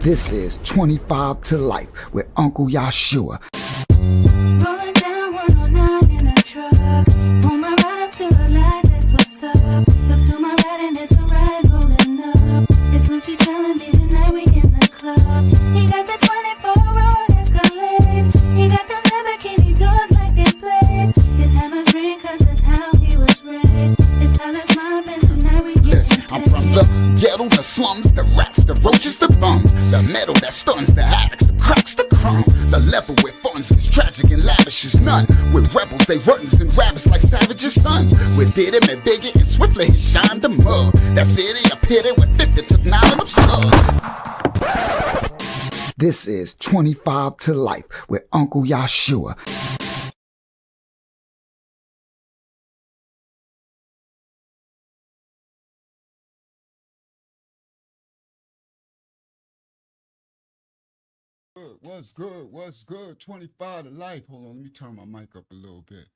This is 25 to Life with Uncle Yashua. Rolling down 109 in a truck. Pull my ride up to the light, that's what's up. Look to my right and it's a ride rolling up. It's Lucci telling me tonight we in the club. He got the 24 road Escalade. He got the Lamborghini doors like they blades. His hammers ring cause that's how he was raised. His palace mob and tonight we get I'm from the ghetto, the slums, the rats, the roaches, the bums, the metal that stuns, the addicts, the cracks, the crumbs. The level where funds is tragic and lavish is none. With rebels, they runs and rabbits like savages' sons. With did him and bigger and swiftly he shined the mug. That city appeared it with 50 took 9 of them slugs. This is 25 to Life with Uncle Yashua. What's good? What's good? 25 to Life. Hold on, let me turn my mic up a little bit.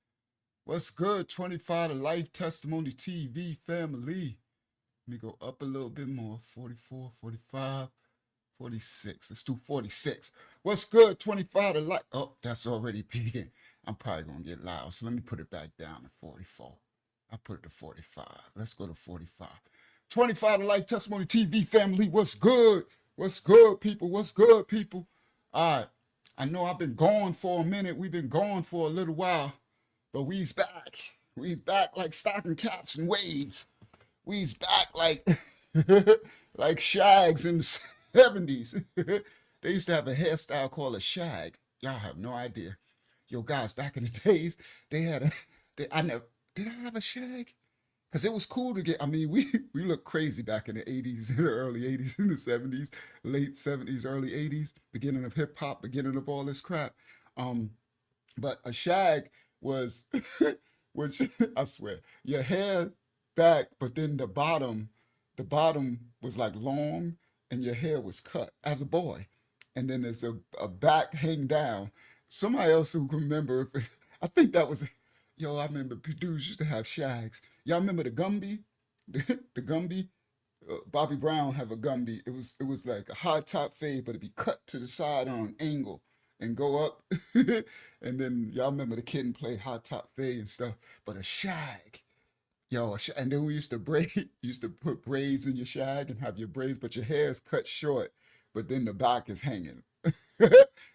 What's good? 25 to Life Testimony TV family. Let me go up a little bit more. 44, 45, 46. Let's do 46. What's good? 25 to Life. Oh, that's already peaking. I'm probably going to get loud, so let me put it back down to 44. I put it to 45. Let's go to 45. 25 to Life Testimony TV family. What's good? What's good, people? What's good, people? All right, I know I've been gone for a minute. We've been gone for a little while, but we's back. We's back like stocking caps and waves. We's back like like shags in the 70s. They used to have a hairstyle called a shag. Y'all have no idea. Yo, guys, back in the days, they had a. Did I have a shag? Because it was cool to get, I mean, we looked crazy back in the 80s, in the early 80s, in the 70s, late 70s, early 80s, beginning of hip hop, beginning of all this crap. But a shag was, which I swear, your hair back, but then the bottom was like long and your hair was cut as a boy. And then there's a back hang down. Somebody else who can remember, I think that was, yo, I remember dudes used to have shags. Y'all remember the Gumby? The Gumby? Bobby Brown have a Gumby. It was like a high top fade, but it'd be cut to the side on an angle and go up. And then y'all remember the Kid and Play high top fade and stuff. But a shag. Yo, and then we used to put braids in your shag and have your braids, but your hair is cut short, but then the back is hanging.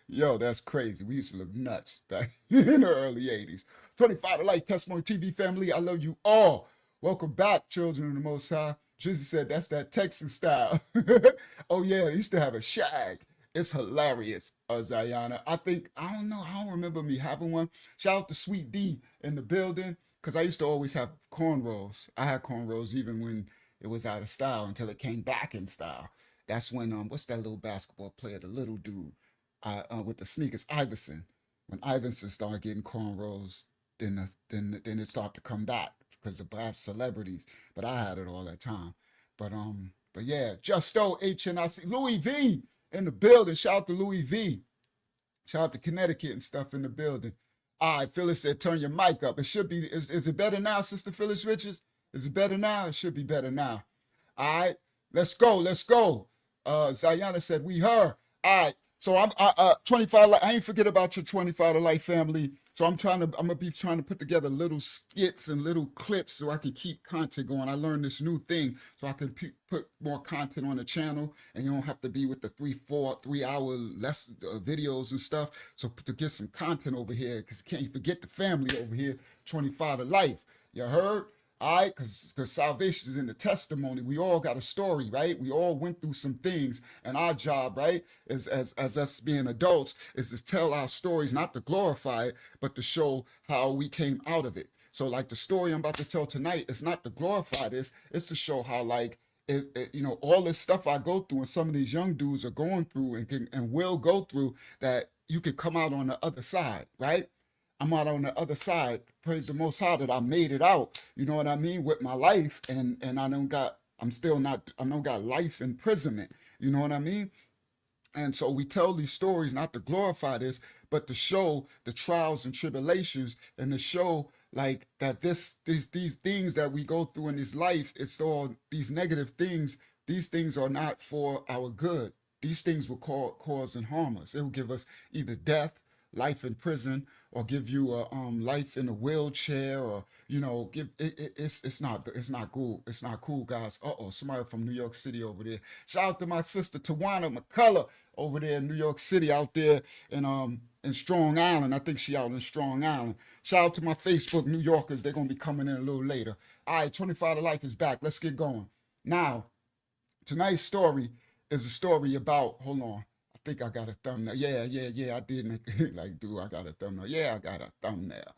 Yo, that's crazy. We used to look nuts back in the early 80s. 25 to Life Testimony TV family, I love you all. Welcome back, children of the Most High. Drizzy said that's that Texas style. Oh yeah, I used to have a shag. It's hilarious, Zayana. I don't remember me having one. Shout out to Sweet D in the building, because I used to always have cornrows. I had cornrows even when it was out of style until it came back in style. That's when, what's that little basketball player, the little dude with the sneakers, Iverson. When Iverson started getting cornrows, then it started to come back because of black celebrities. But I had it all that time. But yeah, Justo HNIC, Louis V in the building. Shout out to Louis V. Shout out to Connecticut and stuff in the building. All right, Phyllis said, turn your mic up. It should be, is it better now, Sister Phyllis Richards? Is it better now? It should be better now. All right, let's go. Zayana said, we her. All right, so I'm 25. I ain't forget about your 25 to Life family. So I'm gonna be trying to put together little skits and little clips so I can keep content going. I learned this new thing so I can put more content on the channel, and you don't have to be with the 3 hour less videos and stuff. So to get some content over here, because you can't forget the family over here. 25 to Life. You heard? All right, because salvation is in the testimony. We all got a story, right? We all went through some things, and our job, right, as us being adults, is to tell our stories, not to glorify it, but to show how we came out of it. So, like the story I'm about to tell tonight, it's not to glorify this, it's to show how, like, all this stuff I go through, and some of these young dudes are going through and will go through, that you could come out on the other side, right? I'm out on the other side. Praise the Most High that I made it out. You know what I mean? With my life, and I don't got life imprisonment. You know what I mean? And so we tell these stories not to glorify this, but to show the trials and tribulations, and to show like that these things that we go through in this life, it's all these negative things. These things are not for our good. these things will cause and harm us. It will give us either death, life in prison, or give you a life in a wheelchair, or give it's not cool. It's not cool, guys. Somebody from New York City over there. Shout out to my sister Tawana McCullough over there in New York City, out there in Strong Island. I think she out in Strong Island. Shout out to my Facebook New Yorkers. They're gonna be coming in a little later. All right, 25 to Life is back. Let's get going. Now, tonight's story is a story about, hold on, I think I got a thumbnail. Yeah, I did make it like, dude, I got a thumbnail. Yeah, I got a thumbnail.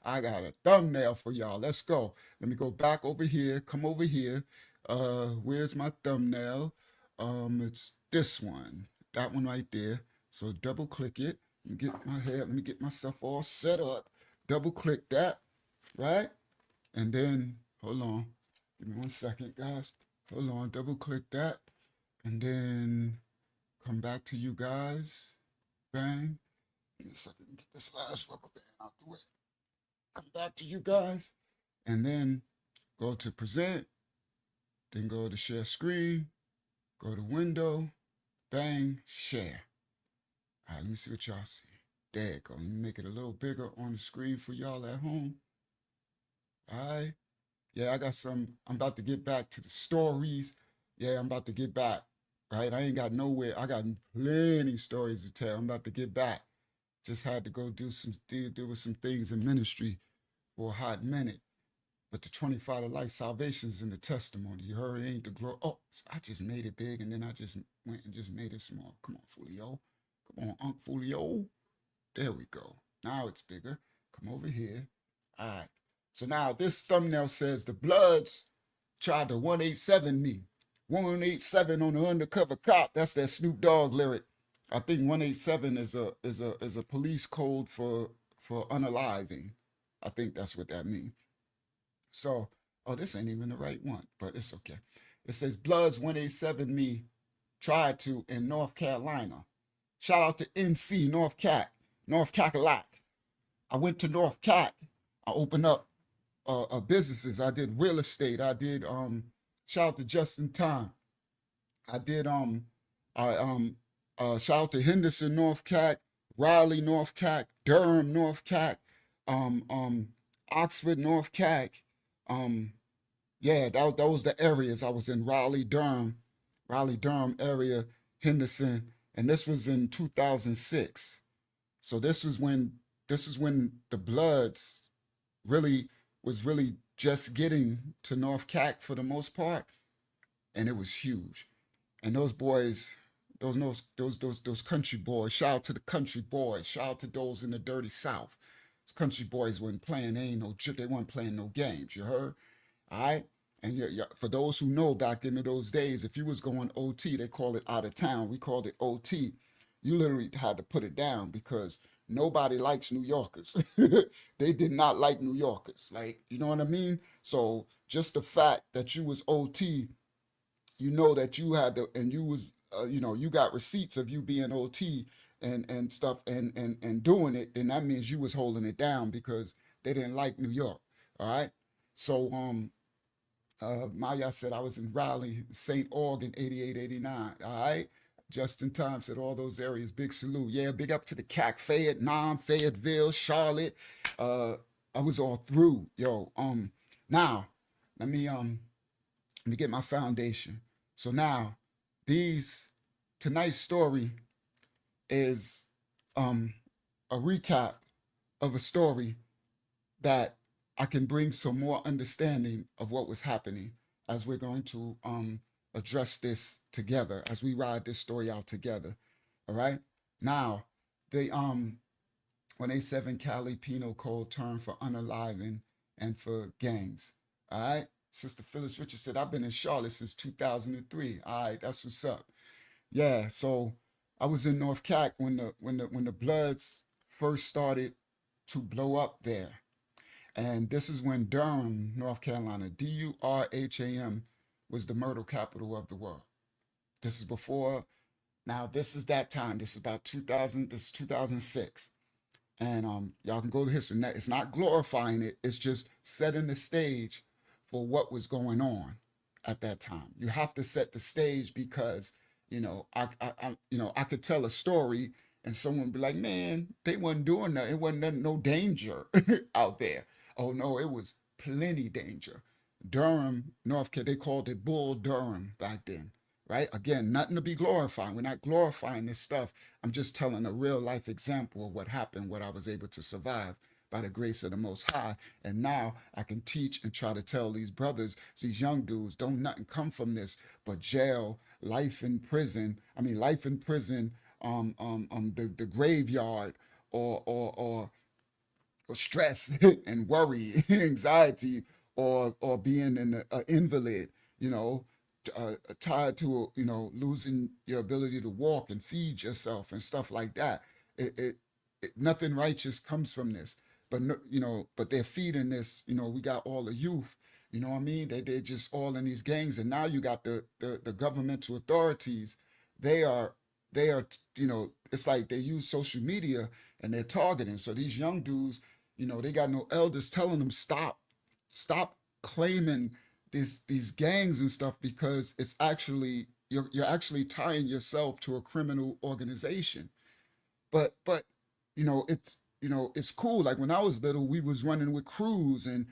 I got a thumbnail for y'all. Let's go. Let me go back over here. Come over here. Where's my thumbnail? It's this one. That one right there. So double click it. Let me get my hair. Let me get myself all set up. Double click that, right? And then, hold on. Give me 1 second, guys. Hold on. Double click that. And then come back to you guys. Bang. Give me a second. Get this last rubber band out the way. Come back to you guys. And then go to present. Then go to share screen. Go to window. Bang. Share. All right, let me see what y'all see. There you go. Let me make it a little bigger on the screen for y'all at home. All right. Yeah, I got some. I'm about to get back to the stories. Yeah, I'm about to get back. Right? I ain't got nowhere. I got plenty stories to tell. I'm about to get back. Just had to go do with some things in ministry for a hot minute. But the 25 to Life salvation's in the testimony. You heard it ain't the glory. Oh, I just made it big and then I just went and just made it small. Come on, Fulio. Come on, Unc Fulio. There we go. Now it's bigger. Come over here. All right. So now this thumbnail says the Bloods tried to 187 me. 187 on the undercover cop. That's that Snoop Dogg lyric. I think 187 is a police code for unaliving. I think that's what that means. So, this ain't even the right one, but it's okay. It says Bloods 187 me tried to in North Carolina. Shout out to NC, North Cackalack. I went to North Cack. I opened up businesses. I did real estate. I did shout out to Justin Time. I did shout out to Henderson, North Cack, Raleigh, North Cack, Durham, North Cack, Oxford, North Cack. Yeah, that was the areas I was in. Raleigh, Durham area, Henderson, and this was in 2006. So this is when the Bloods was really just getting to North Cack for the most part, and it was huge. And those boys, those country boys, shout out to the country boys, shout out to those in the dirty South. Those country boys weren't playing, they weren't playing no games, you heard? All right? And for those who know, back into those days, if you was going OT, they called it out of town. We called it OT. You literally had to put it down because nobody likes New Yorkers. They did not like New Yorkers. Like, you know what I mean? So just the fact that you was OT, you know that you had to, and you was, you got receipts of you being OT and stuff and doing it, then that means you was holding it down because they didn't like New York. All right. So, Maya said I was in Raleigh, St. Aug 88, 89. All right. Justin Time said all those areas, big salute. Yeah, big up to the CAC, Fayetteville, Charlotte. I was all through, yo. Now let me get my foundation. So now tonight's story is a recap of a story that I can bring some more understanding of what was happening as we're going to address this together, as we ride this story out together. All right. Now, they 187 Cali Penal Code term for unaliving and for gangs. All right. Sister Phyllis Richard said, I've been in Charlotte since 2003. All right, that's what's up. Yeah, so I was in North Cack when the Bloods first started to blow up there. And this is when Durham, North Carolina, Durham, was the murder capital of the world. This is before, now this is that time. This is about 2000, this is 2006. And y'all can go to history. It's not glorifying it. It's just setting the stage for what was going on at that time. You have to set the stage because I could tell a story and someone would be like, man, they wasn't doing nothing. It wasn't no danger out there. Oh no, it was plenty danger. Durham, North Carolina, they called it Bull Durham back then, right? Again, nothing to be glorifying. We're not glorifying this stuff. I'm just telling a real life example of what happened, what I was able to survive by the grace of the Most High. And now I can teach and try to tell these brothers, these young dudes, don't nothing come from this but jail, life in prison. I mean, life in prison, the graveyard, or stress and worry, anxiety, or being an invalid, you know, tied to losing your ability to walk and feed yourself and stuff like that. Nothing righteous comes from this, but no, but they're feeding this. We got all the youth. You know what I mean? They're just all in these gangs, and now you got the governmental authorities. They are it's like they use social media and they're targeting. So these young dudes, they got no elders telling them stop claiming these gangs and stuff, because it's actually you're actually tying yourself to a criminal organization. But it's cool. Like when I was little, we was running with crews, and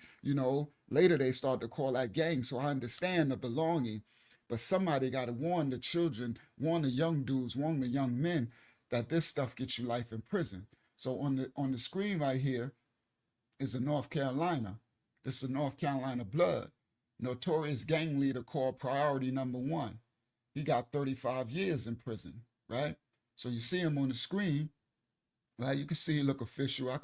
later they started to call that gang. So I understand the belonging, but somebody got to warn the children, warn the young dudes, warn the young men that this stuff gets you life in prison. So on the screen right here is a North Carolina. This is a North Carolina blood. Notorious gang leader called Priority Number One. He got 35 years in prison, right? So you see him on the screen, right? You can see he look official. I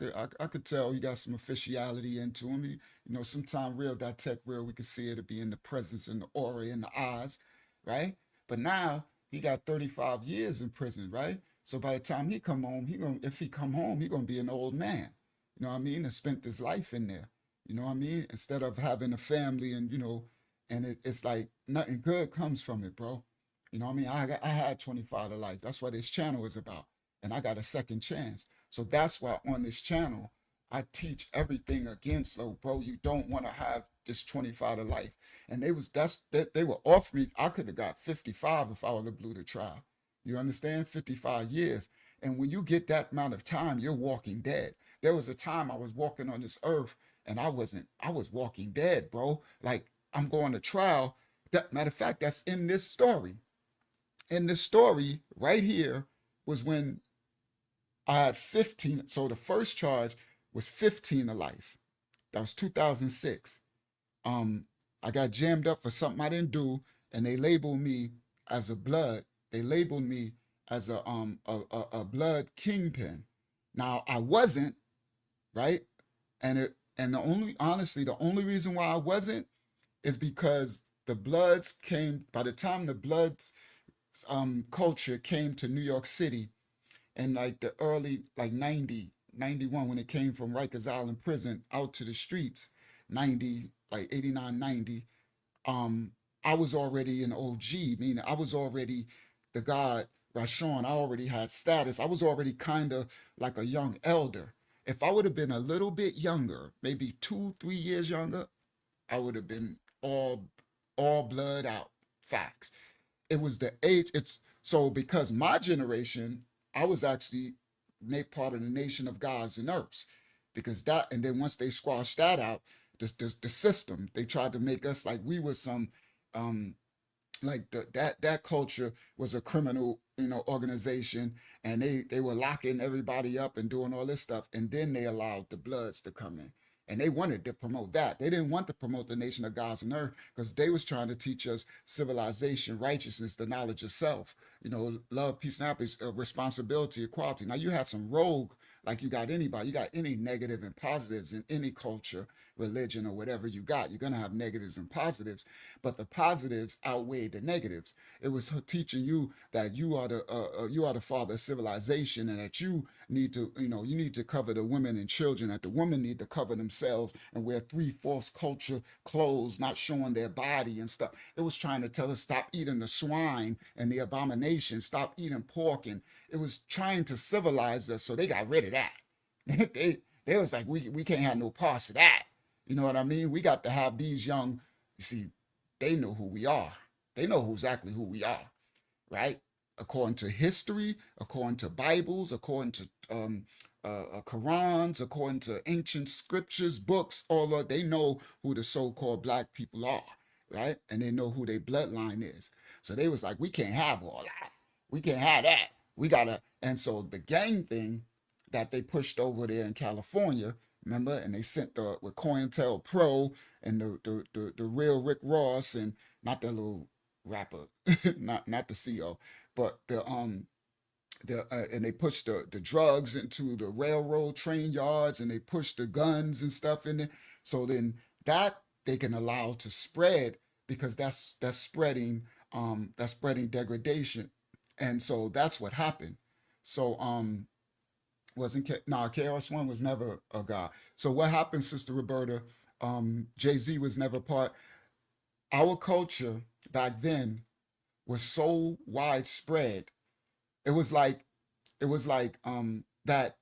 could tell he got some officiality into him. Sometimes real.tech real, we can see it to be in the presence and the aura in the eyes, right? But now he got 35 years in prison, right? So by the time he come home, if he come home, he gonna be an old man. You know what I mean? And spent his life in there. You know what I mean? Instead of having a family, and it's like nothing good comes from it, bro. You know what I mean? I had 25 to life. That's what this channel is about. And I got a second chance. So that's why on this channel, I teach everything against, so bro, you don't want to have this 25 to life. And they were offering me, I could have got 55 if I would have blew the trial. You understand? 55 years. And when you get that amount of time, you're walking dead. There was a time I was walking on this earth and I was walking dead, bro. Like I'm going to trial. Matter of fact, that's in this story. In this story right here was when I had 15. So the first charge was 15 to life. That was 2006. I got jammed up for something I didn't do, and they labeled me as a blood. They labeled me as a blood kingpin. Now I wasn't, right? And the only reason why I wasn't is because the Bloods came. By the time the Bloods culture came to New York City in like the early, like 90, 91, when it came from Rikers Island prison out to the streets, 90, like 89, 90, I was already an OG, meaning I was already the God, Rashawn. I already had status. I was already kind of like a young elder. If I would have been a little bit younger, maybe 2, 3 years younger, I would have been all blood out. Facts. It was the age. It's so because my generation, I was actually made part of the nation of gods and earths, because that, and then once they squashed that out, the system, they tried to make us like we were some like that culture was a criminal organization, and they were locking everybody up and doing all this stuff, and then they allowed the Bloods to come in, and they wanted to promote that. They didn't want to promote the nation of gods and earth, because they was trying to teach us civilization, righteousness, the knowledge of self, love, peace, and happiness, responsibility, equality. Now you had some rogue, like you got anybody, you got any negative and positives in any culture, religion, or whatever you got. You're gonna have negatives and positives, but the positives outweigh the negatives. It was teaching you that you are the father of civilization, and that you need to you need to cover the women and children, that the women need to cover themselves and wear 3/4 culture clothes, not showing their body and stuff. It was trying to tell us stop eating the swine and the abomination, stop eating pork, and it was trying to civilize us. So they got rid of that. they was like, we can't have no parts of that. You know what I mean? We got to have these young, you see, they know who we are. They know exactly who we are, right? According to history, according to Bibles, according to Qurans, according to ancient scriptures, books, all of they know who the so-called black people are, right? And they know who their bloodline is. So they was like, we can't have all that. We can't have that. We gotta. And so the gang thing that they pushed over there in California, remember, and they sent the with COINTELPRO and the real Rick Ross and not the little rapper, not the CO, but and they pushed the drugs into the railroad train yards and they pushed the guns and stuff in there. So then that they can allow to spread because that's spreading degradation. And so that's what happened. So wasn't nah, KRS-One was never a guy. So what happened, Sister Roberta? Jay-Z was never part. Our culture back then was so widespread. It was like that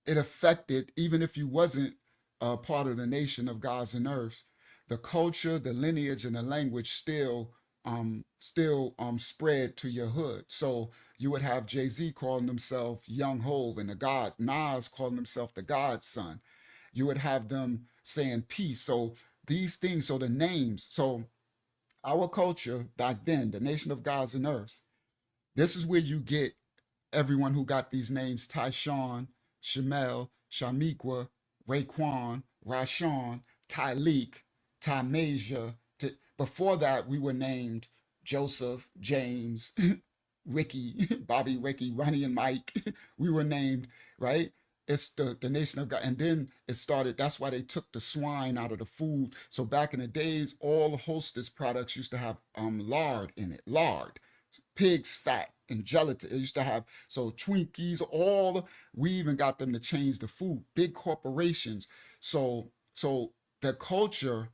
it affected, even if you wasn't part of the nation of gods and earths, the culture, the lineage, and the language still spread to your hood. So you would have Jay-Z calling himself Young Hove and the God, Nas calling himself the God's son. You would have them saying peace. So these things, so the names, so our culture back then, the nation of gods and earths, this is where you get everyone who got these names: Tyshawn, Shamel, Shamiqua, Raekwon, Rashawn, Tyleek, Tymasia. Before that, we were named Joseph, James, Ricky, Bobby, Ricky, Ronnie, and Mike. We were named, right? It's the nation of God. And then it started, that's why they took the swine out of the food. So back in the days, all Hostess products used to have lard in it, lard, pig's fat, and gelatin. It used to have, so Twinkies, we even got them to change the food, big corporations. So the culture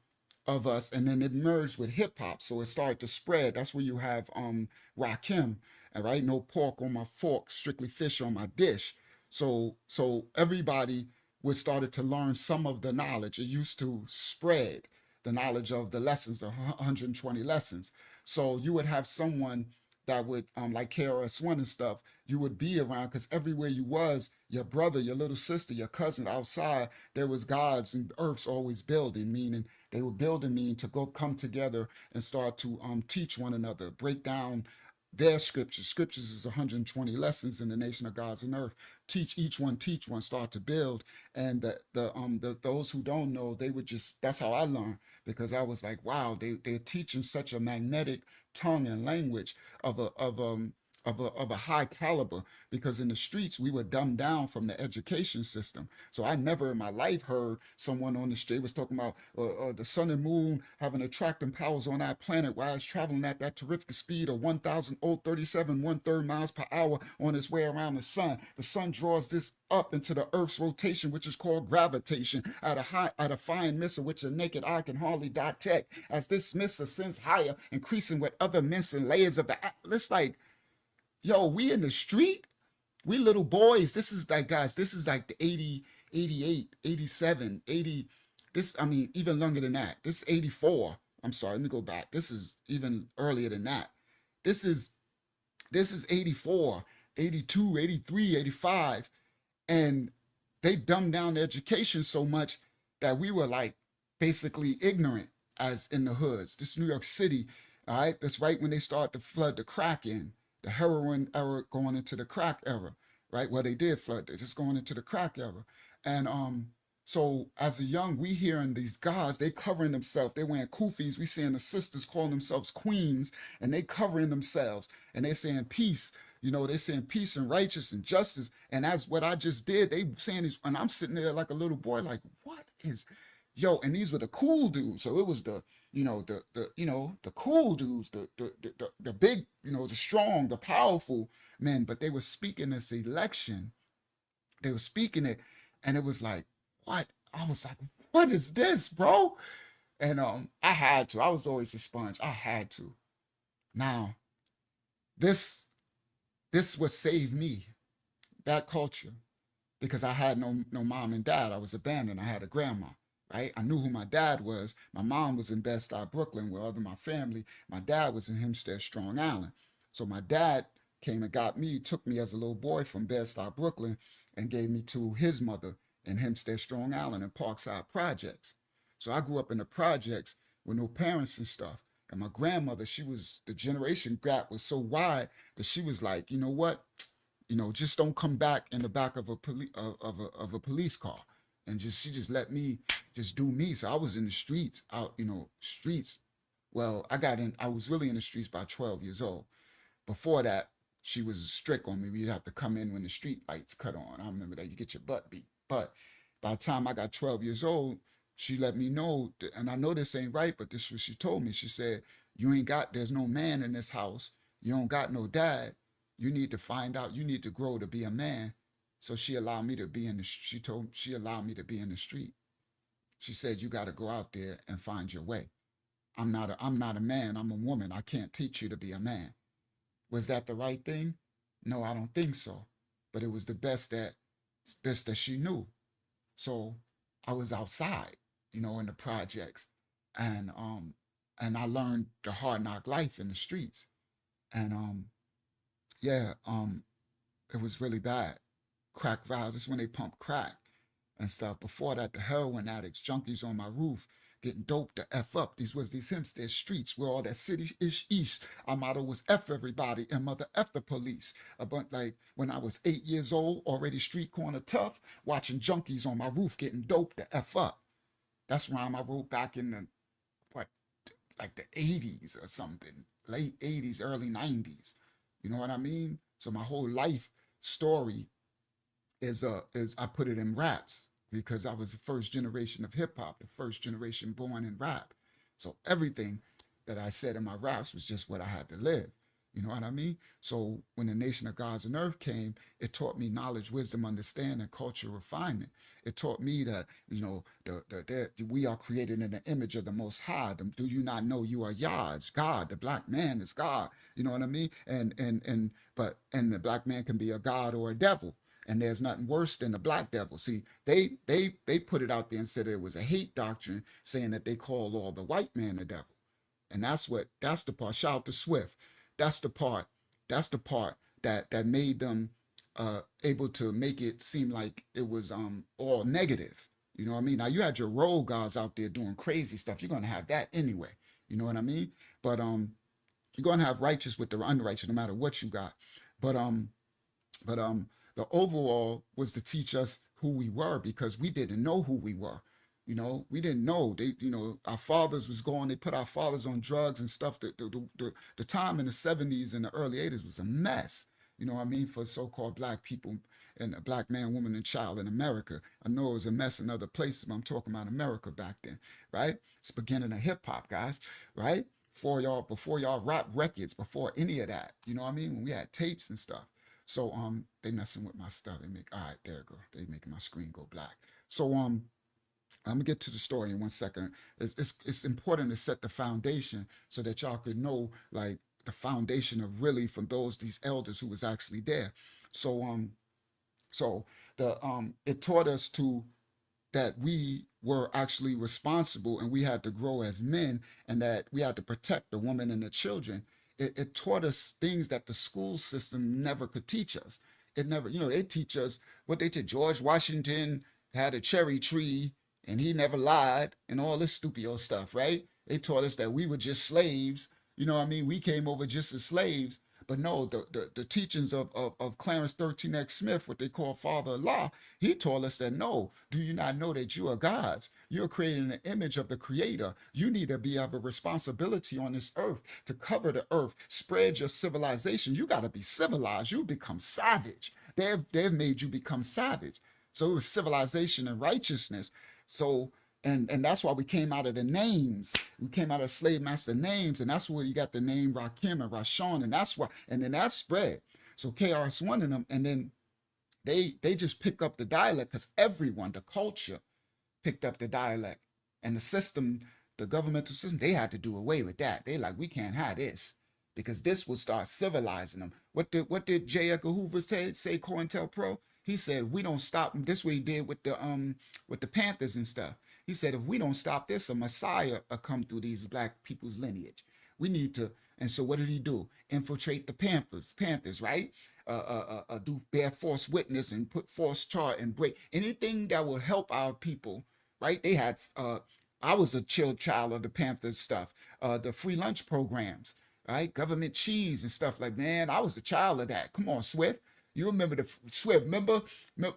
of us, and then it merged with hip hop. So it started to spread. That's where you have Rakim, all right? No pork on my fork, strictly fish on my dish. So everybody was started to learn some of the knowledge. It used to spread the knowledge of the lessons, 120 lessons. So you would have someone that would like KRS-One and stuff, you would be around because everywhere you was, your brother, your little sister, your cousin outside, there was gods and earths always building, meaning they were building, meaning to go come together and start to teach one another, break down their scriptures. Scriptures is 120 lessons in the nation of gods and earth. Teach one, start to build. And those who don't know, they would just, that's how I learned, because I was like, wow, they're teaching such a magnetic tongue and language of a high caliber, because in the streets we were dumbed down from the education system. So I never in my life heard someone on the street was talking about the sun and moon having attracting powers on our planet while it's traveling at that terrific speed of 1,037 1/3 miles per hour on its way around the sun. The sun draws this up into the earth's rotation, which is called gravitation, at a fine missile which a naked eye can hardly detect. As this missile ascends higher, increasing with other missile layers of the atlas, like, yo, we in the street, we little boys. This is like, guys, this is like the 80, 88, 87, 80. This, I mean, even longer than that. This is 84. I'm sorry, let me go back. This is even earlier than that. This is 84, 82, 83, 85. And they dumbed down the education so much that we were like basically ignorant as in the hoods. This New York City, all right, that's right when they start to flood the crack in. The heroin era going into the crack era, right? Well, they did flood this. It's going into the crack era. And so as a young, we hearing these gods, they covering themselves. They wearing kufis. We seeing the sisters calling themselves queens, and they covering themselves. And they saying peace. You know, they saying peace and righteousness and justice. And that's what I just did. They saying this, and I'm sitting there like a little boy, like, what is, yo? And these were the cool dudes. So it was the the cool dudes, the big, the strong, the powerful men, but they were speaking this election. They were speaking it, and it was like, what? I was like, what is this, bro? And I had to. I was always a sponge. I had to. Now, this would save me, that culture, because I had no mom and dad. I was abandoned. I had a grandma. Right? I knew who my dad was. My mom was in Bed-Stuy, Brooklyn, with other my family. My dad was in Hempstead, Strong Island. So my dad came and got me, took me as a little boy from Bed-Stuy, Brooklyn, and gave me to his mother in Hempstead, Strong Island, and Parkside Projects. So I grew up in the projects with no parents and stuff. And my grandmother, she was, the generation gap was so wide that she was like, you know what? Just don't come back in the back of a police car. And she just let me just do me. So I was in the streets, streets. Well, I was really in the streets by 12 years old. Before that, she was strict on me. We'd have to come in when the street lights cut on. I remember that, you get your butt beat. But by the time I got 12 years old, she let me know, and I know this ain't right, but this is what she told me. She said, there's no man in this house. You don't got no dad. You need to find out, you need to grow to be a man. So she allowed me to be she allowed me to be in the street. She said, you got to go out there and find your way. I'm not a man, I'm a woman. I can't teach you to be a man. Was that the right thing? No, I don't think so. But it was the best that she knew. So I was outside, in the projects. And I learned the hard knock life in the streets. And it was really bad. Crack vials, this is when they pump crack and stuff. Before that, the heroin addicts, junkies on my roof, getting dope to F up. These Hempstead streets where all that city-ish east. Our motto was F everybody and mother F the police. But like when I was 8 years old, already street corner tough, watching junkies on my roof getting dope to F up. That's rhyme I wrote back in the, like the 80s or something. Late 80s, early 90s. You know what I mean? So my whole life story is I put it in raps because I was the first generation of hip hop, the first generation born in rap. So everything that I said in my raps was just what I had to live. You know what I mean? So when the Nation of Gods and Earth came, it taught me knowledge, wisdom, understanding, culture, refinement. It taught me that, we are created in the image of the Most High. Do you not know you are Yah's God? The black man is God. You know what I mean? And the black man can be a God or a devil. And there's nothing worse than the black devil. See, they put it out there and said it was a hate doctrine, saying that they call all the white man the devil. And that's the part. Shout out to Swift. That's the part that made them able to make it seem like it was all negative. You know what I mean? Now you had your road guys out there doing crazy stuff. You're gonna have that anyway. You know what I mean? But you're gonna have righteous with the unrighteous, no matter what you got. But the overall was to teach us who we were, because we didn't know who we were. We didn't know. Our fathers was gone. They put our fathers on drugs and stuff. The time in the 70s and the early 80s was a mess. You know what I mean? For so-called black people and a black man, woman, and child in America. I know it was a mess in other places, but I'm talking about America back then, right? It's beginning of hip hop, guys, right? Before y'all rap records, before any of that. You know what I mean? When we had tapes and stuff. So they messing with my stuff. All right, there you go. They making my screen go black. So I'm gonna get to the story in 1 second. It's important to set the foundation so that y'all could know like the foundation of really from these elders who was actually there. So it taught us that we were actually responsible and we had to grow as men, and that we had to protect the women and the children. It taught us things that the school system never could teach us. It never, they teach us what they did. George Washington had a cherry tree and he never lied and all this stupid old stuff, right? They taught us that we were just slaves. You know what I mean? We came over just as slaves. But no, the teachings of Clarence 13X Smith, what they call Father of Law, he told us that no, do you not know that you are gods? You're creating an image of the creator. You need to have a responsibility on this earth to cover the earth, spread your civilization. You got to be civilized. You become savage. They've made you become savage. So it was civilization and righteousness. So and that's why we came out of the names. We came out of slave master names, and that's where you got the name Rakim and Rashon, and that's why. And then that spread. So KRS-One and them, and then they just pick up the dialect because everyone, the culture, picked up the dialect, and the system, the governmental system, they had to do away with that. They like, we can't have this because this will start civilizing them. What did J. Edgar Hoover say COINTELPRO? He said, we don't stop them. This way he did with the Panthers and stuff. He said, if we don't stop this, a Messiah will come through these black people's lineage. We need to, And so what did he do? Infiltrate the Panthers, right? Do bear false witness and put false charge and break anything that will help our people, right? They had, I was a child of the Panthers stuff, the free lunch programs, right? Government cheese and stuff like, man, I was a child of that. Come on, Swift. You remember the Swift, remember,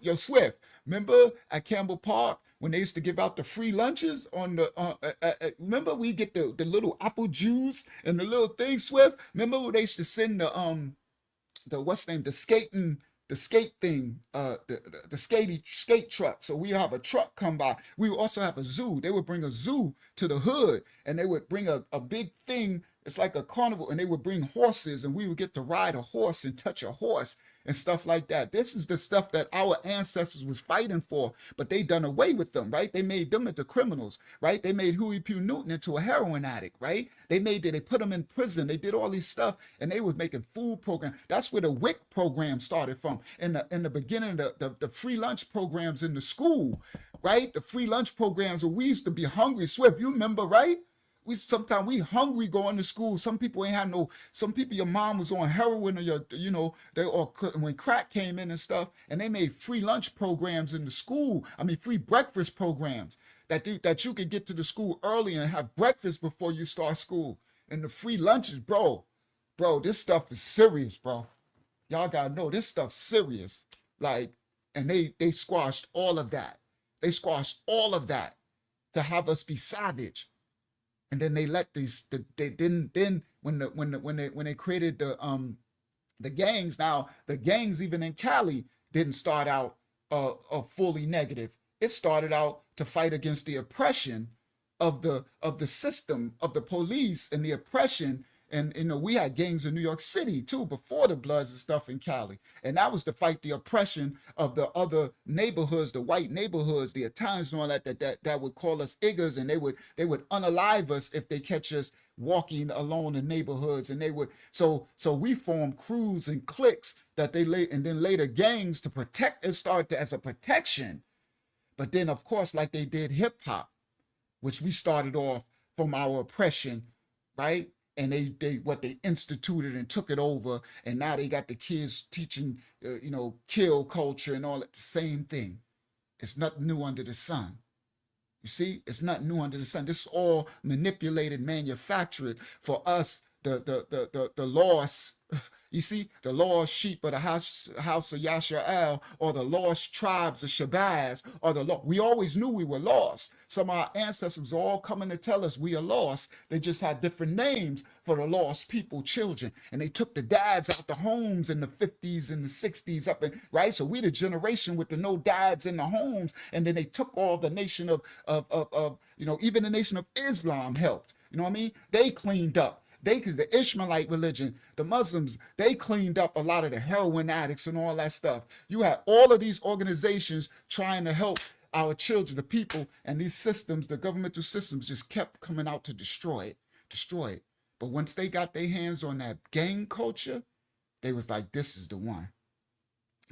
yo, Swift, remember at Campbell Park when they used to give out the free lunches on the, remember we get the little apple juice and the little thing, Swift? Remember when they used to send the what's the name, the skate thing, the skate truck. So we have a truck come by. We would also have a zoo. They would bring a zoo to the hood, and they would bring a big thing. It's like a carnival, and they would bring horses, and we would get to ride a horse and touch a horse and stuff like that. This is the stuff that our ancestors was fighting for, but they done away with them, right? They made them into criminals, right? They made Huey P. Newton into a heroin addict, right? They put him in prison. They did all these stuff, and they was making food programs. That's where the WIC program started from. In the beginning, the free lunch programs in the school, right? The free lunch programs where we used to be hungry. Swift, you remember, right? Sometimes we hungry going to school. Some people ain't had no, some people, your mom was on heroin or when crack came in and stuff, and they made free lunch programs in the school. I mean, free breakfast programs that you could get to the school early and have breakfast before you start school. And the free lunches, bro, this stuff is serious, bro. Y'all gotta know this stuff's serious. Like, and they squashed all of that. They squashed all of that to have us be savage. And then they let when they created the gangs. Now the gangs even in Cali didn't start out fully negative. It started out to fight against the oppression of the system of the police and the oppression. And we had gangs in New York City too before the Bloods and stuff in Cali, and that was to fight the oppression of the other neighborhoods, the white neighborhoods, the Italians and all that would call us iggers, and they would unalive us if they catch us walking alone in neighborhoods, and they would so we formed crews and cliques that and then later gangs to protect. It started as a protection, but then of course like they did hip hop, which we started off from our oppression, right? And they instituted and took it over, and now they got the kids teaching, kill culture and all that. The same thing. It's nothing new under the sun. You see, it's nothing new under the sun. This is all manipulated, manufactured for us. The lost, you see, the lost sheep of the house of Yasha'al, or the lost tribes of Shabazz, or we always knew we were lost. Some of our ancestors are all coming to tell us we are lost. They just had different names for the lost people, children. And they took the dads out the homes in the 50s and the 60s right? So we the generation with the no dads in the homes. And then they took all the nation of even the nation of Islam helped. You know what I mean? They cleaned up. The Ishmaelite religion, the Muslims, they cleaned up a lot of the heroin addicts and all that stuff. You had all of these organizations trying to help our children, the people, and these systems, the governmental systems, just kept coming out to destroy it. But once they got their hands on that gang culture, they was like, this is the one.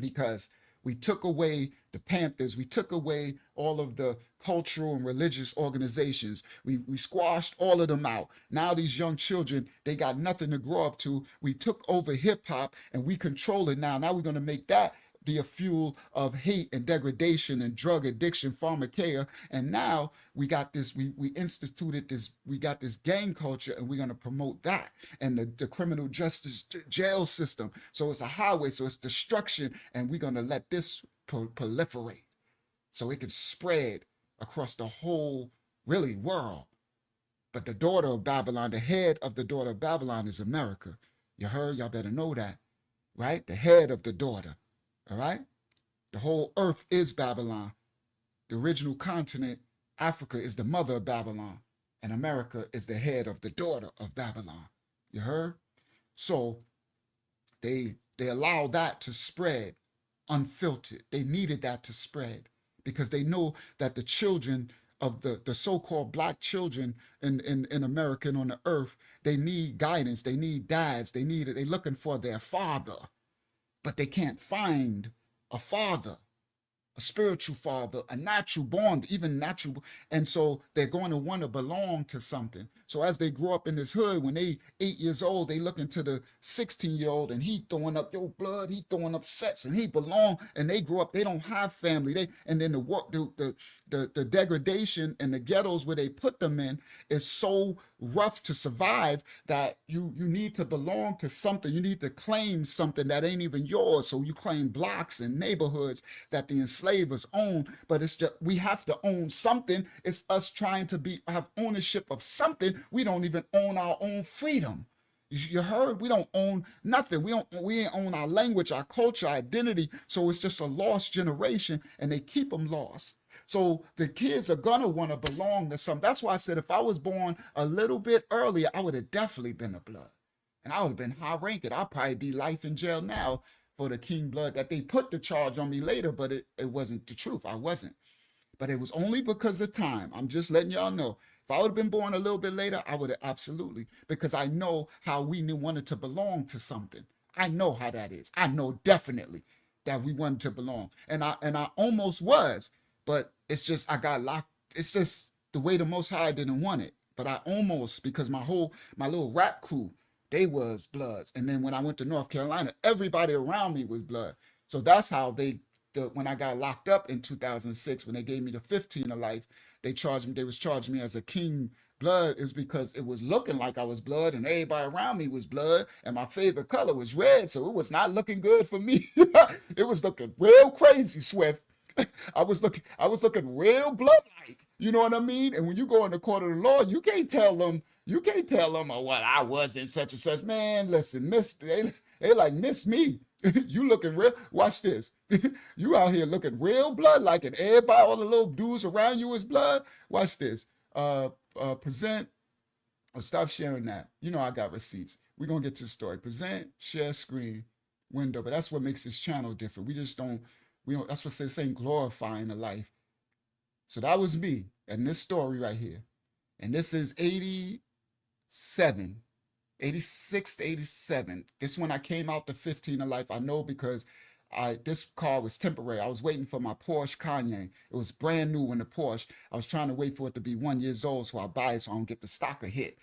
Because we took away the Panthers. We took away all of the cultural and religious organizations. We squashed all of them out. Now these young children, they got nothing to grow up to. We took over hip hop and we control it now. Now we're going to make that be a fuel of hate and degradation and drug addiction, pharmakeia. And now we got this, we instituted this, we got this gang culture, and we're going to promote that. And the criminal justice jail system. So it's a highway, so it's destruction, and we're going to let this proliferate so it can spread across the whole, really, world. But the daughter of Babylon, the head of the daughter of Babylon is America. You heard? Y'all better know that, right? The head of the daughter. All right? The whole earth is Babylon. The original continent, Africa, is the mother of Babylon. And America is the head of the daughter of Babylon. You heard? So they allow that to spread unfiltered. They needed that to spread because they know that the children of the so-called black children in America and on the earth, they need guidance. They need dads. They're looking for their father. But they can't find a father, a spiritual father, a natural born, even natural. And so they're going to want to belong to something. So as they grow up in this hood, when they 8 years old, they look into the 16-year-old and he throwing up your blood, he throwing up sets and he belong. And they grow up, they don't have family. And then the work, the degradation and the ghettos where they put them in is so rough to survive that you need to belong to something. You need to claim something that ain't even yours. So you claim blocks and neighborhoods that the enslavers own, but it's just we have to own something. It's us trying to have ownership of something. We don't even own our own freedom. You heard? We don't own nothing. We ain't own our language, our culture, our identity. So it's just a lost generation, and they keep them lost. So the kids are gonna want to belong to something. That's why I said if I was born a little bit earlier, I would have definitely been a blood. And I would have been high ranked. I'd probably be life in jail now for the king blood that they put the charge on me later, but it wasn't the truth. I wasn't. But it was only because of time. I'm just letting y'all know. If I would have been born a little bit later, I would have absolutely, because I know how we wanted to belong to something. I know how that is. I know definitely that we wanted to belong. And I almost was, but it's just I got locked. It's just the way the Most High didn't want it. But I almost, because my little rap crew, they was Bloods. And then when I went to North Carolina, everybody around me was Blood. So that's how when I got locked up in 2006, when they gave me the 15 to life, they was charging me as a king blood. Is because it was looking like I was blood and everybody around me was blood. And my favorite color was red. So it was not looking good for me. It was looking real crazy, Swift. I was looking real blood-like. You know what I mean? And when you go in the court of the law, you can't tell them, oh, well, I wasn't such and such. Man, listen, they like, miss me. You looking real, watch this. You out here looking real blood-like, and everybody, all the little dudes around you is blood. Watch this. Present, stop sharing that. You know I got receipts. We're going to get to the story. Present, share screen, window. But that's what makes this channel different. That's what they're saying, glorifying the life. So that was me and this story right here. And this is 86 to 87. This when I came out to 15 to life. I know because this car was temporary. I was waiting for my Porsche Cayenne. It was brand new in the Porsche. I was trying to wait for it to be 1 year old so I buy it so I don't get the stocker hit.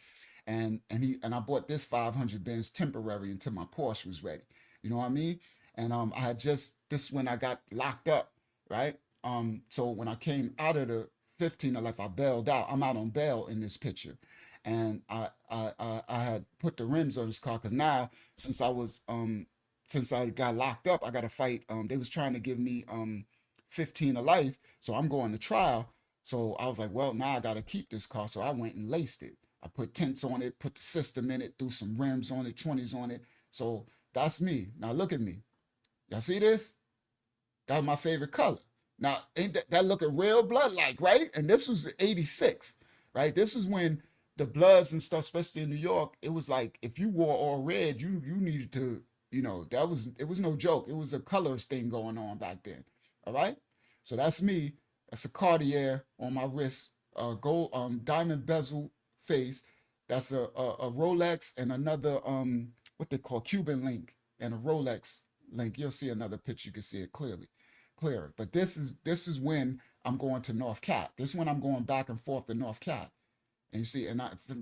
And I bought this 500 Benz temporary until my Porsche was ready. You know what I mean? And I had this when I got locked up, right? So when I came out of the 15 to life, I bailed out. I'm out on bail in this picture. And I had put the rims on this car because now since I got locked up, I got to fight. They was trying to give me 15 to life, so I'm going to trial. So I was like, well, now I got to keep this car. So I went and laced it. I put tints on it, put the system in it, threw some rims on it, 20s on it. So that's me. Now look at me. Y'all see this? That's my favorite color. Now, ain't that looking real blood-like, right? And this was 86, right? This is when the Bloods and stuff, especially in New York, it was like if you wore all red, you needed to, it was no joke. It was a colors thing going on back then. All right? So that's me. That's a Cartier on my wrist, gold diamond bezel face. That's a Rolex and another what they call Cuban link and a Rolex link. You'll see another picture, you can see it clearer. But this is when I'm going to North Cap. This is when I'm going back and forth to North Cap. And you see,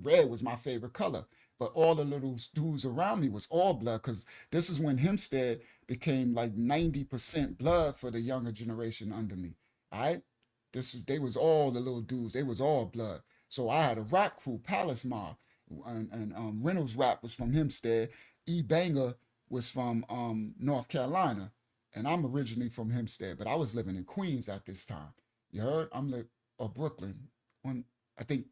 red was my favorite color. But all the little dudes around me was all blood because this is when Hempstead became like 90% blood for the younger generation under me. All right? They was all the little dudes. They was all blood. So I had a rap crew, Palace Mob. And Reynolds Rap was from Hempstead. E. Banger was from North Carolina. And I'm originally from Hempstead, but I was living in Queens at this time. You heard? Or Brooklyn. I think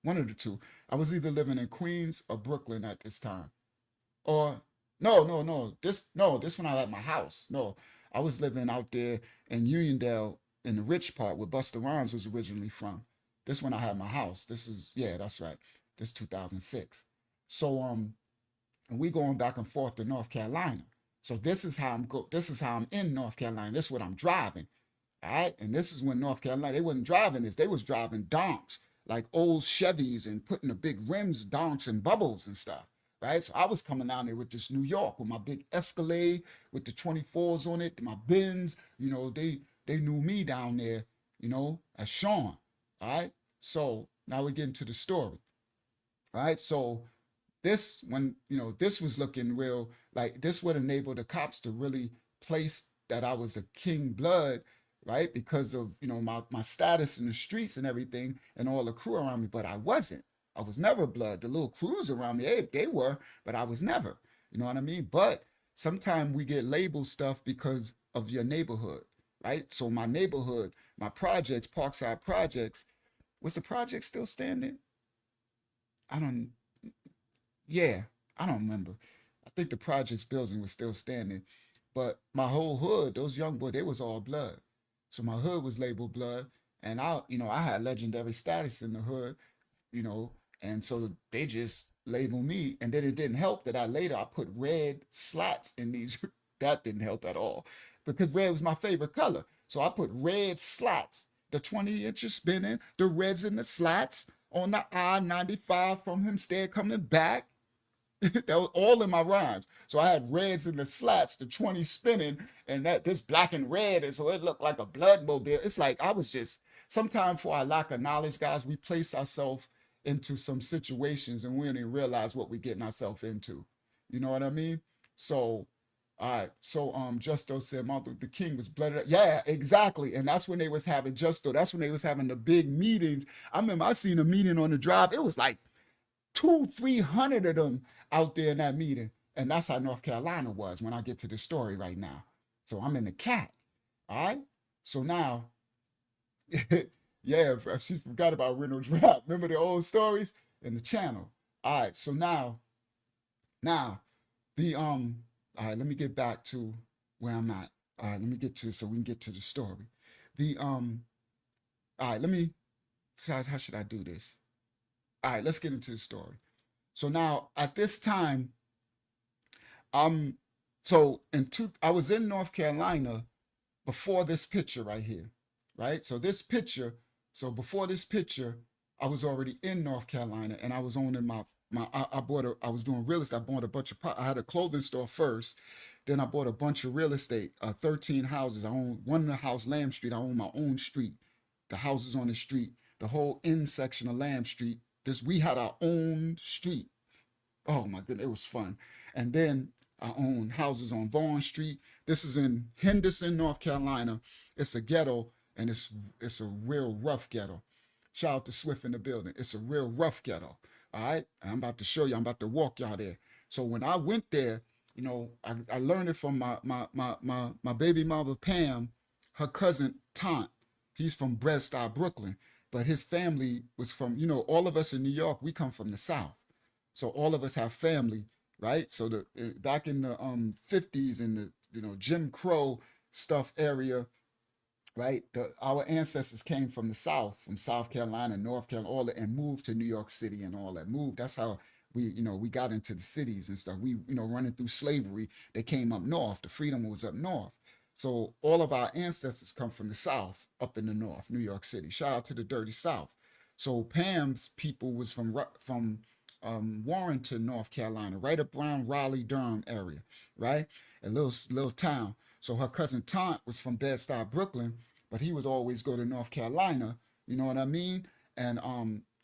one of the two. I was either living in Queens or Brooklyn at this time. Or no. This when I was at my house. No, I was living out there in Uniondale in the rich part where Busta Rhymes was originally from. This when I had my house. That's right. This 2006. So and we going back and forth to North Carolina. So this is how I'm in North Carolina. This is what I'm driving. All right. And this is when North Carolina, they wasn't driving this. They was driving donks, like old Chevys and putting the big rims, donks and bubbles and stuff. Right. So I was coming down there with this New York with my big Escalade with the 24s on it, my Benz, they they knew me down there, as Sean. All right. So now we get into the story. All right. So this, when, this was looking real, like this would enable the cops to really place that I was a king blood, right? Because of, my status in the streets and everything and all the crew around me, but I wasn't. I was never blood. The little crews around me, they were, but I was never. You know what I mean? But sometimes we get labeled stuff because of your neighborhood, right? So my neighborhood, my projects, Parkside Projects, was the project still standing? I don't, yeah, I don't remember. I think the projects building was still standing, but my whole hood, those young boys, they was all blood. So my hood was labeled blood, and I had legendary status in the hood, you know, and so they just labeled me, and then it didn't help that I put red slats in these. That didn't help at all because red was my favorite color. So I put red slats, the 20 inches spinning, the reds in the slats on the I-95 from Hempstead coming back. That was all in my rhymes. So I had reds in the slats, the 20 spinning, and that this black and red, and so it looked like a blood mobile. It's like I was just sometimes for our lack of knowledge, guys, we place ourselves into some situations and we don't even realize what we're getting ourselves into. You know what I mean? So all right. So Justo said Martin Luther King was blooded. Yeah, exactly. And that's when they was having Justo. That's when they was having the big meetings. I remember I seen a meeting on the drive. It was like 200-300 of them out there in that meeting. And that's how North Carolina was when I get to the story right now. So I'm in the cat. All right. So now, yeah, she forgot about Reynolds Rap. Remember the old stories in the channel. All right. So now the all right, let me get back to where I'm at. All right, let me get to so we can get to the story. The all right, let me so how should I do this? All right, let's get into the story. So now at this time, so I was in North Carolina before this picture right here, right? So this picture, so before this picture, I was already in North Carolina and I was owning I was doing real estate. I bought a bunch of, I had a clothing store first. Then I bought a bunch of real estate, 13 houses. I own one in the house, Lamb Street. I own my own street. The houses on the street, the whole end section of Lamb Street. We had our own street. Oh my goodness, it was fun. And then I own houses on Vaughn Street. This is in Henderson, North Carolina. It's a ghetto, and it's a real rough ghetto. Shout out to Swift in the building. It's a real rough ghetto. All right. And I'm about to show you. I'm about to walk y'all there. So when I went there, I learned it from my baby mother Pam, her cousin Tant. He's from Bed-Stuy, Brooklyn, but his family was from, all of us in New York, we come from the South. So all of us have family, right? So back in the 50s in the Jim Crow stuff area, right? Our ancestors came from the South, from South Carolina, North Carolina, all that, and moved to New York City and all that. Moved. That's how we got into the cities and stuff. We, running through slavery, they came up north. The freedom was up north. So all of our ancestors come from the South, up in the North, New York City. Shout out to the dirty South. So Pam's people was from Warrenton, North Carolina, right up around Raleigh, Durham area, right? A little town. So her cousin Tant was from Bed-Stuy, Brooklyn, but he would always go to North Carolina, you know what I mean? And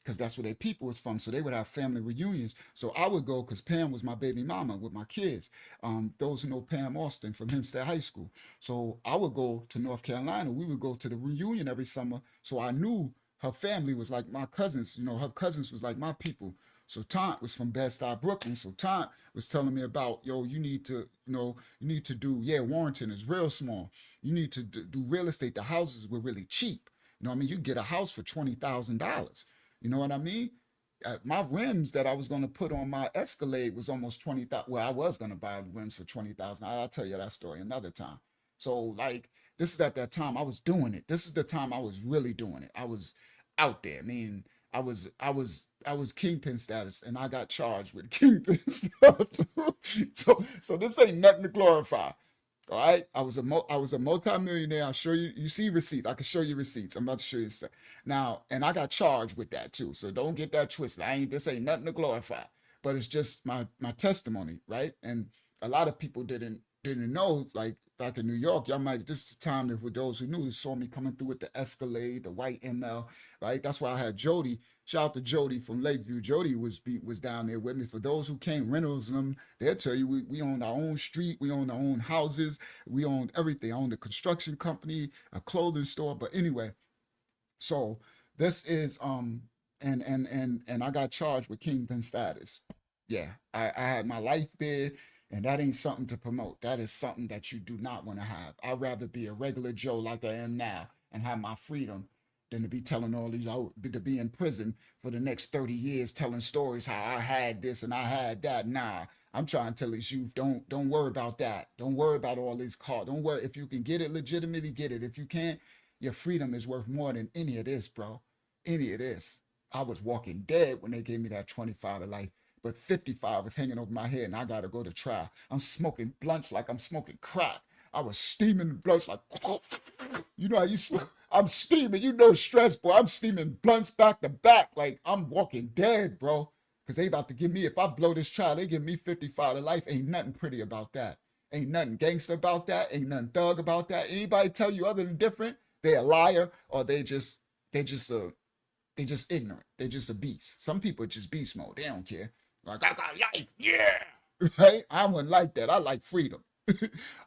because that's where their people was from. So they would have family reunions. So I would go because Pam was my baby mama with my kids. Those who know Pam Austin from Hempstead High School. So I would go to North Carolina. We would go to the reunion every summer. So I knew her family was like my cousins. Her cousins was like my people. So Tant was from Bed-Stuy, Brooklyn. So Tant was telling me about, you need to, do, Warrenton is real small. You need to do real estate. The houses were really cheap. You know what I mean? You get a house for $20,000. You know what I mean? My rims that I was going to put on my Escalade was almost 20,000. Well, I was going to buy rims for 20,000. I'll tell you that story another time. So like, this is at that time I was doing it. This is the time I was really doing it. I was out there. I mean, I was kingpin status, and I got charged with kingpin stuff. So this ain't nothing to glorify. All right, I was a multimillionaire. I'll show you. You see receipts. I can show you receipts. I'm about to show you stuff now, and I got charged with that too. So don't get that twisted. This ain't nothing to glorify, but it's just my testimony, right? And a lot of people didn't didn't know, like back in New York, y'all might, this is the time that for those who knew, they saw me coming through with the Escalade, the white ML, right? That's why I had Jody. Shout out to Jody from Lakeview. Jody was down there with me. For those who came rentals and them, they'll tell you we own our own street, we own our own houses, we own everything. I own the construction company, a clothing store. But anyway, so this is and I got charged with kingpin status. Yeah, I had my life bid, and that ain't something to promote. That is something that you do not want to have. I'd rather be a regular Joe like I am now and have my freedom than to be telling all these, to be in prison for the next 30 years telling stories how I had this and I had that. Nah, I'm trying to tell these youth, don't worry about that. Don't worry about all these calls. Don't worry. If you can get it legitimately, get it. If you can't, your freedom is worth more than any of this, bro. Any of this. I was walking dead when they gave me that 25 to life, but 55 was hanging over my head and I got to go to trial. I'm smoking blunts like I'm smoking crack. I was steaming blunts like, you know how you smoke? I'm steaming, you know, stress, boy. I'm steaming blunts back to back like I'm walking dead, bro. Because they about to give me, if I blow this trial, they give me 55 to life. Ain't nothing pretty about that. Ain't nothing gangster about that. Ain't nothing thug about that. Anybody tell you other than different, they a liar or they just ignorant. They just a beast. Some people are just beast mode. They don't care. Like, I got life. Yeah. Right? I wouldn't like that. I like freedom.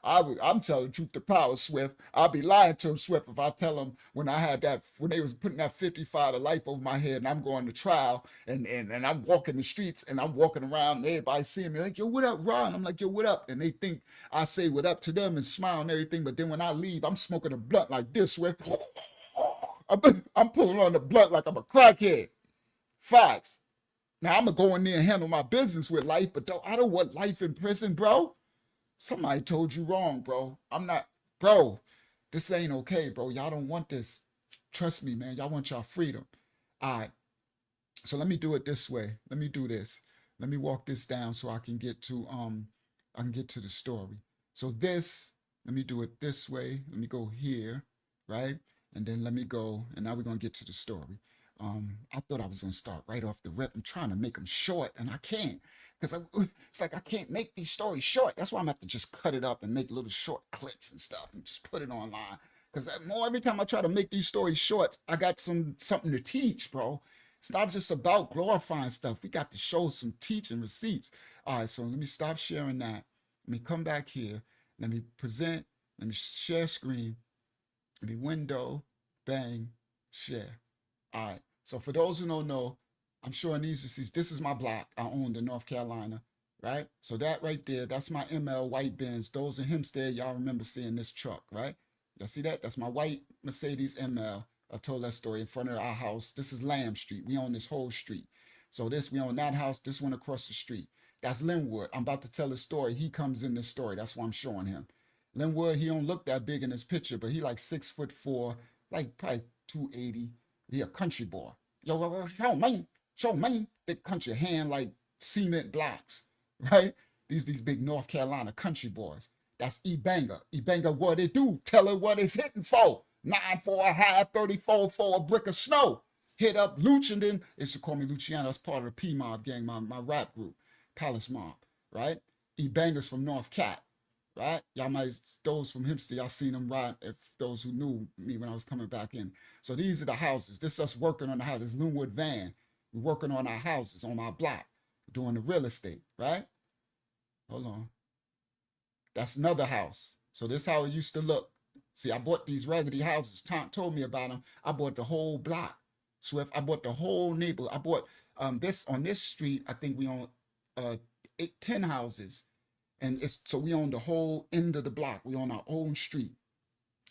I'm telling the truth to power, Swift. I'll be lying to him, Swift, if I tell him when I had that, when they was putting that 55 to life over my head and I'm going to trial and I'm walking the streets and I'm walking around and everybody seeing me like, yo, what up, Ron? I'm like, yo, what up? And they think I say what up to them and smile and everything. But then when I leave, I'm smoking a blunt like this, Swift. I'm pulling on the blunt like I'm a crackhead. Facts. Now I'm gonna go in there and handle my business with life, but I don't want life in prison, bro. Somebody told you wrong, bro. I'm not, bro. This ain't okay, bro. Y'all don't want this. Trust me, man. Y'all want y'all freedom. All right. So let me do it this way. Let me do this. Let me walk this down so I can get to the story. So this, let me do it this way. Let me go here, right? And then let me go, and now we're gonna get to the story. I thought I was gonna start right off the rip. I'm trying to make them short, and I can't, because it's like I can't make these stories short. That's why I'm gonna have to just cut it up and make little short clips and stuff, and just put it online. Because every time I try to make these stories short, I got something to teach, bro. It's not just about glorifying stuff. We got to show some teaching receipts. All right, so let me stop sharing that. Let me come back here. Let me present. Let me share screen. Let me window, bang, share. All right. So for those who don't know, I'm sure in these receipts, this is my block I owned in North Carolina, right? So that right there, that's my ML white Benz. Those in Hempstead, y'all remember seeing this truck, right? Y'all see that? That's my white Mercedes ML. I told that story in front of our house. This is Lamb Street. We own this whole street. So we own that house, this one across the street. That's Linwood. I'm about to tell a story. He comes in this story. That's why I'm showing him. Linwood, he don't look that big in this picture, but he like 6'4", like probably 280. He a country boy. Yo, show me. Big country hand like cement blocks, right? These big North Carolina country boys. That's E-Banger. E-Banger, what it do? Tell her what it's hitting for. 9 for a half, 34 for a brick of snow. Hit up Luch, and then they should call me Luciano. That's part of the P-Mob gang, my rap group, Palace Mob, right? E-Bangers from North Cat, right? Y'all might, those from Hempstead, y'all seen them ride, if those who knew me when I was coming back in. So these are the houses. This is us working on the house. This Linwood van. We're working on our houses, on our block, doing the real estate, right? Hold on. That's another house. So this is how it used to look. See, I bought these raggedy houses. Tom told me about them. I bought the whole block. Swift, I bought the whole neighborhood. I bought this on this street. I think we own 10 houses. And so we own the whole end of the block. We own our own street.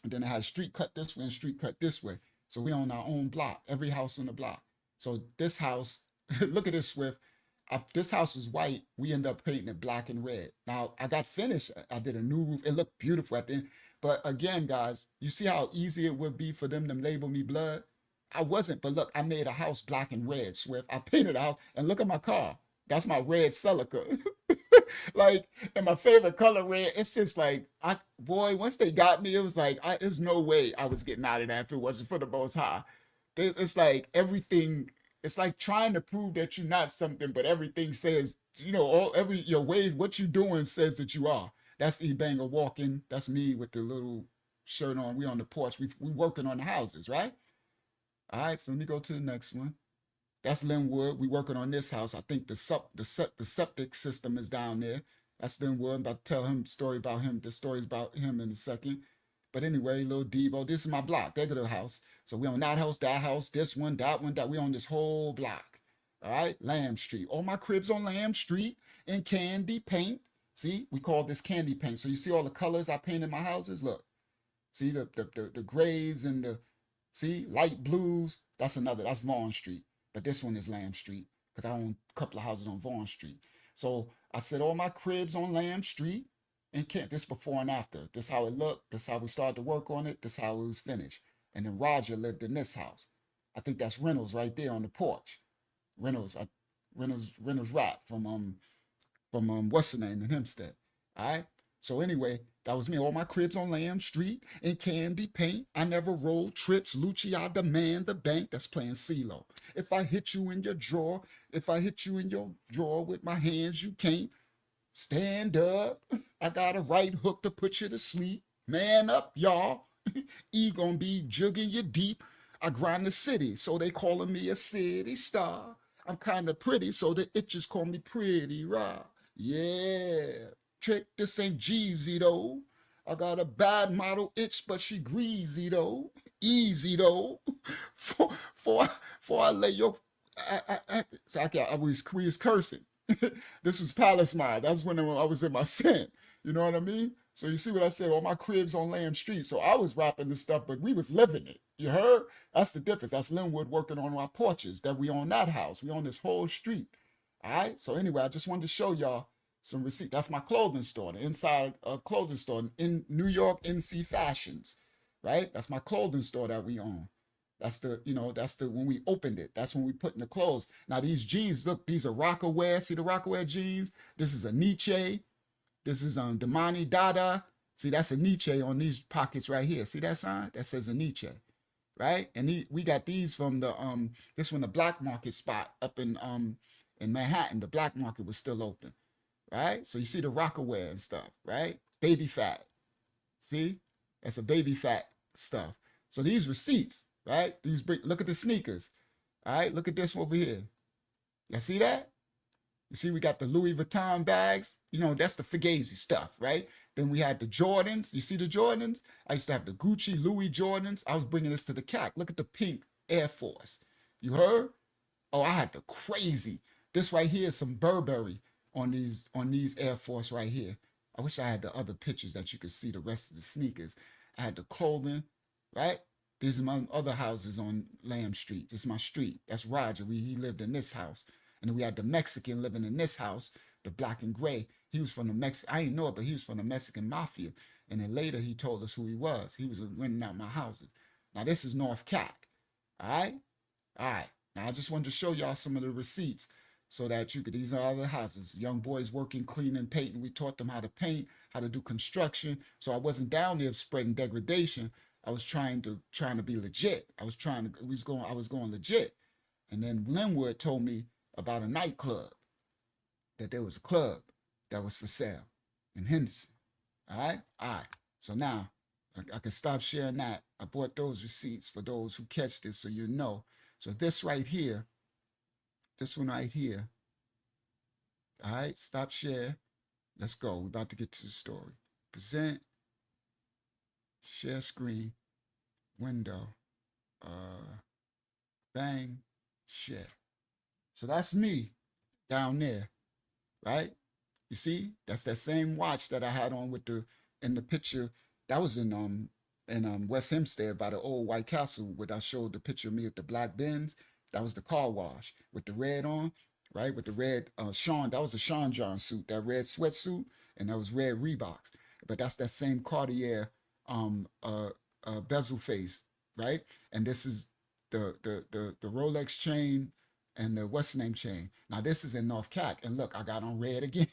And then I had a street cut this way and street cut this way. So we own our own block, every house on the block. So this house, look at this, Swift. This house was white. We ended up painting it black and red. Now, I got finished. I did a new roof. It looked beautiful at the end. But again, guys, you see how easy it would be for them to label me blood? I wasn't, but look, I made a house black and red, Swift. I painted a house, and look at my car. That's my red Celica. Like, and my favorite color red. It's just like, boy, once they got me, it was like, there's no way I was getting out of that if it wasn't for the Most High. It's like everything, it's like trying to prove that you're not something, but everything says, your ways, what you're doing says that you are. That's E-Banger walking. That's me with the little shirt on. We on the porch. We working on the houses, right? All right, so let me go to the next one. That's Linwood. We working on this house. I think the septic system is down there. That's Linwood. I'm about to tell him a story about him. The story's about him in a second. But anyway, little Debo, this is my block. There go the house. So we on that house, this one, that one, that we on this whole block. All right, Lamb Street. All my cribs on Lamb Street in candy paint. See, we call this candy paint. So you see all the colors I paint in my houses? Look. See the grays and the see light blues. That's Vaughn Street. But this one is Lamb Street because I own a couple of houses on Vaughn Street. So I said all my cribs on Lamb Street and Kent. This before and after. This how it looked. This how we started to work on it. This how it was finished. And then Roger lived in this house. I think that's Reynolds right there on the porch. Reynolds rap from what's the name in Hempstead. All right. So anyway, that was me. All my cribs on Lamb Street in candy paint. I never rolled trips. Lucci, I demand the bank. That's playing CeeLo. If I hit you in your drawer, with my hands, you can't stand up. I got a right hook to put you to sleep. Man up, y'all. E gonna be jugging you deep. I grind the city, so they calling me a city star. I'm kind of pretty, so the itches call me Pretty Raw. Yeah. Trick, this ain't Jeezy though. I got a bad model itch, but she greasy though. Easy though. For I lay your I was cursing. This was Palace Mile. That's when I was in my sin. You know what I mean? So you see what I said? All my cribs on Lamb Street. So I was rapping this stuff, but we was living it. You heard? That's the difference. That's Linwood working on our porches. That we on that house. We on this whole street. All right. So anyway, I just wanted to show y'all some receipt. That's my clothing store, the inside clothing store in New York, NC Fashions, right? That's my clothing store that we own. That's when we opened it. That's when we put in the clothes. Now these jeans, look, these are Rockaware. See the Rockaware jeans? This is a Nietzsche. This is Damani Dada. See, that's a Nietzsche on these pockets right here. See that sign? That says a Nietzsche, right? And we got these from the the black market spot up in Manhattan. The black market was still open. Right? So you see the Rockaware and stuff, right? Baby fat. See? That's a baby fat stuff. So these receipts, right? Look at the sneakers. All right? Look at this over here. Y'all see that? You see we got the Louis Vuitton bags. That's the Fugazi stuff, right? Then we had the Jordans. You see the Jordans? I used to have the Gucci Louis Jordans. I was bringing this to the CAC. Look at the pink Air Force. You heard? Oh, I had the crazy. This right here is some Burberry on these Air Force right here. I wish I had the other pictures that you could see the rest of the sneakers. I had the clothing, right? These are my other houses on Lamb Street. This is my street. That's Roger. He lived in this house. And then we had the Mexican living in this house, the black and gray. He was from the I didn't know it, but he was from the Mexican mafia. And then later he told us who he was. He was renting out my houses. Now this is North Cat. All right? All right. Now I just wanted to show y'all some of the receipts, so that these are other houses. Young boys working, cleaning, painting. We taught them how to paint, how to do construction. So I wasn't down there spreading degradation. I was trying to be legit. I was going legit. And then Linwood told me about a nightclub, that there was a club that was for sale in Henderson. All right? All right. So now I can stop sharing that. I bought those receipts for those who catch this, so you know. So this right here, this one right here. All right, stop share. Let's go. We're about to get to the story. Present, share screen, window, bang, share. So that's me down there, right? You see, that's that same watch that I had on in the picture. That was in West Hempstead by the old White Castle, where I showed the picture of me with the black Benz. That was the car wash with the red on, right? With the red Sean, that was a Sean John suit, that red sweatsuit, and that was red Reeboks. But that's that same Cartier bezel face, right? And this is the Rolex chain and the what's the name chain. Now this is in North Cac, and look, I got on red again.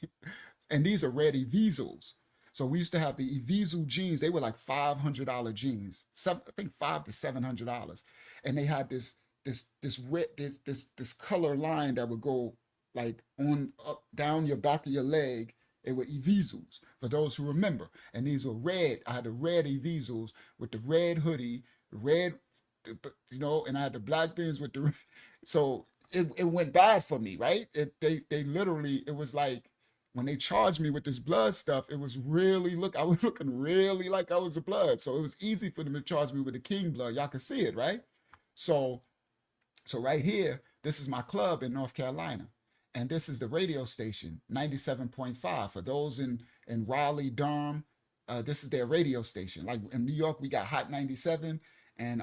And these are red Evisos. So we used to have the Eviso jeans. They were like $500 jeans, I think $500 to $700, and they had this red this color line that would go like on up down your back of your leg They were Evisos, for those who remember. And these were red. I had the red Evisos with the red hoodie, red, and I had the black bins with the. So it went bad for me, right? They literally, it was like when they charged me with this blood stuff, it was really I was looking really like I was a blood. So it was easy for them to charge me with the king blood. Y'all can see it, right? So right here, this is my club in North Carolina. And this is the radio station, 97.5. For those in Raleigh, Durham, this is their radio station. Like in New York, we got Hot 97. And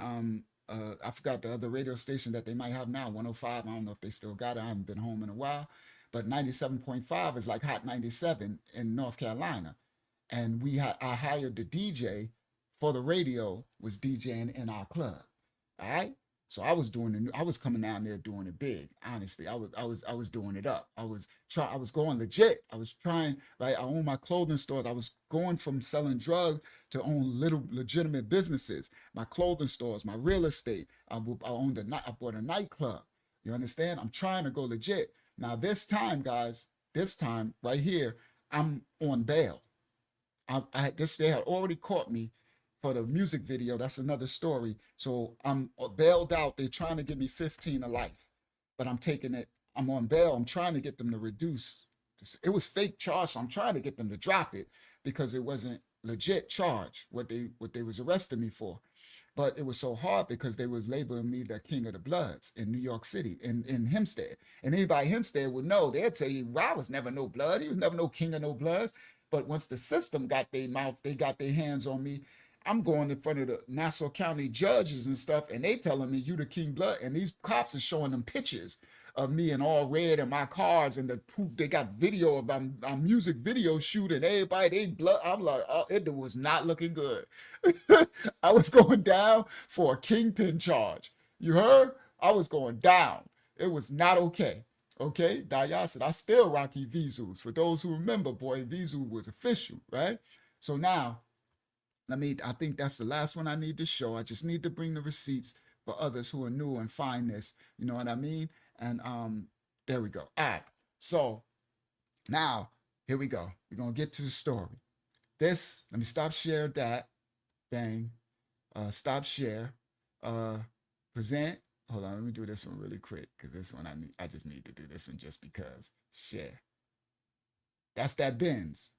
I forgot the other radio station that they might have now, 105. I don't know if they still got it. I haven't been home in a while. But 97.5 is like Hot 97 in North Carolina. And I hired the DJ for the radio, was DJing in our club. All right. So I was coming down there doing it big. Honestly, I was doing it up. I was going legit. I was trying, right? I own my clothing stores. I was going from selling drugs to own little legitimate businesses. My clothing stores, my real estate. I bought a nightclub. You understand? I'm trying to go legit. Now this time, guys, right here, I'm on bail. They had already caught me for the music video. That's another story. So I'm bailed out. They're trying to give me 15 to life, but I'm taking it. I'm on bail. I'm trying to get them to reduce. It was fake charge, so I'm trying to get them to drop it because it wasn't legit charge what they was arresting me for. But it was so hard because they was labeling me the king of the bloods in New York City, in Hempstead. And anybody in Hempstead would know. They'd tell you, I was never no blood. He was never no king of no bloods. But once the system got their mouth, they got their hands on me. I'm going in front of the Nassau County judges and stuff, and they telling me you the king blood. And these cops are showing them pictures of me in all red and my cars, and they got video of our music video shooting. Everybody, they blood. I'm like, oh, it was not looking good. I was going down for a kingpin charge. You heard? I was going down. It was not okay. Okay, Daya said, I still rock Visus. For those who remember, boy, Visu was official, right? So now, I think that's the last one I need to show. I just need to bring the receipts for others who are new and find this. You know what I mean? And there we go. All right. So now, here we go. We're going to get to the story. Let me stop share that thing. Stop share. Present. Hold on, let me do this one really quick because this one I just need to do this one just because. Share. That's that Benz,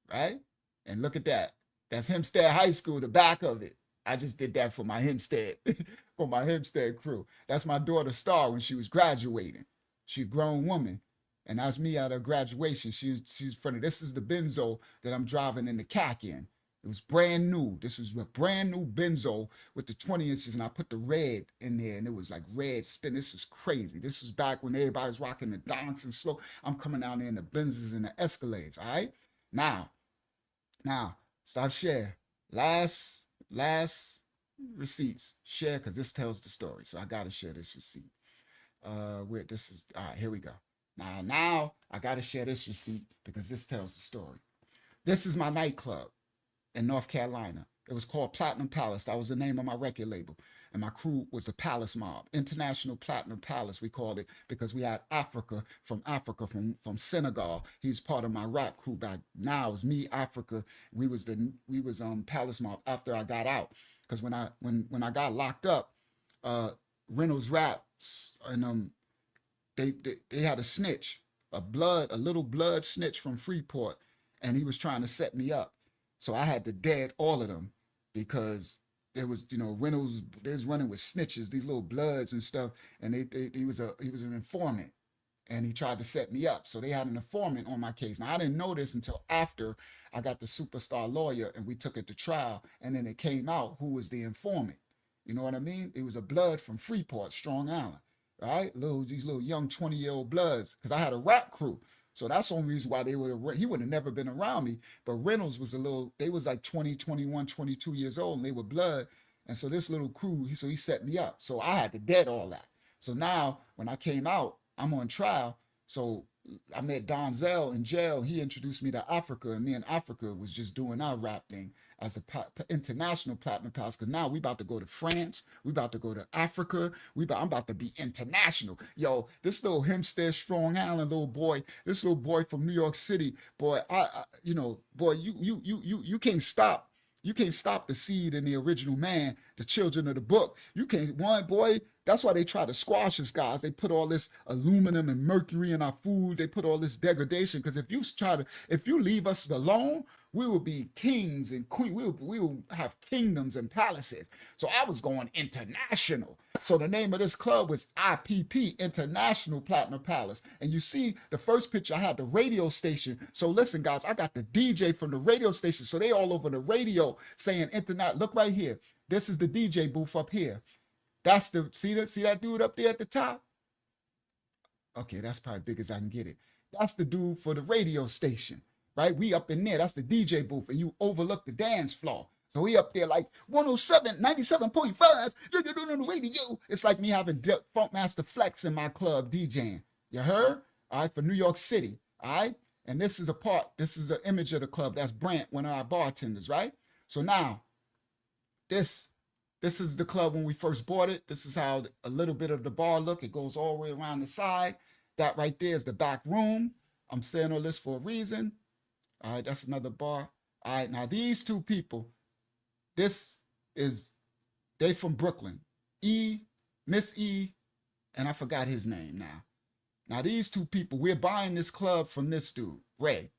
right? And look at that. That's Hempstead High School, the back of it. I just did that for my Hempstead, for my Hempstead crew. That's my daughter Star when she was graduating. She's a grown woman. And that's me at her graduation. She's funny. This is the Benzo that I'm driving in the CAC in. It was brand new. This was a brand new Benzo with the 20 inches, and I put the red in there, and it was like red spin. This was crazy. This was back when everybody was rocking the donks and slow. I'm coming down there in the Benzes and the Escalades, all right? Now, stop share. Last receipts. Share, because this tells the story, so I got to share this receipt. All right, here we go. Now, I got to share this receipt because this tells the story. This is my nightclub in North Carolina. It was called Platinum Palace. That was the name of my record label. And my crew was the Palace Mob. International Platinum Palace, we called it, because we had Africa, from Senegal. He's part of my rap crew back now. It was me, Africa. We was Palace Mob after I got out. Because when I got locked up, Reynolds Rap, and they had a snitch, a little blood snitch from Freeport, and he was trying to set me up. So I had to dead all of them because there was, Reynolds, they was running with snitches, these little bloods and stuff. And he was an informant, and he tried to set me up. So they had an informant on my case. Now I didn't know this until after I got the superstar lawyer and we took it to trial. And then it came out who was the informant. You know what I mean? It was a blood from Freeport, Strong Island, right? These little young 20-year-old bloods, because I had a rap crew. So that's the only reason why he would have never been around me. But Reynolds was they was like 20, 21, 22 years old, and they were blood. And so this little crew, he set me up. So I had to dead all that. So now when I came out, I'm on trial. So I met Donzel in jail. He introduced me to Africa, and me and Africa was just doing our rap thing as the international platinum palace, because now we about to go to France, we about to go to Africa, I'm about to be international. Yo, this little Hempstead, Strong Island little boy, this little boy from New York City, boy, boy, you can't stop. You can't stop the seed in the original man, the children of the book. You can't, one boy, that's why they try to squash us, guys. They put all this aluminum and mercury in our food. They put all this degradation. Because if you leave us alone, we will be kings and queens. We will have kingdoms and palaces. So I was going international. So the name of this club was IPP, International Platinum Palace. And you see the first picture, I had the radio station. So listen, guys, I got the DJ from the radio station. So they all over the radio saying internet. Look right here. This is the DJ booth up here. That's the, see that dude up there at the top? Okay, that's probably big as I can get it. That's the dude for the radio station, right? We up in there, that's the DJ booth, and you overlook the dance floor. So we up there like 107, 97.5, you're doing on the radio. It's like me having Funkmaster Flex in my club DJing. You heard? All right, for New York City, all right? And this is an image of the club. That's Brant, one of our bartenders, right? So now, this is the club when we first bought it. This is how a little bit of the bar look. It goes all the way around the side. That right there is the back room. I'm saying all this for a reason. All right, that's another bar. All right, now these two people, they from Brooklyn. Miss E, and I forgot his name now. Now these two people, we're buying this club from this dude, Ray.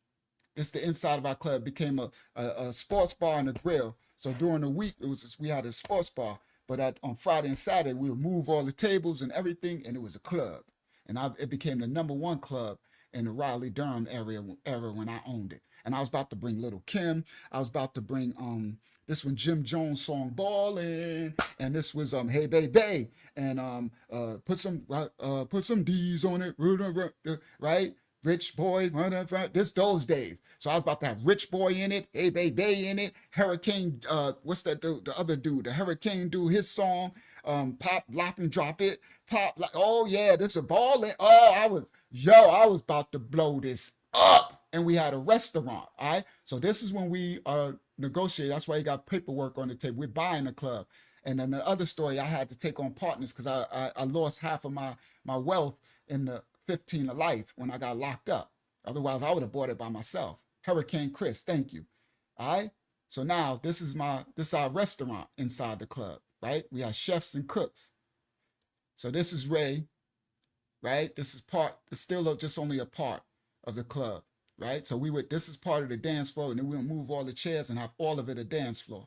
This the inside of our club. Became a sports bar and a grill. So during the week, we had a sports bar, but on Friday and Saturday, we would move all the tables and everything, and it was a club. And it became the #1 club in the Raleigh-Durham area when I owned it. And I was about to bring Little Kim. I was about to bring this one, Jim Jones song, Ballin', and this was Hey Baby, and put some D's on it, right? Rich Boy, this those days. So I was about to have Rich Boy in it, Hey Baby in it, Hurricane, what's that dude, the other dude, the Hurricane dude, his song, Pop, Lop and Drop It, Pop, like, oh yeah, this a ballin'. Oh, I was about to blow this up. And we had a restaurant, all right? So this is when we negotiate. That's why you got paperwork on the table. We're buying a club. And then the other story, I had to take on partners because I lost half of my wealth in the 15 of life when I got locked up. Otherwise, I would have bought it by myself. Hurricane Chris, thank you. All right? So now this is our restaurant inside the club, right? We have chefs and cooks. So this is Ray, right? It's still just only a part of the club, right? So this is part of the dance floor, and then we'll move all the chairs and have all of it a dance floor.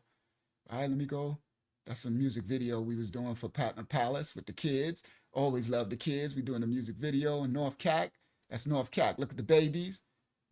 All right, let me go. That's a music video we was doing for Platinum Palace with the kids. Always love the kids. We're doing a music video in North Cac. That's North Cac. Look at the babies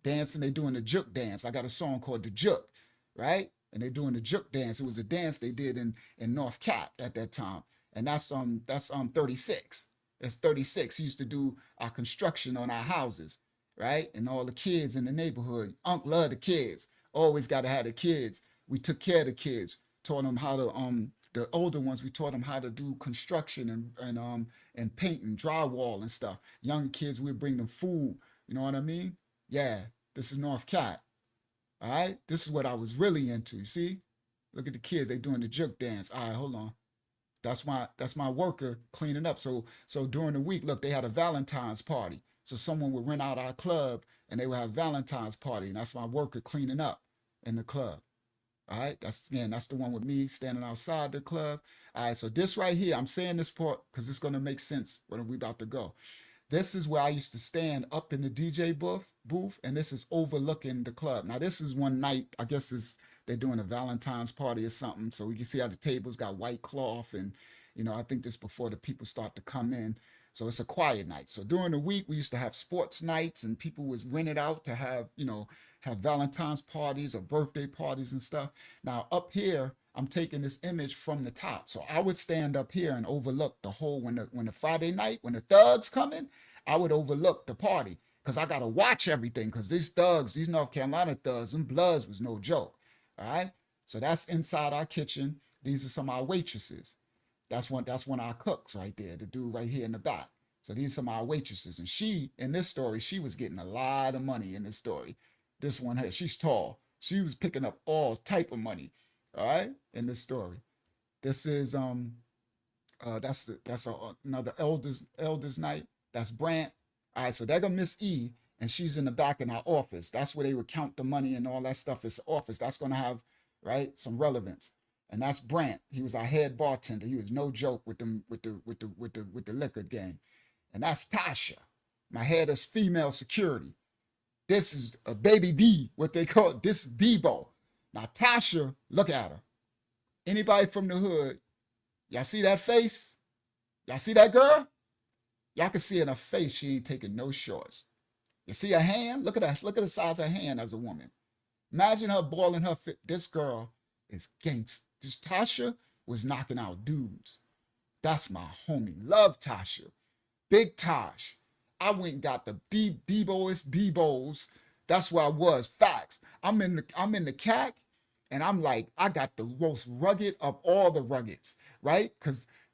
dancing. They doing the juke dance. I got a song called The Juke, right? And they doing the juke dance. It was a dance they did in North Cac at that time. And that's 36. That's 36. He used to do our construction on our houses, right? And all the kids in the neighborhood. Unc loved the kids. Always got to have the kids. We took care of the kids. Taught them how to the older ones, we taught them how to do construction and paint and drywall and stuff. Young kids, we'd bring them food. You know what I mean? Yeah, this is North Cat. All right, this is what I was really into. You see? Look at the kids, they doing the juke dance. All right, hold on. That's my worker cleaning up. So during the week, look, they had a Valentine's party. So someone would rent out our club and they would have Valentine's party, and that's my worker cleaning up in the club. All right, that's the one with me standing outside the club. All right, so this right here, I'm saying this part because it's going to make sense when we about to go. This is where I used to stand up in the DJ booth, and this is overlooking the club. Now, this is one night, I guess they're doing a Valentine's party or something, so we can see how the tables got white cloth, and, I think this before the people start to come in. So it's a quiet night. So during the week, we used to have sports nights, and people was rented out to have, have Valentine's parties or birthday parties and stuff. Now up here, I'm taking this image from the top. So I would stand up here and overlook the whole, when the Friday night, when the thugs come in, I would overlook the party because I got to watch everything because these thugs, these North Carolina thugs and Bloods was no joke. All right. So that's inside our kitchen. These are some of our waitresses. That's one of our cooks right there, the dude right here in the back. So these are some of our waitresses. And in this story, she was getting a lot of money in this story. This one here, she's tall. She was picking up all type of money. All right, in this story. This is another elders night. That's Brant. All right, so they're gonna Miss E, and she's in the back in our office. That's where they would count the money and all that stuff. It's the office. That's gonna have right some relevance. And that's Brant. He was our head bartender. He was no joke with them with the liquor game. And that's Tasha, my head is female security. This is a baby D, what they call it. This is Debo. Now Tasha, look at her. Anybody from the hood, y'all see that face? Y'all see that girl? Y'all can see in her face she ain't taking no shorts. You see her hand? Look at her. Look at the size of her hand as a woman. Imagine her balling her fit. This girl is gangsta. This Tasha was knocking out dudes. That's my homie. Love Tasha. Big Tosh. I went and got the Debos. That's where I was. Facts. I'm in the CAC, and I'm like, I got the most rugged of all the ruggeds, right?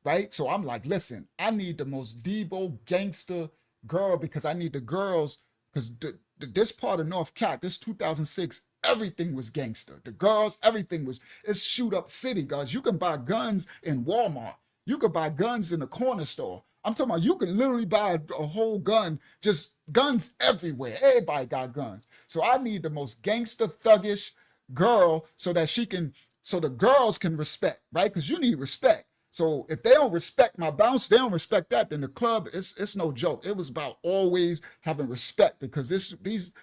Right? So I'm like, listen, I need the most Debo gangster girl because I need the girls, because this part of North CAC, this 2006, everything was gangster. The girls, everything was, it's shoot up city, guys. You can buy guns in Walmart. You could buy guns in the corner store. I'm talking about you can literally buy a whole gun, just guns everywhere. Everybody got guns. So I need the most gangster, thuggish girl so that so the girls can respect, right? Because you need respect. So if they don't respect my bounce, they don't respect that, then the club, it's no joke. It was about always having respect because these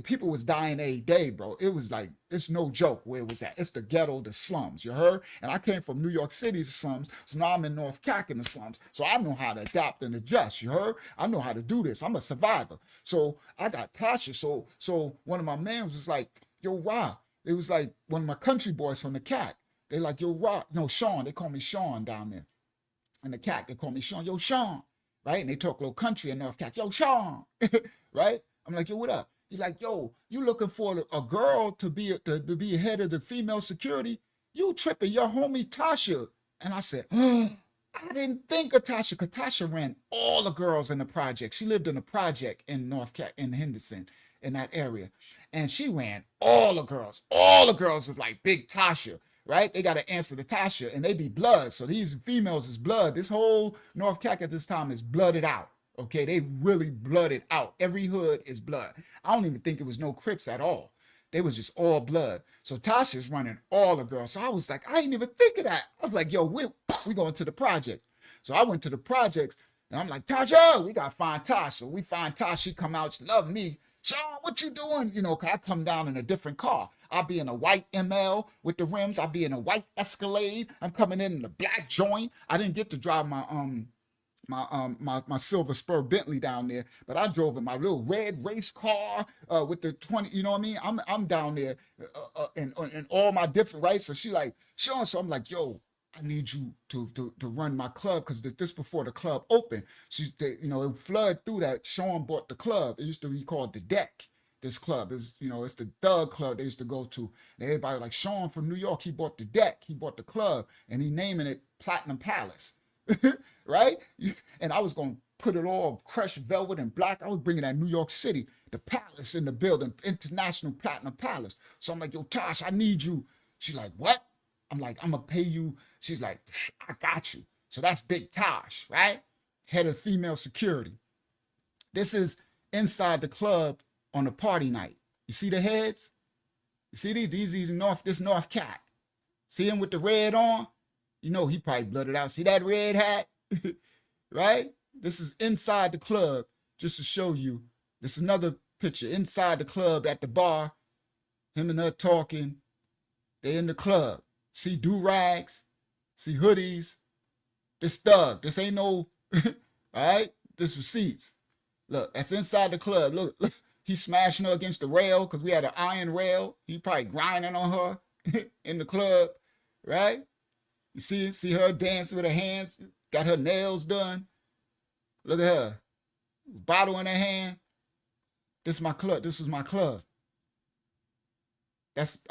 people was dying every day, bro. It was like, it's no joke where it was at. It's the ghetto, the slums, you heard? And I came from New York City's slums, so now I'm in North CAC in the slums. So I know how to adapt and adjust, you heard? I know how to do this. I'm a survivor. So I got Tasha. So one of my mans was like, yo, Rob. It was like one of my country boys from the CAC. They like, yo, Rock. No, Sean. They call me Sean down there. In the CAC, they call me Sean. Yo, Sean. Right? And they talk a little country in North CAC. Yo, Sean. Right? I'm like, yo, what up? He's like, yo, you looking for a girl to be head of the female security? You tripping, your homie Tasha. And I said, I didn't think of Tasha, because Tasha ran all the girls in the project. She lived in a project in North CAC, in Henderson, in that area. And she ran all the girls. All the girls was like big Tasha. Right? They got to answer to Tasha, and they be blood. So these females is blood. This whole North CAC at this time is blooded out. Okay, they really blooded out. Every hood is blood. I don't even think it was no Crips at all. They was just all blood. So Tasha's running all the girls. So I was like, I didn't even think of that. I was like, yo, we going to the project. So I went to the projects, and I'm like, Tasha, we got to find Tasha. So we find Tasha. She come out. She love me. Sean, what you doing? You know, I come down in a different car. I'll be in a white ML with the rims. I'll be in a white Escalade. I'm coming in a black joint. I didn't get to drive my silver spur Bentley down there, but I drove in my little red race car with the 20. You know what I mean? I'm down there in all my different rights. So she like, Sean. So I'm like, yo, I need you to run my club, because this before the club opened. It flooded through that. Sean bought the club. It used to be called the Deck. This club is, it's the thug club they used to go to. And everybody like, Sean from New York, he bought the Deck. He bought the club, and he naming it Platinum Palace, right? And I was gonna put it all crushed velvet and black. I was bringing that New York City, the Palace in the building, International Platinum Palace. So I'm like, yo, Tosh, I need you. She's like, what? I'm like, I'm gonna pay you. She's like, I got you. So that's Big Tosh, right? Head of female security. This is inside the club on a party night. You see the heads? You see these North CAC. See him with the red on? You know he probably blooded out. See that red hat? Right? This is inside the club, just to show you. This is another picture inside the club at the bar. Him and her talking. They in the club. See do-rags, see hoodies. This thug. This ain't no, all right? This receipts. Look, that's inside the club. Look, he's smashing her against the rail because we had an iron rail. He probably grinding on her in the club, right? You see her dancing with her hands, got her nails done. Look at her, bottle in her hand. This is my club. This was my club. That's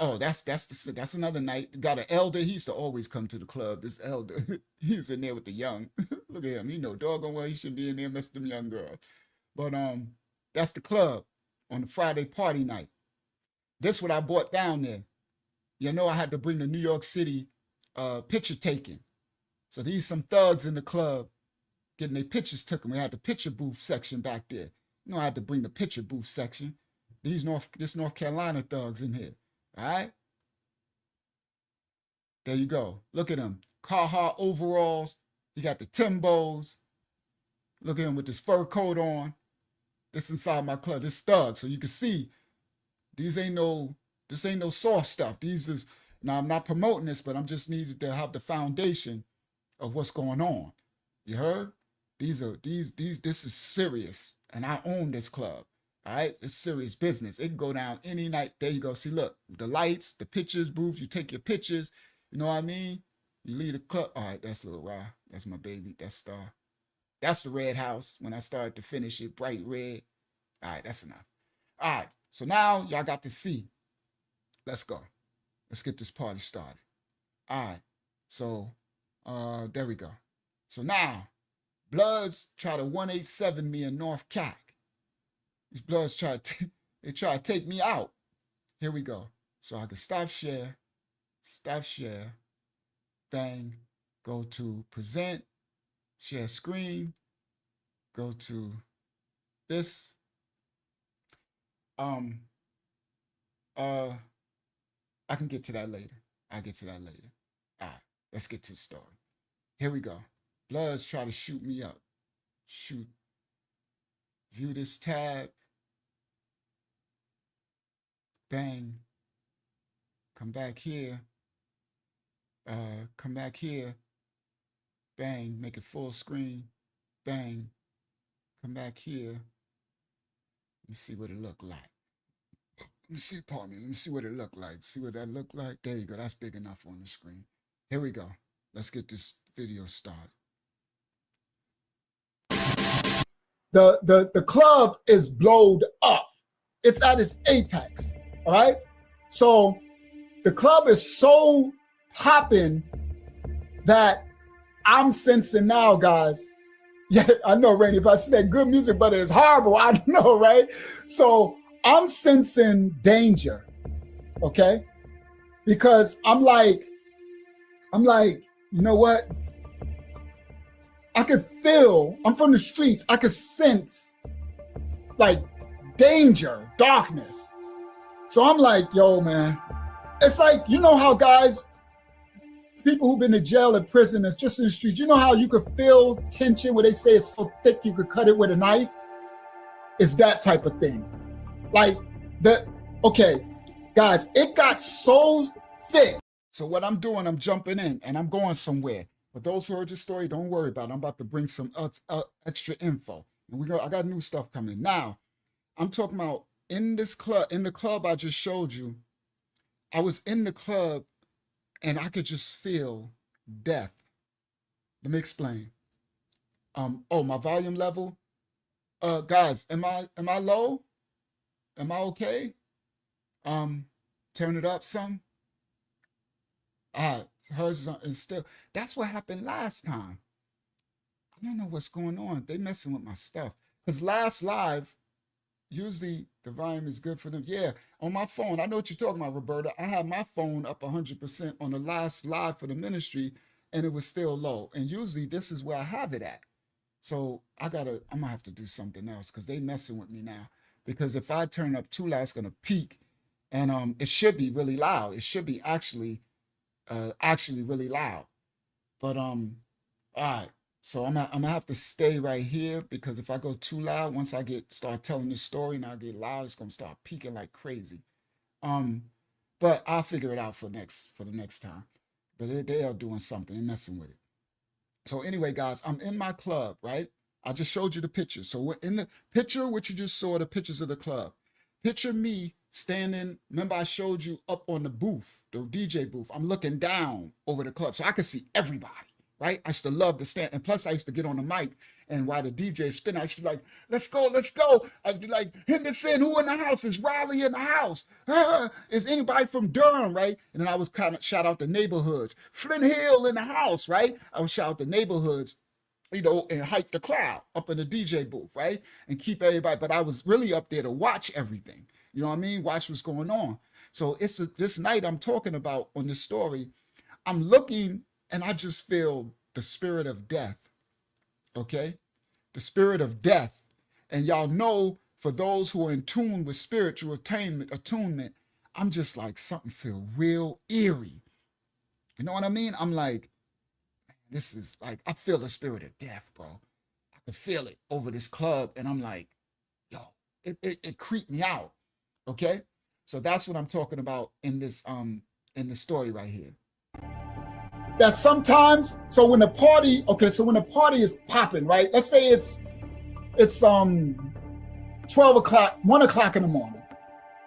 another night. Got an elder. He used to always come to the club. This elder, he was in there with the young. Look at him. Doggone well he shouldn't be in there messing them young girls. But that's the club on the Friday party night. This what I bought down there. You know, I had to bring the New York City picture taking. So these some thugs in the club getting their pictures taken. We had the picture booth section back there. You know, I had to bring the picture booth section. This North Carolina thugs in here. All right. There you go. Look at him. Carhartt overalls. He got the Timbos. Look at him with this fur coat on. This inside my club. This thug. So you can see this ain't no soft stuff. These is, now I'm not promoting this, but I'm just needed to have the foundation of what's going on. You heard? This is serious. And I own this club. All right, it's serious business. It can go down any night. There you go. See, look, the lights, the pictures booth. You take your pictures. You know what I mean? You leave the club. All right, that's Lil Ra. That's my baby. That's Star. That's the red house. When I started to finish it, bright red. All right, that's enough. All right, so now y'all got to see. Let's go. Let's get this party started. All right, so there we go. So now, Bloods try to 187 me in North Cac. These Bloods try to take me out. Here we go. So I can stop share, bang, go to present, share screen, go to this. I can get to that later. I'll get to that later. All right, let's get to the story. Here we go. Bloods try to shoot me up. Shoot. View this tab. Bang. Come back here. Come back here. Bang. Make it full screen. Bang. Come back here. Let me see what it look like. Let me see, pardon me. Let me see what it look like. See what that look like? There you go. That's big enough on the screen. Here we go. Let's get this video started. The club is blowed up. It's at its apex. All right. So the club is so popping that I'm sensing now, guys. Yeah, I know, Randy, if I see that good music, but it's horrible. I know, right? So I'm sensing danger. Okay. Because I'm like, you know what? I could feel, I'm from the streets. I could sense like danger, darkness. So I'm like, yo, man, it's like, you know how guys, people who've been to jail and prison, it's just in the streets. You know how you could feel tension where they say it's so thick you could cut it with a knife? It's that type of thing. Like okay, guys, it got so thick. So what I'm doing, I'm jumping in and I'm going somewhere. For those who heard the story, don't worry about it. I'm about to bring some extra info. And I got new stuff coming. Now, I'm talking about in this club, in the club I just showed you, I was in the club and I could just feel death. Let me explain. Oh, my volume level. Guys, am I low? Am I okay? Turn it up some. All right, hers is still. That's what happened last time. I don't know what's going on. They messing with my stuff. Because last live, usually the volume is good for them. Yeah, on my phone. I know what you're talking about, Roberta. I had my phone up 100% on the last live for the ministry, and it was still low. And usually this is where I have it at. So I'm gonna have to do something else because they messing with me now. Because if I turn up too loud, it's gonna peak. And it should be really loud. It should be actually really loud. But all right. So I'm gonna have to stay right here because if I go too loud, once I start telling this story and I get loud, it's gonna start peaking like crazy. But I'll figure it out for the next time. But they are doing something and messing with it. So anyway, guys, I'm in my club, right? I just showed you the pictures. So in the picture, what you just saw, the pictures of the club. Picture me standing. Remember, I showed you up on the booth, the DJ booth. I'm looking down over the club so I can see everybody. Right? I used to love to stand. And plus, I used to get on the mic. And while the DJ spin, I used to be like, let's go, let's go. I'd be like, Henderson, who in the house? Is Riley in the house? Is anybody from Durham, right? And then I was kind of shout out the neighborhoods. Flint Hill in the house, right? I would shout out the neighborhoods, you know, and hype the crowd up in the DJ booth, right? And keep everybody. But I was really up there to watch everything. You know what I mean? Watch what's going on. So this night I'm talking about on this story, I'm looking and I just feel the spirit of death. Okay? The spirit of death. And y'all know, for those who are in tune with spiritual attunement, I'm just like, something feel real eerie. You know what I mean? I'm like, this is like, I feel the spirit of death, bro. I can feel it over this club. And I'm like, yo, it creeped me out. Okay? So that's what I'm talking about in this story right here. That sometimes, so when the party is popping, right? Let's say it's 12 o'clock, 1 o'clock in the morning.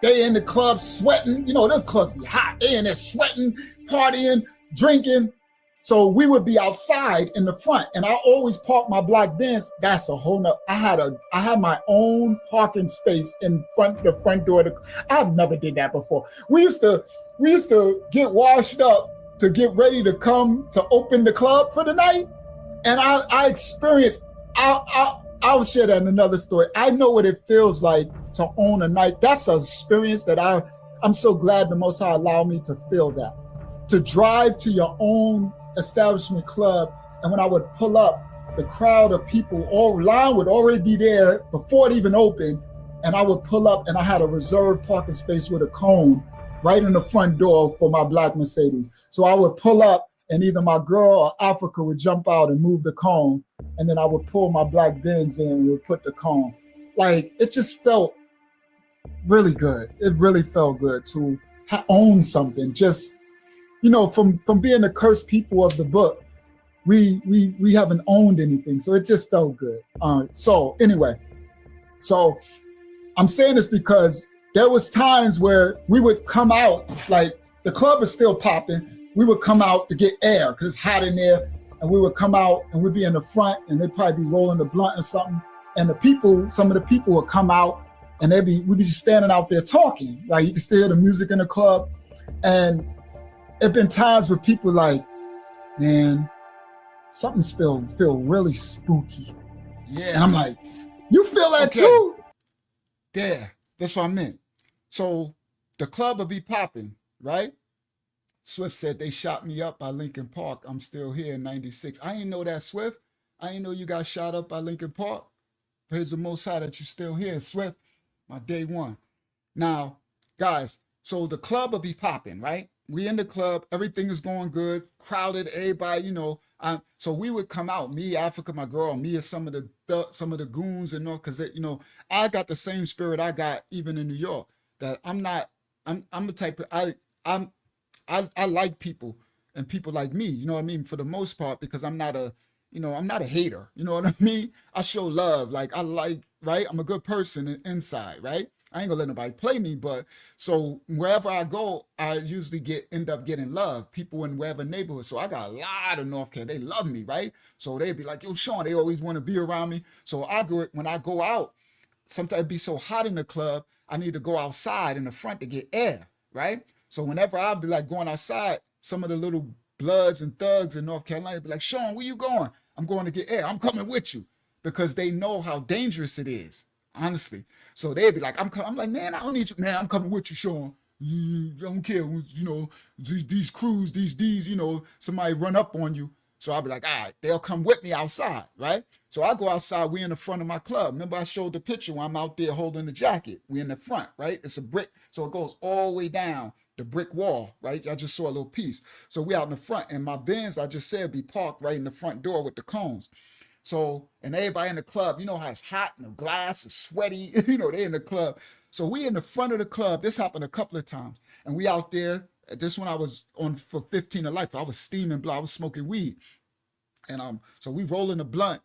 They in the club sweating. You know, those clubs be hot. They in there sweating, partying, drinking. So we would be outside in the front, and I always park my black Benz. That's a whole nother. I had my own parking space in the front door. I've never did that before. We used to get washed up to get ready to come to open the club for the night, and I experienced. I'll share that in another story. I know what it feels like to own a night. That's an experience that I'm so glad the Most High allowed me to feel that. To drive to your own establishment club, and when I would pull up, the crowd of people, all line would already be there before it even opened, and I would pull up and I had a reserved parking space with a cone right in the front door for my black Mercedes. So I would pull up and either my girl or Africa would jump out and move the cone, and then I would pull my black Benz in and would put the cone. Like, it just felt really good. It really felt good to own something. Just, you know, from being the cursed people of the book, we haven't owned anything. So it just felt good. So anyway, so I'm saying this because there was times where we would come out, like the club is still popping. We would come out to get air because it's hot in there. And we would come out and we'd be in the front and they'd probably be rolling the blunt or something. And some of the people would come out and we'd be just standing out there talking. Like, you can still hear the music in the club. And it'd been times where people like, man, something feel really spooky. Yeah. And I'm like, you feel that too? Yeah, that's what I meant. So the club would be popping, right? Swift said they shot me up by Lincoln Park. I'm still here in 96. I ain't know that, Swift. I ain't know you got shot up by Lincoln Park. Praise the Most High that you still here, Swift. My day one. Now, guys, so the club will be popping, right? We in the club, everything is going good, crowded, everybody, you know. So we would come out, me, Africa, my girl, me and some of the goons and all, because, you know, I got the same spirit I got even in New York. That I'm the type of, I like people and people like me, you know what I mean, for the most part, because I'm not a hater, you know what I mean? I show love, like, right? I'm a good person inside, right? I ain't gonna let nobody play me, but so wherever I go, I usually end up getting love, people in wherever neighborhood. So I got a lot of North Carolina, they love me, right? So they'd be like, yo, Sean, they always want to be around me. So when I go out, sometimes it'd be so hot in the club, I need to go outside in the front to get air, right? So whenever I'd be like going outside, some of the little Bloods and thugs in North Carolina be like, Sean, where you going? I'm going to get air. I'm coming with you, because they know how dangerous it is, honestly. So they'd be like, I'm like, man, I don't need you. Man, I'm coming with you, Sean. I don't care, you know, these crews, these, you know, somebody run up on you. So I'll be like, all right, they'll come with me outside, right? So I go outside, we in the front of my club. Remember I showed the picture where I'm out there holding the jacket. We in the front, right? It's a brick, so it goes all the way down the brick wall, right? I just saw a little piece. So we out in the front, and my Benz, I just said, be parked right in the front door with the cones. So, and everybody in the club, you know how it's hot and the glass is sweaty, you know, they in the club. So we in the front of the club. This happened a couple of times. And we out there, this one I was on for 15 of life. I was steaming blood, I was smoking weed. And so we rolling the blunt,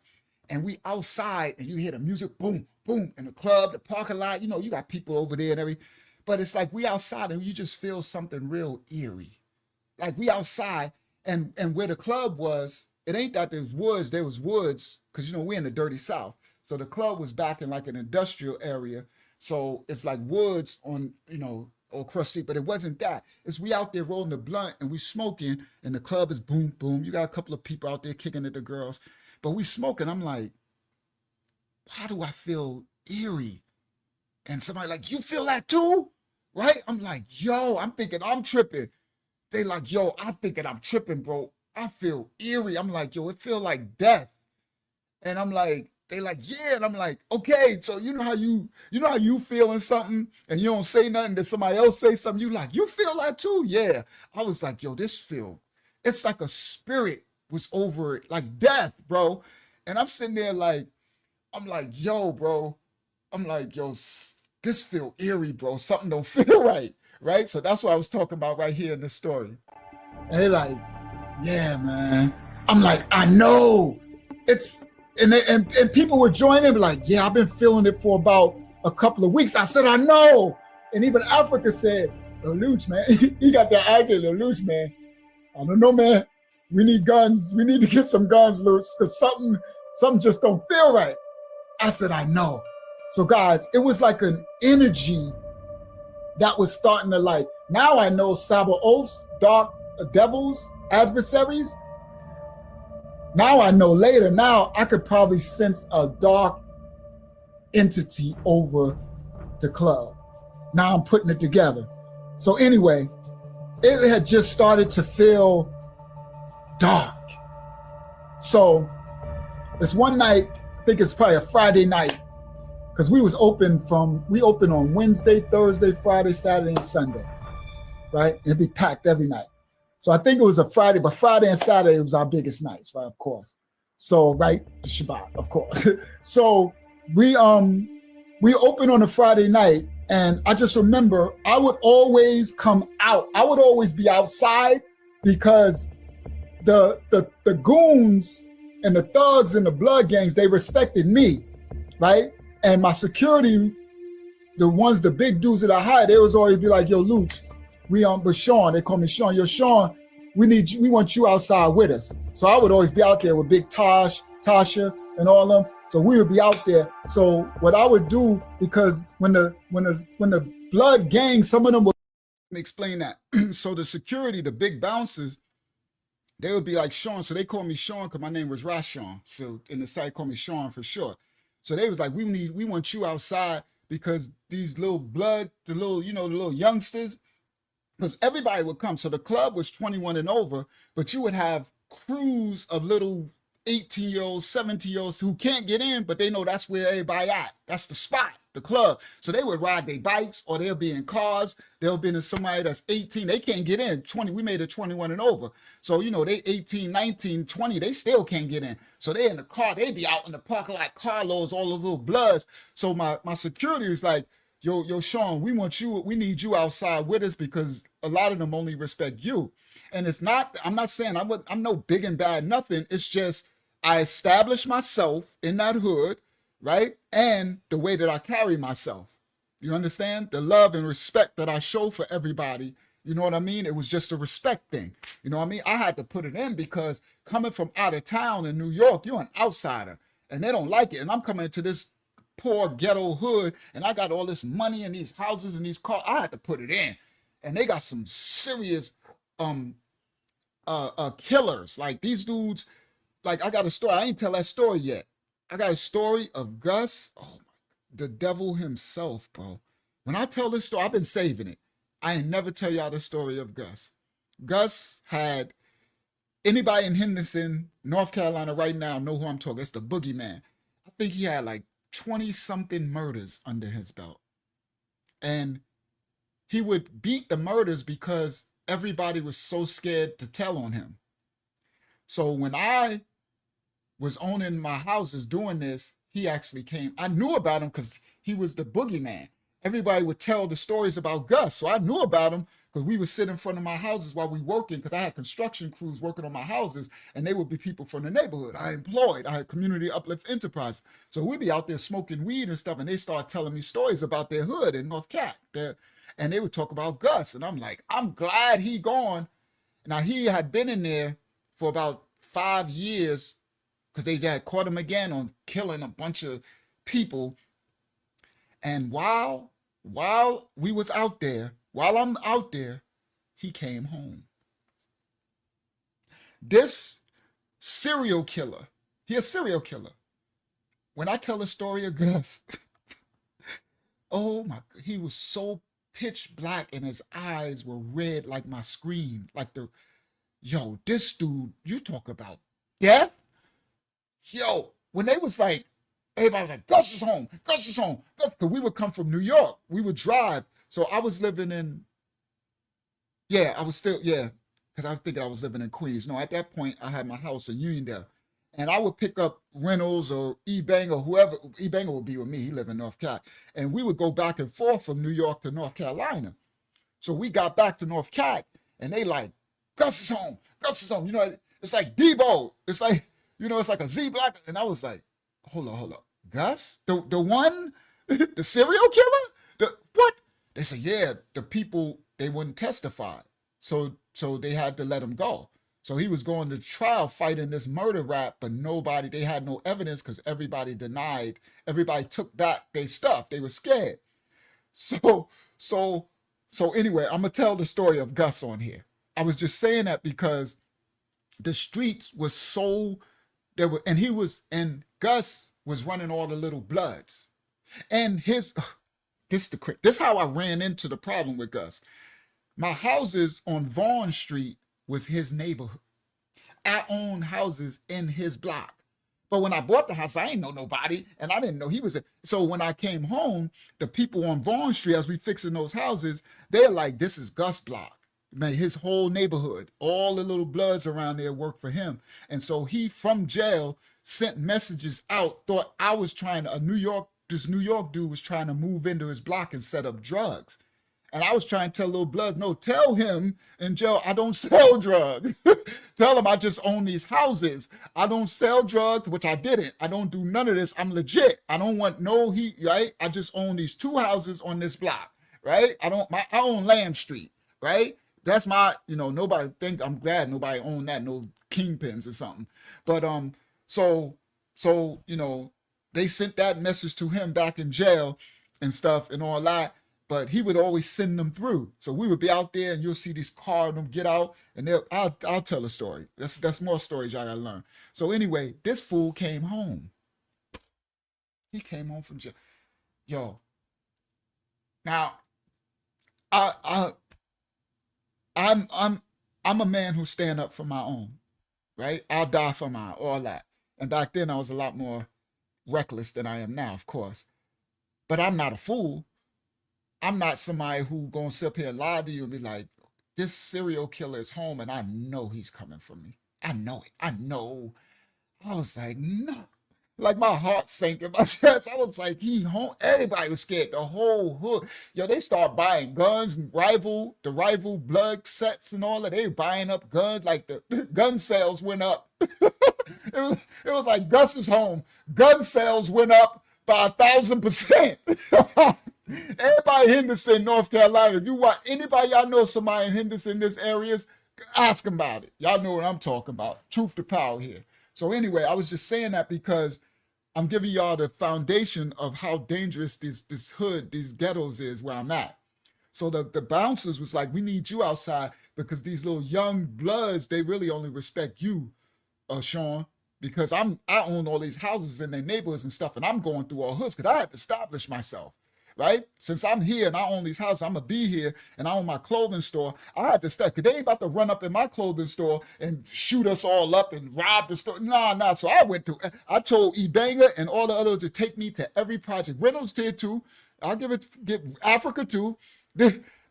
and we outside, and you hear the music, boom, boom, in the club, the parking lot, you know, you got people over there and everything. But it's like we outside and you just feel something real eerie. Like we outside, and where the club was, it ain't that there was woods, because, you know, we're in the dirty South. So the club was back in like an industrial area. So it's like woods on, you know, or across the street, but it wasn't that. It's we out there rolling the blunt and we smoking, and the club is boom, boom. You got a couple of people out there kicking at the girls, but we smoking. I'm like, why do I feel eerie? And somebody like, you feel that too? right? I'm like, yo, I'm thinking I'm tripping. They like, yo, I'm thinking I'm tripping, bro. I feel eerie. I'm like, yo, it feel like death. And I'm like, they like, yeah. And I'm like, okay, so you know how you feeling something and you don't say nothing, that somebody else say something, you like, you feel that too? Yeah. I was like, yo, it's like a spirit was over it, like death, bro. And I'm sitting there like, I'm like, yo, bro. I'm like, yo, this feel eerie, bro. Something don't feel right. Right? So that's what I was talking about right here in this story. And they like, yeah, man. I'm like, I know. It's and people were joining like, yeah, I've been feeling it for about a couple of weeks. I said, I know. And even Africa said, Lelouch, man. He got that accent, Lelouch, man. I don't know, man. We need guns. We need to get some guns, Lelouch, because something just don't feel right. I said, I know. So guys, it was like an energy that was starting to like, now I know Sabaoth's dark devils, adversaries. Now I know later, now I could probably sense a dark entity over the club. Now I'm putting it together. So anyway, it had just started to feel dark. So this one night, I think it's probably a Friday night, because we open on Wednesday, Thursday, Friday, Saturday, and Sunday, right? And it'd be packed every night. So I think it was a Friday, but Friday and Saturday was our biggest nights, right? Of course. So, right, the Shabbat, of course. So we open on a Friday night, and I just remember I would always come out. I would always be outside because the goons and the thugs and the blood gangs, they respected me, right? And my security, the big dudes that I hired, they was always be like, yo, Luke, but Sean, they call me Sean. Yo, Sean, we want you outside with us. So I would always be out there with Big Tasha, and all of them. So we would be out there. So what I would do, because when the blood gang, some of them would, let me explain that. So the security, the big bouncers, they would be like Sean. So they call me Sean because my name was Rashawn. So in the site, call me Sean for short. So they was like, we want you outside because these little the little youngsters, because everybody would come. So the club was 21 and over, but you would have crews of little 18-year-olds, 17-year-olds who can't get in, but they know that's where everybody at. That's the spot, the club. So they would ride their bikes, or they'll be in cars. They'll be in somebody that's 18. They can't get in. 20, we made it 21 and over. So, they 18, 19, 20, they still can't get in. So they in the car. They be out in the parking lot, carloads, all of little bloods. So my security is like, yo, Sean, we need you outside with us because a lot of them only respect you. And I'm not saying I'm no big and bad, nothing. It's just, I established myself in that hood, right? And the way that I carry myself. You understand? The love and respect that I show for everybody. You know what I mean? It was just a respect thing. You know what I mean? I had to put it in because coming from out of town in New York, you're an outsider and they don't like it. And I'm coming into this poor ghetto hood and I got all this money and these houses and these cars. I had to put it in. And they got some serious killers. Like these dudes, like I got a story. I ain't tell that story yet. I got a story of Gus. Oh my, the devil himself, bro. When I tell this story, I've been saving it. I ain't never tell y'all the story of Gus. Gus had, anybody in Henderson, North Carolina right now know who I'm talking. It's the boogeyman. I think he had like 20 something murders under his belt. And he would beat the murders because everybody was so scared to tell on him. So when I was owning my houses doing this, he actually came. I knew about him because he was the boogeyman. Everybody would tell the stories about Gus. So I knew about him because we would sit in front of my houses while we working, because I had construction crews working on my houses, and they would be people from the neighborhood. I had community uplift enterprise. So we'd be out there smoking weed and stuff, and they start telling me stories about their hood in North Cat. And they would talk about Gus. And I'm like, I'm glad he gone. Now he had been in there for about 5 years because they had caught him again on killing a bunch of people. And while we was out there, while I'm out there, he came home. This serial killer, he a serial killer. When I tell the story of Gus, oh my, he was so pitch black and his eyes were red like my screen. Like yo, this dude, you talk about death? Yo, when they was like, everybody was like, Gus is home, Gus is home. Because we would come from New York. We would drive. So I was living in, I was still, because I was thinking I was living in Queens. No, at that point, I had my house in Uniondale. And I would pick up Reynolds or E-Bang or whoever. E-Bang would be with me. He lived in North Cat. And we would go back and forth from New York to North Carolina. So we got back to North Cat, and they like, Gus is home, Gus is home. You know, it's like Debo. It's like, it's like a Z Black. And I was like, hold on. Gus? The one? The serial killer? What? They said, yeah, the people, they wouldn't testify. So they had to let him go. So he was going to trial fighting this murder rap, but they had no evidence because everybody denied, everybody took back their stuff. They were scared. So anyway, I'm going to tell the story of Gus on here. I was just saying that because the streets was so, and Gus was running all the little Bloods. And this is how I ran into the problem with Gus. My houses on Vaughn Street was his neighborhood. I owned houses in his block. But when I bought the house, I ain't know nobody, and I didn't know he was. So when I came home, the people on Vaughn Street, as we fixing those houses, they're like, this is Gus' block. Man, his whole neighborhood, all the little Bloods around there work for him. And so he, from jail, sent messages out, thought I was trying to, this New York dude was trying to move into his block and set up drugs. And I was trying to tell little Bloods, no, tell him in jail, I don't sell drugs. Tell him I just own these houses. I don't sell drugs, which I didn't. I don't do none of this. I'm legit. I don't want no heat, right? I just own these 2 houses on this block, right? I own Lamb Street, right? That's my, nobody think, I'm glad nobody owned that, no kingpins or something. But, so, they sent that message to him back in jail and stuff and all that. But he would always send them through. So we would be out there and you'll see these cars, them get out, and I'll tell a story. That's more stories y'all gotta learn. So anyway, this fool came home. He came home from jail. Yo. Now, I'm a man who stand up for my own, right? I'll die for mine, all that. And back then I was a lot more reckless than I am now, of course. But I'm not a fool. I'm not somebody who gonna sit up here and lie to you and be like, this serial killer is home and I know he's coming for me. I know it. I know. I was like, no. Like my heart sank in my chest. I was like, he home. Everybody was scared. The whole hood. Yo, they start buying guns and the rival blood sets and all that. They buying up guns. Like the gun sales went up. It was like Gus is home. Gun sales went up by 1,000%. Everybody in Henderson, North Carolina, if you want anybody y'all know somebody in Henderson, this areas, ask them about it. Y'all know what I'm talking about. Truth to power here. So anyway, I was just saying that because I'm giving y'all the foundation of how dangerous this hood, these ghettos is where I'm at. So the bouncers was like, we need you outside because these little young Bloods, they really only respect you, Sean, because I own all these houses in their neighborhoods and stuff, and I'm going through all hoods because I had to establish myself. Right? Since I'm here and I own these houses, I'm going to be here and I own my clothing store. I had to start because they ain't about to run up in my clothing store and shoot us all up and rob the store. Nah. So I told E-Banger and all the others to take me to every project. Reynolds did too. I'll give Africa too.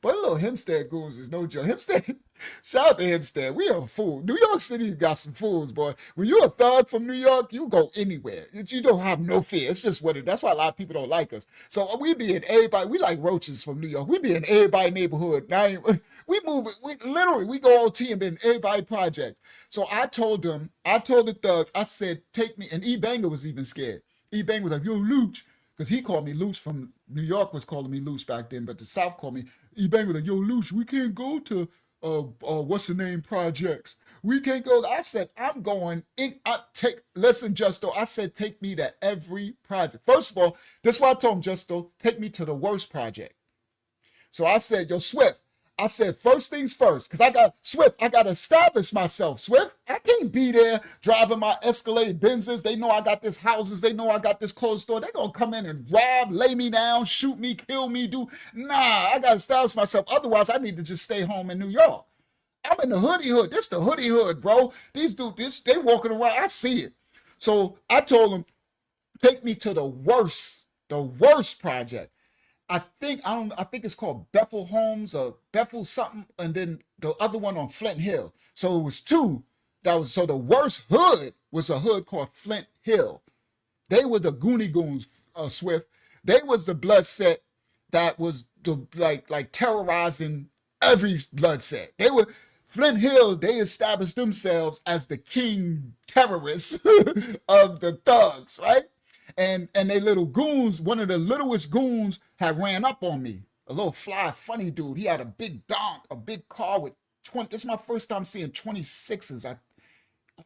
But little Hempstead goons is no joke. Hempstead, shout out to Hempstead. We are a fool. New York City got some fools, boy. When you're a thug from New York, you go anywhere. You don't have no fear. It's just what it is. That's why a lot of people don't like us. So we be in everybody. We like roaches from New York. We be in everybody neighborhood. Now we we go OT and be in everybody project. So I told the thugs, I said, take me. And E-Banger was even scared. E-Banger was like, yo, Luch. Because he called me Luch from New York was calling me Luch back then, but the South called me. E-Bang was like, yo, Luch, we can't go to what's the name projects. We can't go. I said, I'm going in. Listen, Justo. I said, take me to every project. First of all, that's why I told him, Justo, take me to the worst project. So I said, yo, Swift, I said, first things first, because I got to establish myself, Swift. I can't be there driving my Escalade Benzes. They know I got this houses. They know I got this clothes store. They're going to come in and rob, lay me down, shoot me, kill me, Nah, I got to establish myself. Otherwise, I need to just stay home in New York. I'm in the hoodie hood. This the hoodie hood, bro. These dudes, they walking around. I see it. So I told them, take me to the worst project. I think it's called Bethel Homes or Bethel something, and then the other one on Flint Hill. So it was two. So the worst hood was a hood called Flint Hill. They were the Goonie Goons, Swift. They was the blood set that was the like terrorizing every blood set. They were Flint Hill. They established themselves as the king terrorists of the thugs, right? And they little goons, one of the littlest goons had ran up on me. A little fly, funny dude. He had a big donk, a big car with 20. This is my first time seeing 26s. I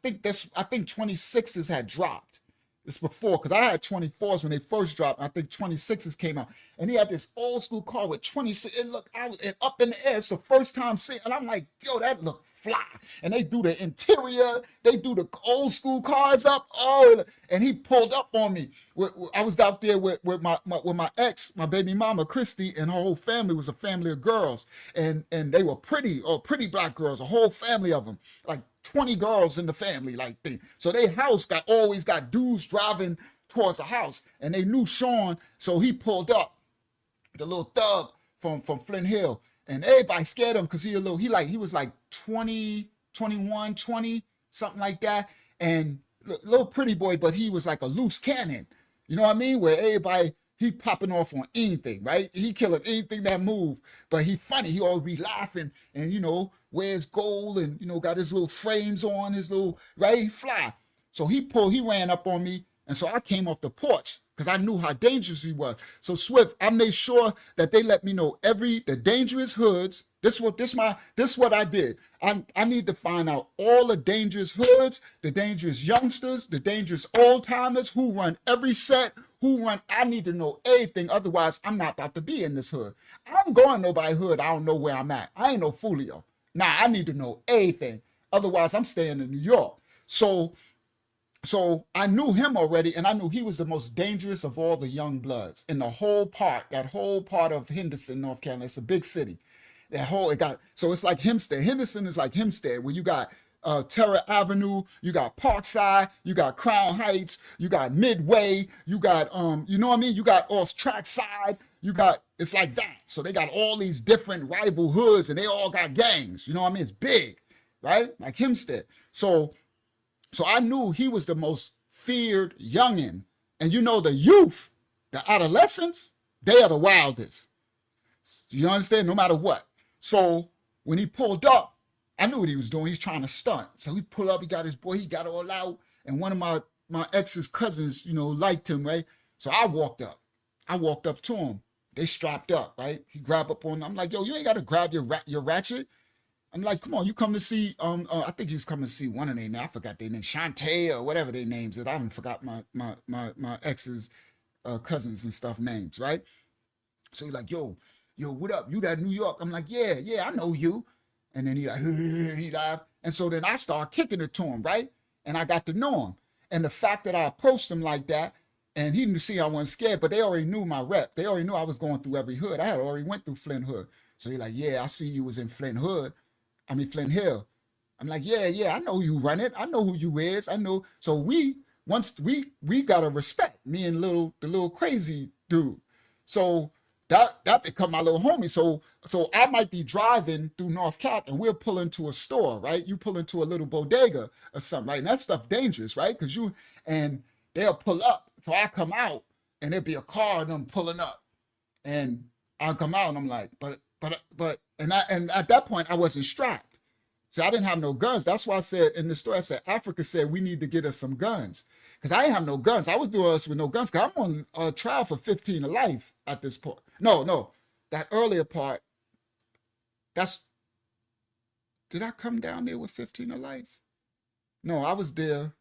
think 26s had dropped. This before, because I had 24s when they first dropped. I think 26s came out. And he had this old school car with 26. It looked out and up in the air. It's the first time seeing. And I'm like, yo, that look fly. And they do the interior. They do the old school cars up. Oh, and he pulled up on me. I was out there with my ex, my baby mama, Christy, and her whole family was a family of girls. And they were pretty black girls, a whole family of them. Like 20 girls in the family, like thing. So their house always got dudes driving towards the house, and they knew Sean, so he pulled up, the little thug from Flint Hill, and everybody scared him because he was like 20, 21, 20, something like that, and little pretty boy, but he was like a loose cannon, you know what I mean? Where everybody, he popping off on anything, right? He killing anything that move, but he funny, he always be laughing, and wears gold and got his little frames on, his little, right? He fly. So he ran up on me, and so I came off the porch because I knew how dangerous he was. So Swift, I made sure that they let me know the dangerous hoods. This what I did. I need to find out all the dangerous hoods, the dangerous youngsters, the dangerous old timers, who run every set, I need to know everything. Otherwise, I'm not about to be in this hood. I don't go in nobody's hood. I don't know where I'm at. I ain't no foolio. Nah, I need to know everything. Otherwise, I'm staying in New York. So I knew him already, and I knew he was the most dangerous of all the young bloods in that whole part of Henderson, North Carolina. It's a big city. So it's like Hempstead. Henderson is like Hempstead, where you got Terra Avenue, you got Parkside, you got Crown Heights, you got Midway, you got you know what I mean? You got Trackside, it's like that. So they got all these different rival hoods, and they all got gangs. You know what I mean? It's big, right? Like Hempstead. So I knew he was the most feared youngin'. And the youth, the adolescents, they are the wildest. You understand? No matter what. So when he pulled up, I knew what he was doing. He was trying to stunt. So he pulled up, he got his boy, he got all out. And one of my ex's cousins, liked him, right? So I walked up to him. They strapped up, right? He grabbed up on them. I'm like, yo, you ain't got to grab your ratchet. I'm like, come on, you come to see, I think he was coming to see one of their names. I forgot their name, Shantae or whatever their names is. I haven't forgot my ex's cousins and stuff names, right? So he's like, yo, what up? You that New York? I'm like, yeah, I know you. And then he laughed. And so then I started kicking it to him, right? And I got to know him. And the fact that I approached him like that, and he didn't see I wasn't scared, but they already knew my rep. They already knew I was going through every hood. I had already went through Flint Hood. So he's like, yeah, I see you was in Flint Hill. I'm like, yeah, I know you run it. I know who you is. I know. So we got to respect me and the little crazy dude. So that become my little homie. So I might be driving through North Cap and we'll pull into a store, right? You pull into a little bodega or something, right? And that stuff dangerous, right? And they'll pull up. So I come out and there'll be a car and them pulling up. And I'll come out and I'm like, and at that point I wasn't strapped. So I didn't have no guns. That's why I said in the story, I said, Africa said, we need to get us some guns. Because I didn't have no guns. I was doing this with no guns because I'm on trial for 15 to life at this point. No, that earlier part, did I come down there with 15 to life? No, I was there.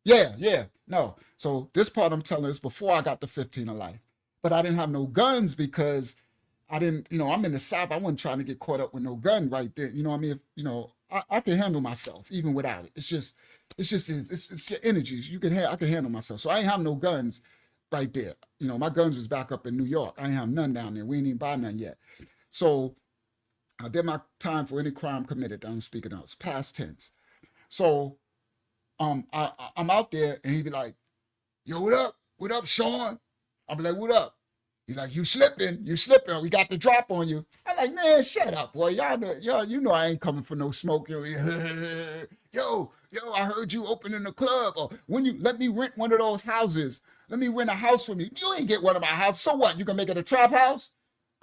Yeah, no. So this part I'm telling is before I got the 15 to life. But I didn't have no guns because I didn't, I'm in the South. I wasn't trying to get caught up with no gun right there. You know what I mean? If, I can handle myself even without it. It's your energies. I can handle myself. So I ain't have no guns right there. My guns was back up in New York. I ain't have none down there. We ain't even buy none yet. So I did my time for any crime committed that I'm speaking of. It's past tense. So I'm out there and he be like, yo, what up? What up, Sean? I'll be like, what up? He's like, you slipping. We got the drop on you. I'm like, man, shut up, boy. You know I ain't coming for no smoke. Yo, I heard you opening a club. Or when you let me rent one of those houses. Let me rent a house from you. You ain't get one of my houses. So what? You gonna make it a trap house?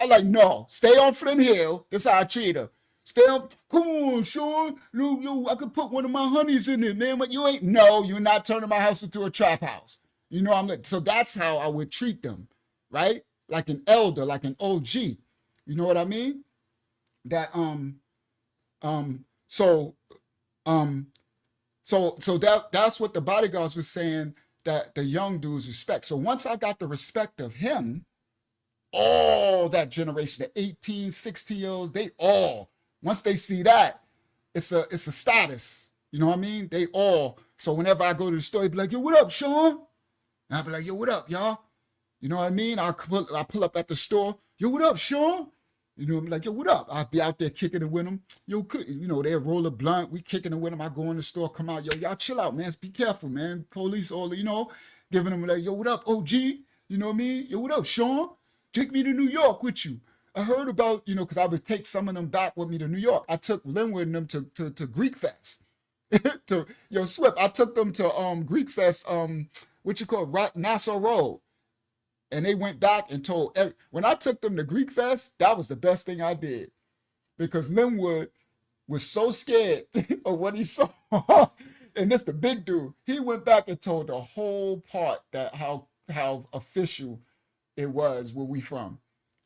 I'm like, no. Stay on Flint Hill. That's how I treat her. Stay on. Come on, Sean. I could put one of my honeys in it, man. But you ain't. No, you're not turning my house into a trap house. So that's how I would treat them, right? Like an elder, like an OG. You know what I mean? That so that's what the bodyguards was saying that the young dudes respect. So once I got the respect of him, all that generation, the 18, 16-year-olds, they all, once they see that, it's a status. You know what I mean? They all. So whenever I go to the store, they be like, yo, what up, Sean? And I'll be like, yo, what up, y'all? You know what I mean? I pull up at the store. Yo, what up, Sean? I'm like, yo, what up? I'll be out there kicking it with them. Yo, they'll roll a blunt. We kicking it with them. I go in the store, come out. Yo, y'all chill out, man. Be careful, man. Police all, giving them like, yo, what up, OG? You know what I mean? Yo, what up, Sean? Take me to New York with you. I heard about, because I would take some of them back with me to New York. I took Linwood and them to Greek Fest. Swift, I took them to Greek Fest, Nassau Road. And they went back and told when I took them to Greek Fest, that was the best thing I did. Because Linwood was so scared of what he saw. And this the big dude. He went back and told the whole part that how official it was where we from.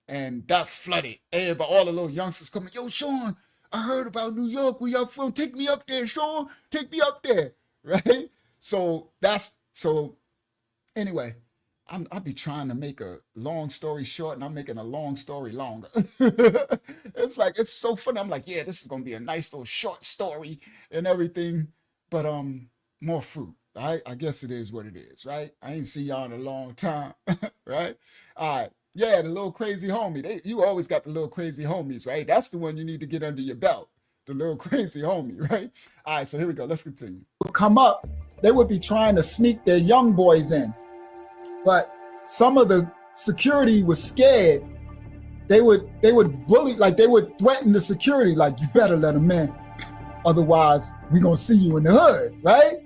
And that flooded everybody, all the little youngsters coming, yo, Sean, I heard about New York, where y'all from. Take me up there, Sean. Take me up there. Right? So anyway. I'll be trying to make a long story short and I'm making a long story longer. It's so funny. I'm like, yeah, this is going to be a nice little short story and everything, but more fruit. Right? I guess it is what it is, right? I ain't see y'all in a long time, right? All right. Yeah, the little crazy homie. You always got the little crazy homies, right? That's the one you need to get under your belt. The little crazy homie, right? All right, so here we go. Let's continue. Come up, they would be trying to sneak their young boys in. But some of the security was scared. They would bully, like they would threaten the security, like you better let them in, otherwise we gonna see you in the hood, right?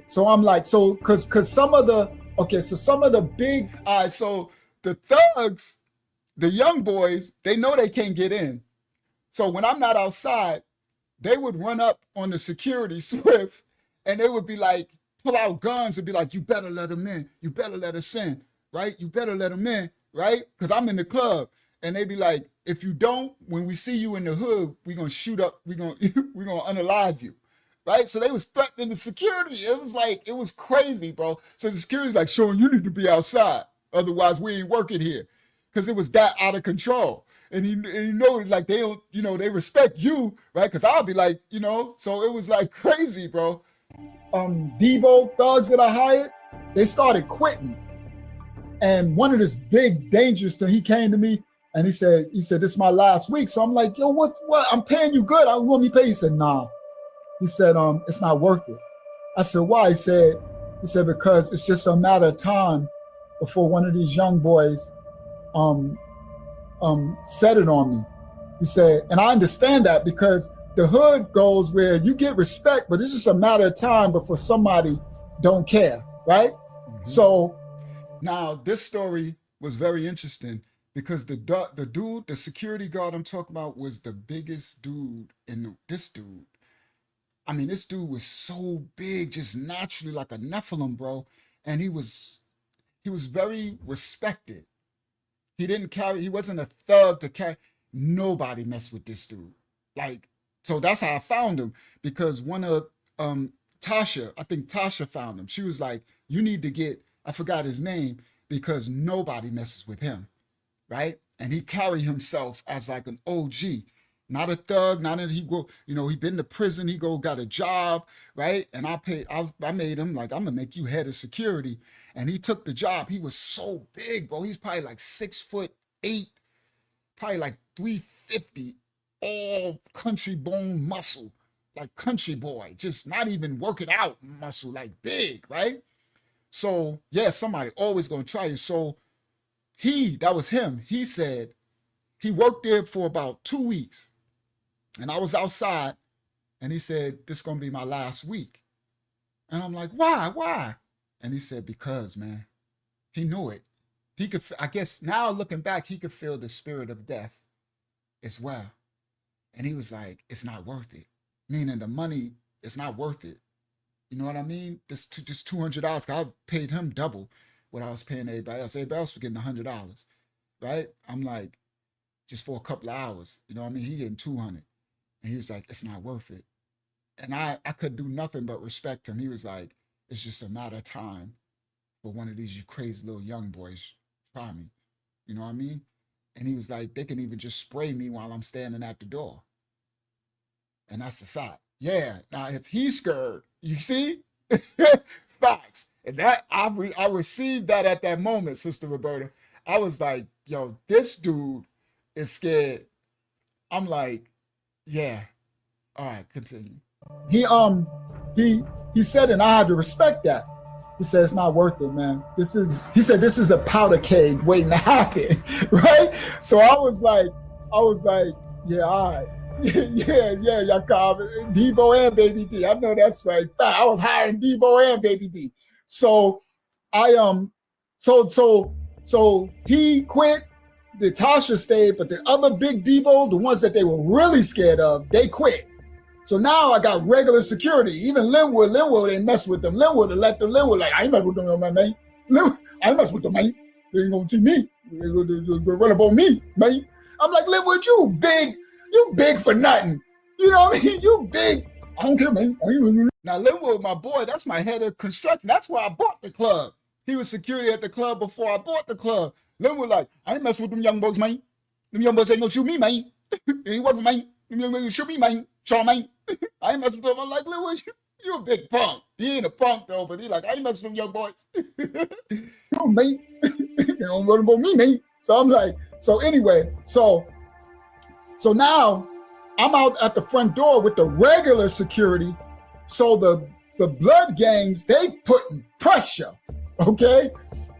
So I'm like, cause some of the big, so the thugs, the young boys, they know they can't get in. So when I'm not outside, they would run up on the security swift, and they would be like, pull out guns and be like, you better let them in. You better let us in, right? You better let them in, right? Because I'm in the club. And they be like, if you don't, when we see you in the hood, we going to shoot up. we gonna unalive you, right? So they was threatening the security. It was crazy, bro. So the security's like, Sean, you need to be outside. Otherwise, we ain't working here. Because it was that out of control. And like they don't, they respect you, right? Because I'll be like, so it was like crazy, bro. Debo thugs that I hired, they started quitting. And one of this big dangerous thing, he came to me and he said, this is my last week. So I'm like, yo, what? I'm paying you good. I want me to pay. He said, nah. He said, it's not worth it. I said, why? He said, because it's just a matter of time before one of these young boys set it on me. He said, and I understand that because the hood goes where you get respect, but it's just a matter of time before somebody don't care, right? Mm-hmm. So now this story was very interesting because the security guard I'm talking about was the biggest dude this dude. I mean, this dude was so big, just naturally like a Nephilim, bro. And he was very respected. He wasn't a thug to carry. Nobody messed with this dude. So that's how I found him, because one of Tasha, I think Tasha found him. She was like, you need to get, I forgot his name, because nobody messes with him, right? and he carried himself as like an OG, not a thug, not that he go, he been to prison, he got a job, right? And I made him like, I'm gonna make you head of security. And he took the job. He was so big, bro. He's probably like 6'8", probably like 350, all country bone muscle, like country boy, just not even working out muscle, like big, right? So yeah, somebody always gonna try you. So that was him. He said he worked there for about 2 weeks, and I was outside, and he said, "This is gonna be my last week." And I'm like, "Why?" And he said, "Because, man, he knew it. He could. I guess now looking back, he could feel the spirit of death as well." And he was like, "It's not worth it." Meaning the money is not worth it. You know what I mean? This $200. I paid him double what I was paying everybody else. Everybody else was getting $100, right? I'm like, just for a couple of hours. You know what I mean? He getting 200, and he was like, "It's not worth it." And I could do nothing but respect him. He was like, "It's just a matter of time for one of these you crazy little young boys try me." You know what I mean? And he was like, "They can even just spray me while I'm standing at the door." And that's a fact. Yeah. Now, if he's scared, you see, facts. And that I received that at that moment, Sister Roberta. I was like, "Yo, this dude is scared." I'm like, "Yeah, all right, continue." He said, and I had to respect that. He said, "It's not worth it, man. He said, this is a powder keg waiting to happen." Right? So I was like, "Yeah, all right." Yeah, Jacob, Debo and Baby D. I know that's right. I was hiring Debo and Baby D. So I so he quit. The Tasha stayed, but the other big Debo, the ones that they were really scared of, they quit. So now I got regular security. Even Linwood ain't mess with them. Linwood let them. Linwood like, "I ain't mess with them, man. I ain't mess with them, man. They ain't gonna see me. They gonna run up on me, man." I'm like, "Linwood, you big for nothing. You know what I mean? You big. I don't care, man." Now, Linwood, my boy, that's my head of construction. That's why I bought the club. He was security at the club before I bought the club. Linwood like, "I ain't mess with them young bugs, man. Them young bugs ain't gonna shoot me, man. They ain't working, man. Them young bugs gonna shoot me, man. Shaw, man. I ain't mess with them." I'm like, "Linwood, you a big punk." He ain't a punk, though, but he like, "I ain't mess with them young boys." "No, man. They don't run about me, man." So I'm like, so anyway, so now I'm out at the front door with the regular security. So the blood gangs, they putting pressure, okay?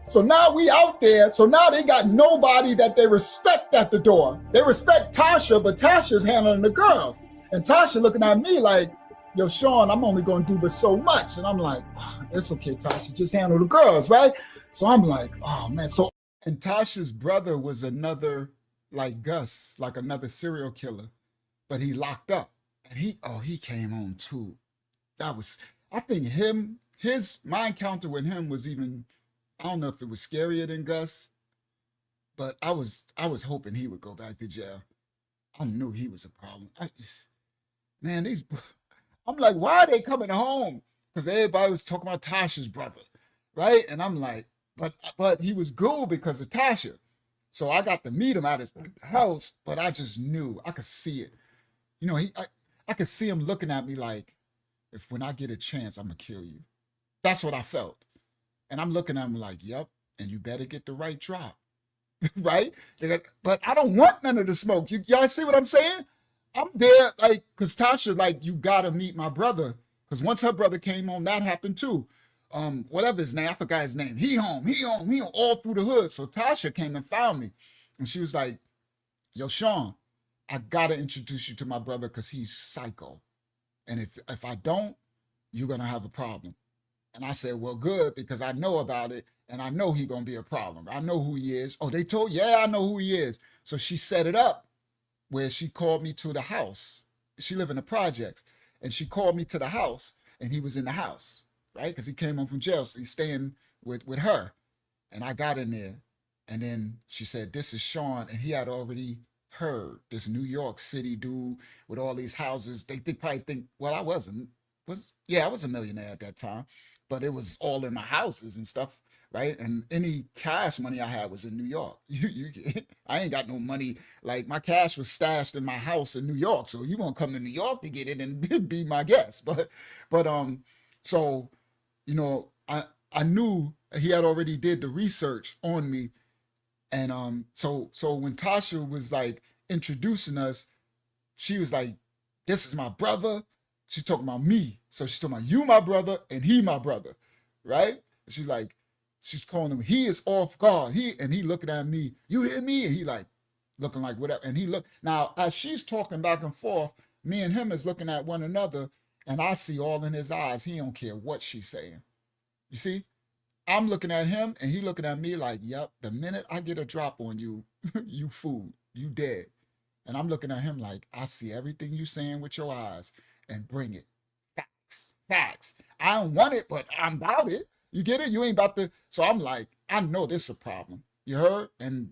So now we out there. So now they got nobody that they respect at the door. They respect Tasha, but Tasha's handling the girls. And Tasha looking at me like, "Yo, Sean, I'm only going to do but so much." And I'm like, "Oh, it's okay, Tasha. Just handle the girls," right? So I'm like, "Oh, man." And Tasha's brother was another, like Gus, like another serial killer, but he locked up. And he came on too. I think my encounter with him was even, I don't know if it was scarier than Gus, but I was hoping he would go back to jail. I knew he was a problem. Man, I'm like, "Why are they coming home?" Because everybody was talking about Tasha's brother, right? And I'm like, but he was cool because of Tasha. So I got to meet him at his house, but I just knew, I could see it. I could see him looking at me like, when I get a chance, I'm gonna kill you. That's what I felt. And I'm looking at him like, "Yep, and you better get the right drop." Right? But I don't want none of the smoke. Y'all see what I'm saying? I'm there, like, because Tasha, like, "You gotta meet my brother." Because once her brother came home, that happened too. Whatever his name, I forgot his name. He home, all through the hood. So Tasha came and found me. And she was like, "Yo, Sean, I gotta introduce you to my brother because he's psycho. And if I don't, you're gonna have a problem." And I said, "Well, good, because I know about it, and I know he's gonna be a problem. I know who he is." "Oh, they told you?" "Yeah, I know who he is." So she set it up where she called me to the house. She lived in the projects, and she called me to the house, and he was in the house, right? Because he came home from jail, so he's staying with her. And I got in there, and then she said, "This is Sean," and he had already heard this New York City dude with all these houses. They probably think, well, I was a millionaire at that time, but it was all in my houses and stuff. right? And any cash money I had was in New York. I ain't got no money. Like my cash was stashed in my house in New York. So you gonna come to New York to get it and be my guest. But so you know, I knew he had already did the research on me, and so when Tasha was like introducing us, she was like, "This is my brother." She's talking about me, so she's talking about you, my brother, and he, my brother, right? She's like, she's calling him. He is off guard. He looking at me. You hear me? And he like looking like whatever. And he look now as she's talking back and forth. Me and him is looking at one another, and I see all in his eyes. He don't care what she's saying. You see? I'm looking at him and he looking at me like, yep, the minute I get a drop on you, you food, you dead. And I'm looking at him like, I see everything you saying with your eyes and bring it. Facts, facts. I don't want it, but I'm about it. You get it? You ain't about to. So I'm like, I know this is a problem. You heard? And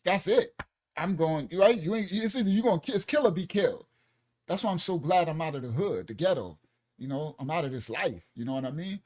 that's it. I'm going, right? You ain't, it's either you going to kill or be killed. That's why I'm so glad I'm out of the hood, the ghetto. You know, I'm out of this life. You know what I mean?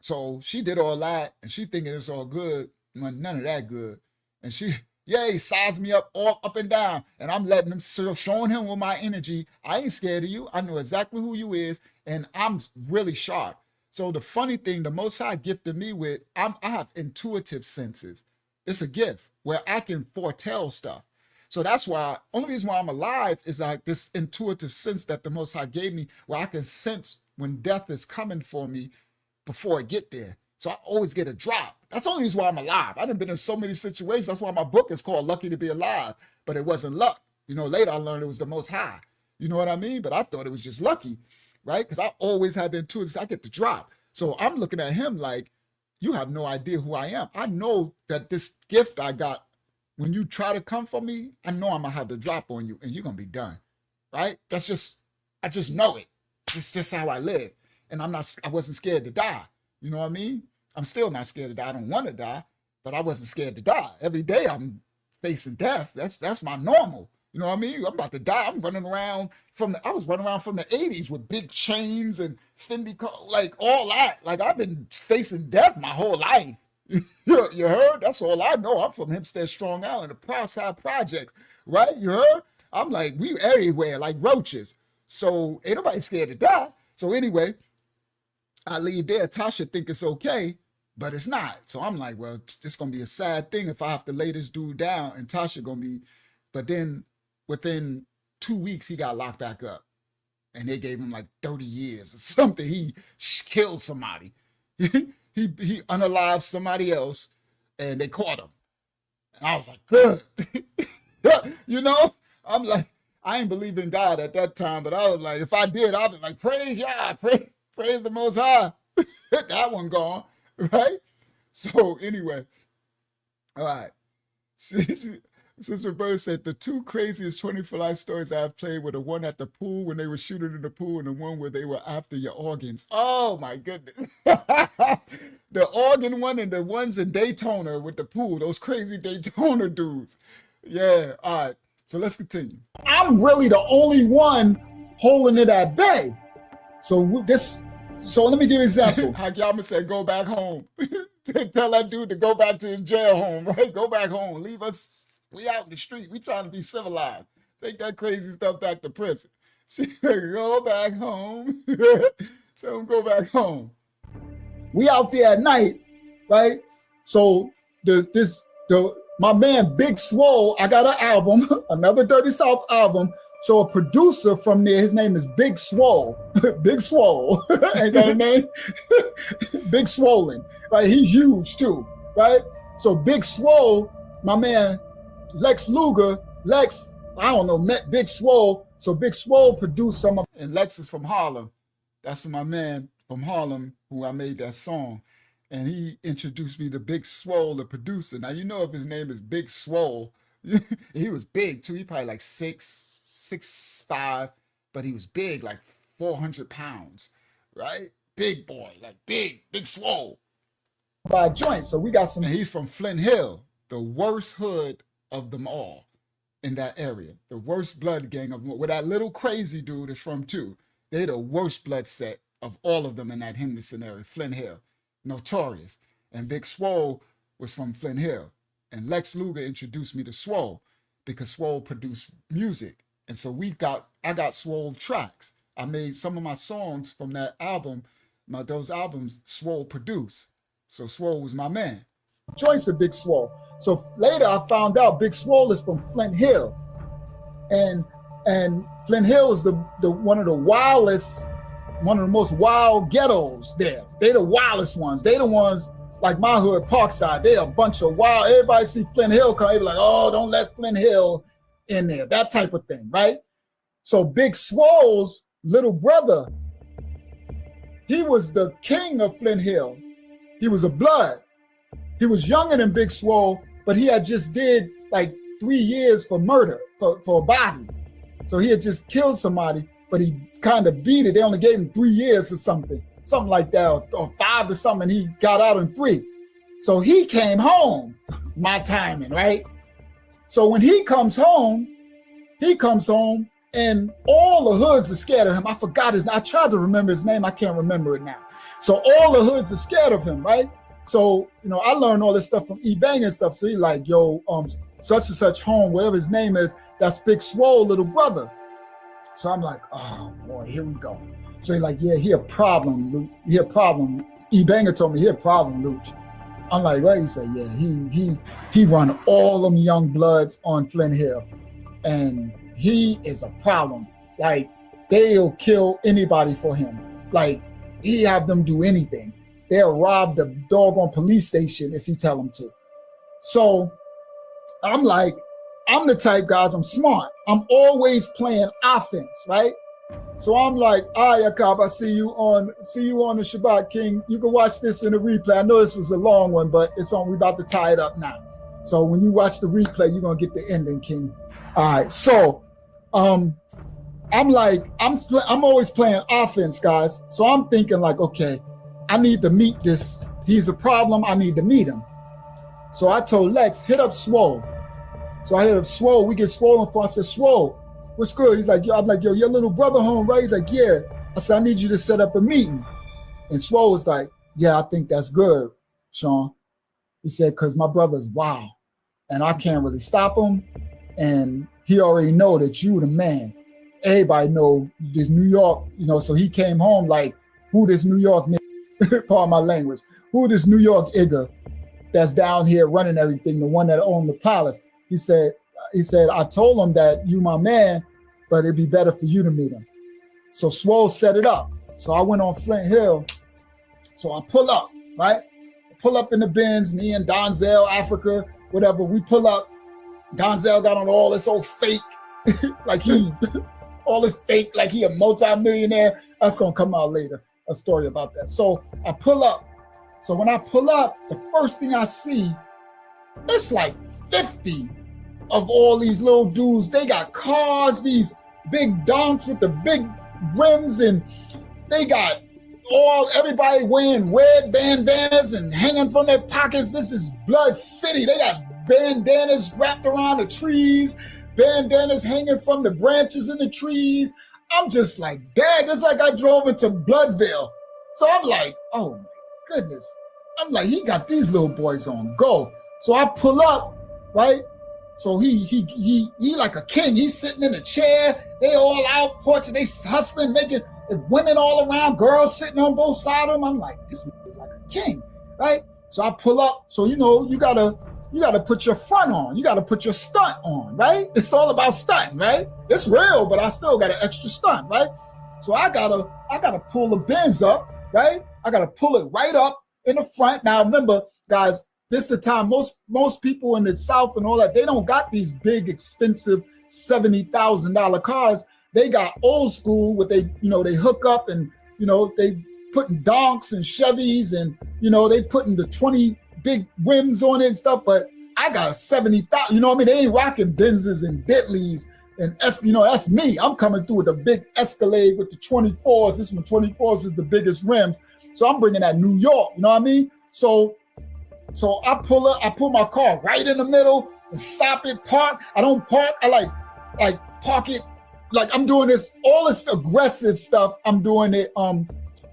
So she did all that, and she thinking it's all good. None of that good. And she, yeah, he sized me up all up and down, and I'm letting him, showing him with my energy. I ain't scared of you. I know exactly who you is, and I'm really sharp. So the funny thing, the Most High gifted me with, I have intuitive senses. It's a gift where I can foretell stuff. So that's why, only reason why I'm alive is like this intuitive sense that the Most High gave me, where I can sense when death is coming for me before I get there. So I always get a drop. That's the only reason why I'm alive. I've been in so many situations. That's why my book is called Lucky to Be Alive. But it wasn't luck. You know, later I learned it was the Most High. You know what I mean? But I thought it was just lucky, right? Because I always had the intuitive, I get the drop. So I'm looking at him like, you have no idea who I am. I know that this gift I got, when you try to come for me, I know I'm going to have the drop on you and you're going to be done, right? That's just, I just know it. It's just how I live. And I wasn't scared to die. You know what I mean? I'm still not scared to die. I don't want to die, but I wasn't scared to die. Every day I'm facing death. That's my normal. You know what I mean? I'm about to die. I'm running around I was running around from the 80s with big chains and Fendi, like all that. Like I've been facing death my whole life. You heard? That's all I know. I'm from Hempstead, Strong Island, the Proud Projects, right? You heard? I'm like, we everywhere, like roaches. So ain't nobody scared to die. So anyway, I leave there. Tasha think it's okay, but it's not. So I'm like, well, it's going to be a sad thing if I have to lay this dude down and Tasha going to be, but then within 2 weeks, he got locked back up and they gave him like 30 years or something. He killed somebody. He unalived somebody else and they caught him. And I was like, good. You know, I'm like, I ain't believe in God at that time, but I was like, if I did, I'd be like, praise Yah, praise the Most High. That one gone, right? So anyway, all right. Sister Bird said, the two craziest 24 Life stories I've played were the one at the pool when they were shooting in the pool and the one where they were after your organs. Oh my goodness. The organ one and the ones in Daytona with the pool, those crazy Daytona dudes. Yeah, all right. So let's continue. I'm really the only one holding it at bay. So let me give you an example. Hakyama said, go back home. Tell that dude to go back to his jail home, right? Go back home. Leave us. We out in the street. We trying to be civilized. Take that crazy stuff back to prison. She said, go back home. Tell him go back home. We out there at night, right? So my man Big Swole, I got an album, another Dirty South album. So a producer from there, his name is Big Swole. Big Swole. Ain't that a name? Big Swollen. Right? He's huge too. Right? So Big Swole, my man Lex Luger, I don't know, met Big Swole. So Big Swole produced some of, and Lex is from Harlem. That's my man from Harlem who I made that song. And he introduced me to Big Swole, the producer. Now, you know, if his name is Big Swole, he was big too. He probably like 6'5", but he was big, like 400 pounds, right? Big boy, like big swole. By a joint. So we got some, and he's from Flint Hill, the worst hood of them all in that area. The worst blood gang of them, where that little crazy dude is from too. They're the worst blood set of all of them in that Henderson area, Flint Hill. Notorious. And Big Swole was from Flint Hill. And Lex Luger introduced me to Swole because Swole produced music. And so I got Swole tracks. I made some of my songs from that album, those albums Swole produced. So Swole was my man. Joints of Big Swole. So later I found out Big Swole is from Flint Hill. And Flint Hill is the one of the wildest, one of the most wild ghettos there. They the wildest ones. They the ones like my hood, Parkside. They a bunch of wild. Everybody see Flint Hill come, they be like, oh, don't let Flint Hill in there. That type of thing, right? So Big Swole's little brother, he was the king of Flint Hill. He was a blood. He was younger than Big Swole, but he had just did like 3 years for murder, for a body. So he had just killed somebody, but he kind of beat it. They only gave him 3 years or something like that, or 5 or something. He got out in 3. So he came home, my timing, right? So when he comes home and all the hoods are scared of him. I forgot I tried to remember his name. I can't remember it now. So all the hoods are scared of him, right? So, I learned all this stuff from E-Bang and stuff. So he like, yo, such and such home, whatever his name is, that's Big Swole little brother. So I'm like, oh boy, here we go. So he like, yeah, he a problem, Luke. He a problem. E-Banger told me he a problem, Luke. I'm like, what? He said, yeah, he run all them young bloods on Flint Hill. And he is a problem. Like, they'll kill anybody for him. Like, he have them do anything. They'll rob the doggone police station if he tell them to. So I'm like, I'm the type, guys, I'm smart. I'm always playing offense, right? So I'm like, all right, Yakab, I see you on the Shabbat, King. You can watch this in the replay. I know this was a long one, but it's on. We're about to tie it up now. So when you watch the replay, you're gonna get the ending, King. All right. So I'm like, I'm always playing offense, guys. So I'm thinking like, okay, I need to meet this. He's a problem. I need to meet him. So I told Lex, hit up Swole. So I hit up Swole. We get Swole on phone. I said, Swole, what's good? He's like, yo, I'm like, yo, your little brother home, right? He's like, yeah. I said, I need you to set up a meeting. And Swole was like, yeah, I think that's good, Sean. He said, because my brother's wild and I can't really stop him. And he already know that you the man. Everybody know this New York, so he came home like, who this New York nigga, pardon my language, who this New York nigga that's down here running everything, the one that owned the palace. He said, I told him that you my man, but it'd be better for you to meet him. So Swole set it up. So I went on Flint Hill. So I pull up, right? Pull up in the Benz, me and Donzel, Africa, whatever. We pull up. Donzel got on all this old fake, like all this fake, like he a multi-millionaire. That's gonna come out later, a story about that. So I pull up. So when I pull up, the first thing I see, it's like 50 of all these little dudes. They got cars, these big donks with the big rims, and they got everybody wearing red bandanas and hanging from their pockets. This is Blood City. They got bandanas wrapped around the trees, bandanas hanging from the branches in the trees. I'm just like, dang, it's like I drove into Bloodville. So I'm like, oh my goodness. I'm like, he got these little boys on go. So I pull up, right? So he like a king. He's sitting in a chair. They all out porching. They hustling, making women all around, girls sitting on both sides of him. I'm like, this is like a king, right? So I pull up. So you gotta put your front on. You gotta put your stunt on, right? It's all about stunting, right? It's real, but I still got an extra stunt, right? So I gotta pull the Benz up, right? I gotta pull it right up in the front. Now remember, guys, this is the time most people in the South and all that, they don't got these big, expensive $70,000 cars. They got old school with they hook up and they putting donks and Chevys and they putting the 20 big rims on it and stuff. But I got a 70,000. They ain't rocking Benzes and Bentleys and that's me. I'm coming through with a big Escalade with the 24s. This one 24s is the biggest rims. So I'm bringing that New York. You know what I mean? So I pull my car right in the middle and stop it, park. I don't park. I like park it. Like I'm doing all this aggressive stuff. I'm doing it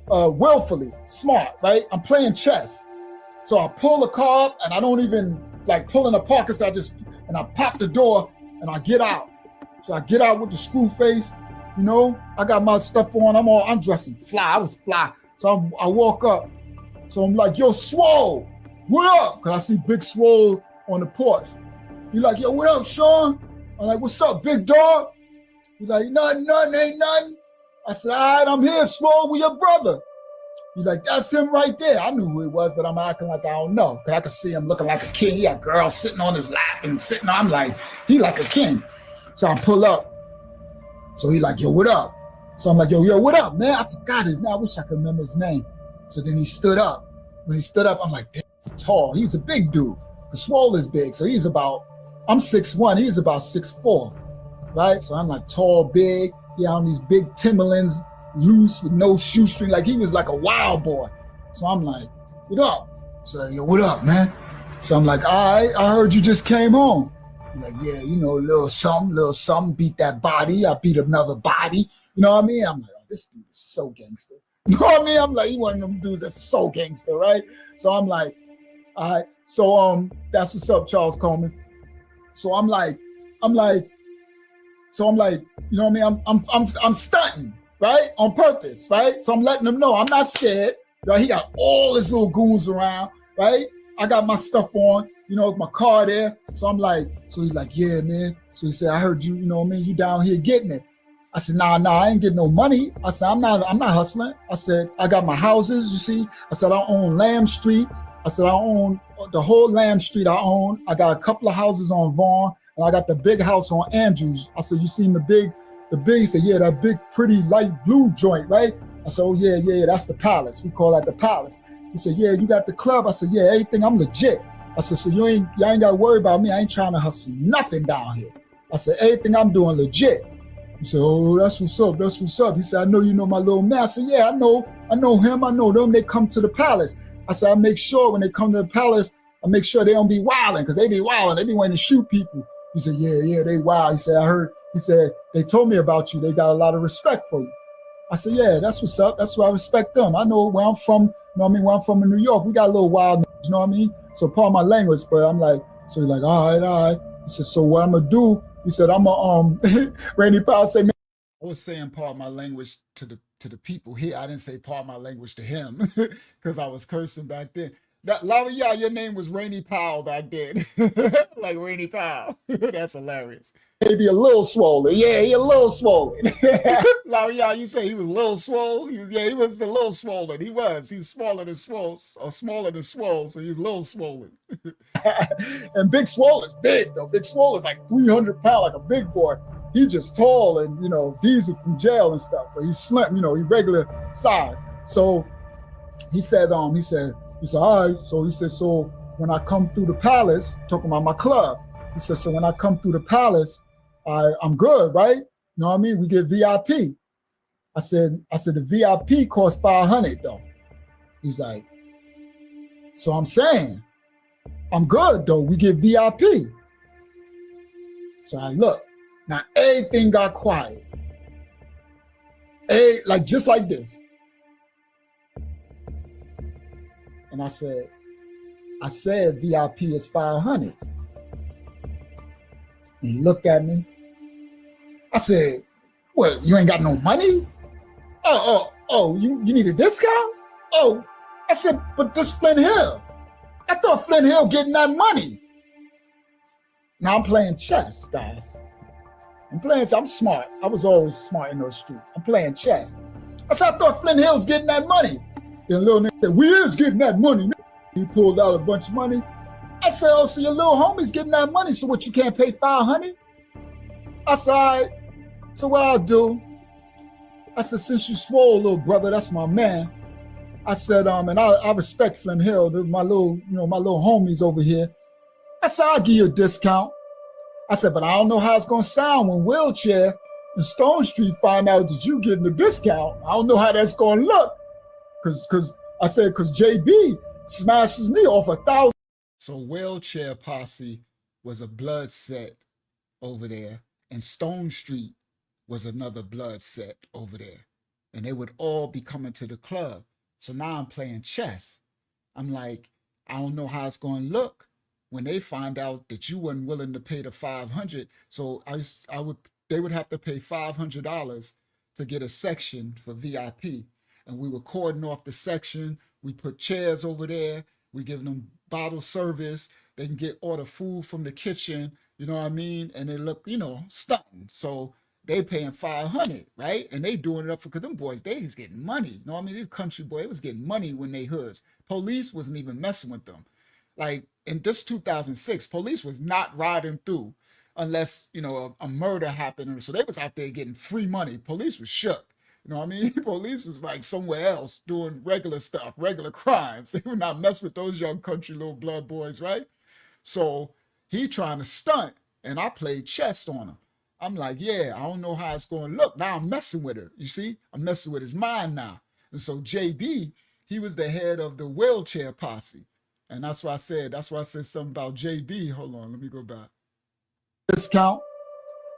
willfully, smart, right? I'm playing chess. So I pull the car up and I don't even like pull in the pocket. So I pop the door and I get out. So I get out with the screw face, you know, I got my stuff on. I'm dressing fly. I was fly. So I walk up. So I'm like, yo, Swole, what up? Cause I see Big Swole on the porch. He like, yo, what up, Sean? I'm like, what's up, big dog? He's like, nothing, ain't nothing. I said, all right, I'm here, Swole, with your brother. He's like, that's him right there. I knew who he was, but I'm acting like I don't know. Cause I could see him looking like a king. He had girls sitting on his lap and sitting. I'm like, he like a king. So I pull up. So he like, yo, what up? So I'm like, yo, what up, man? I forgot his name. I wish I could remember his name. So then he stood up. When he stood up, I'm like, damn, tall. He's a big dude. Cause Swole is big. So I'm 6'1", he's about 6'4", right? So I'm like tall, big. He on these big Timberlands, loose with no shoestring. Like he was like a wild boy. So I'm like, what up? So yo, what up, man? So I'm like, all right, I heard you just came home. He's like, yeah, you know, little something, beat that body. I beat another body. You know what I mean? I'm like, oh, this dude is so gangster. You know what I mean? I'm like, he one of them dudes that's so gangster, right? So I'm like, all right. So that's what's up, Charles Coleman. So I'm like, you know what I mean? I'm stunting, right? On purpose, right? So I'm letting them know I'm not scared, right? He got all his little goons around, right? I got my stuff on, you know, my car there. So I'm like, so he's like, yeah, man. So he said, I heard you, you know what I mean? You down here getting it. I said, nah, I ain't getting no money. I said, I'm not hustling. I said, I got my houses, you see. I said, I own Lamb Street. I said, I own the whole Lamb Street I own. I got a couple of houses on Vaughn, and I got the big house on Andrews. I said, you seen the big, he said, yeah, that big, pretty light blue joint, right? I said, oh, yeah, that's the Palace. We call that the Palace. He said, yeah, you got the club? I said, yeah, everything, I'm legit. I said, so y'all ain't got to worry about me. I ain't trying to hustle nothing down here. I said, everything I'm doing legit. He said, oh, that's what's up. He said, I know you know my little man. I said, yeah, I know him. I know them. They come to the Palace. I said, I make sure when they come to the Palace, I make sure they don't be wilding, because they be wilding. They be wanting to shoot people. He said, yeah, they wild. He said, I heard, he said, they told me about you. They got a lot of respect for you. I said, yeah, that's what's up. That's why I respect them. I know where I'm from, you know what I mean? Where I'm from in New York, we got a little wild, you know what I mean? So part of my language, but I'm like, so he's like, all right. He said, so what I'm going to do, he said, I'm going to, Randy Powell said, man, I was saying part of my language to the people here. I didn't say part of my language to him because I was cursing back then. Larry, your name was Rainy Powell back then. Like Rainy Powell. That's hilarious. Maybe a little swollen. Yeah, he a little swollen. Larry, you say he was a little swollen? He was a little swollen. He was smaller than swole, or smaller than swole, so he was a little swollen. And Big Swole is big, though. Big Swole is like 300 pounds, like a big boy. He just tall and, you know, diesel from jail and stuff, but he's slim, you know, he regular size. So he said, all right. So he said, so when I come through the Palace, talking about my club, he said, so when I come through the Palace, I'm good, right? You know what I mean? We get VIP. I said, the VIP costs $500 though. He's like, so I'm saying, I'm good though. We get VIP. So I look. Now everything got quiet. Like just like this. And I said VIP is $500. And he looked at me. I said, what, you ain't got no money? Oh, you need a discount? Oh, I said, but this Flint Hill. I thought Flint Hill getting that money. Now I'm playing chess, guys. I'm smart. I was always smart in those streets. I'm playing chess. I said, I thought Flint Hill's getting that money. Then little nigga said, we is getting that money. He pulled out a bunch of money. I said, oh, so your little homie's getting that money, so what, you can't pay $500? I said, all right, so what I'll do, I said, since you swole, little brother, that's my man. I said, and I respect Flint Hill, my little homies over here. I said, I'll give you a discount. I said, but I don't know how it's going to sound when Wheelchair and Stone Street find out that you getting a discount. I don't know how that's going to look. Because JB smashes me off 1,000. So Wheelchair Posse was a blood set over there, and Stone Street was another blood set over there. and they would all be coming to the club. So now I'm playing chess. I'm like, I don't know how it's going to look when they find out that you weren't willing to pay the 500. So they would have to pay $500 to get a section for VIP. And we were cordon off the section. We put chairs over there. We give them bottle service. They can order food from the kitchen. You know what I mean? And they look, stunting. So they paying 500, right? And they doing it up because them boys, they was getting money. You know what I mean? These country boys, they was getting money when they hoods. Police wasn't even messing with them. Like in this 2006, police was not riding through unless, a murder happened. So they was out there getting free money. Police was shook. You know what I mean? Police was like somewhere else doing regular stuff, regular crimes. They would not mess with those young country little blood boys, right? So he trying to stunt, and I played chess on him. I'm like, yeah, I don't know how it's going to look. Now I'm messing with her. You see? I'm messing with his mind now. And so JB, he was the head of the wheelchair posse. And that's why I said something about JB. Hold on, let me go back. Discount.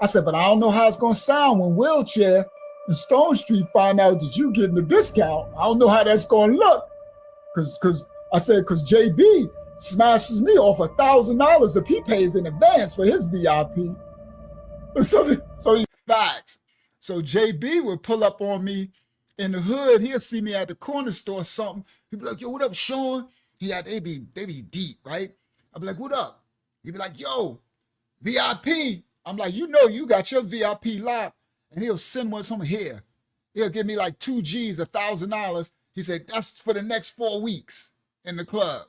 I said, but I don't know how it's going to sound when Wheelchair and Stone Street find out that you getting a discount. I don't know how that's going to look. Because JB smashes me off $1,000 if he pays in advance for his VIP. So he facts. So JB would pull up on me in the hood. He'll see me at the corner store or something. He'd be like, yo, what up, Sean? They be deep, right? I'd be like, what up? He'd be like, yo, VIP. I'm like, you got your VIP locked. And he'll send one from here. He'll give me like 2 G's, $1,000. He said, that's for the next 4 weeks in the club,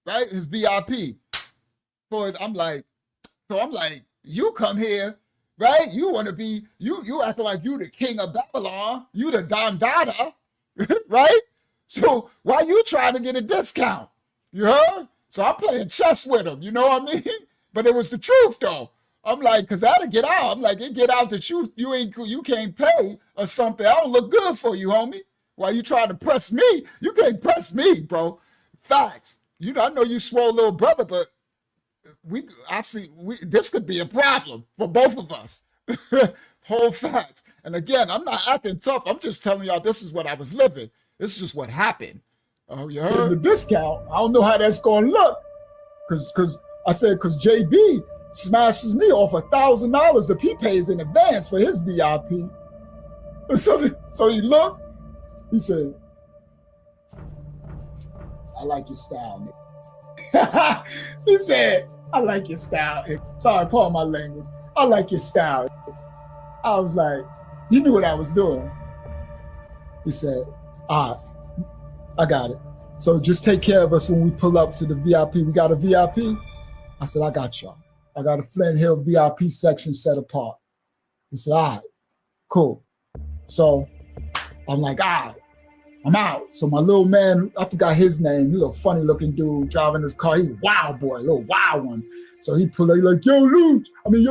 right? His VIP. I'm like, you come here, right? You want to be, you acting like you the king of Babylon. You the Don Dada, right? So why you trying to get a discount? You heard? So I'm playing chess with him, you know what I mean? But it was the truth though. I'm like, cause that'll get out. I'm like, it get out that you can't pay or something. I don't look good for you, homie. Why you trying to press me? You can't press me, bro. Facts. I know you swole little brother, but this could be a problem for both of us. Whole facts. And again, I'm not acting tough. I'm just telling y'all this is what I was living. This is just what happened. Oh, you heard? The discount. I don't know how that's going to look. Cause JB smashes me off $1,000 if he pays in advance for his VIP. So he looked, he said, I like your style, nigga. He said, I like your style. Sorry, pardon my language. I like your style. I was like, he knew what I was doing. He said, all right, I got it. So just take care of us when we pull up to the VIP. We got a VIP? I said, I got y'all. I got a Flint Hill VIP section set apart. He said, all right, cool. So I'm like, all right, I'm out. So my little man, I forgot his name, he a little funny looking dude driving his car. He's a wild boy, a little wild one. So he pulled up, he like, yo,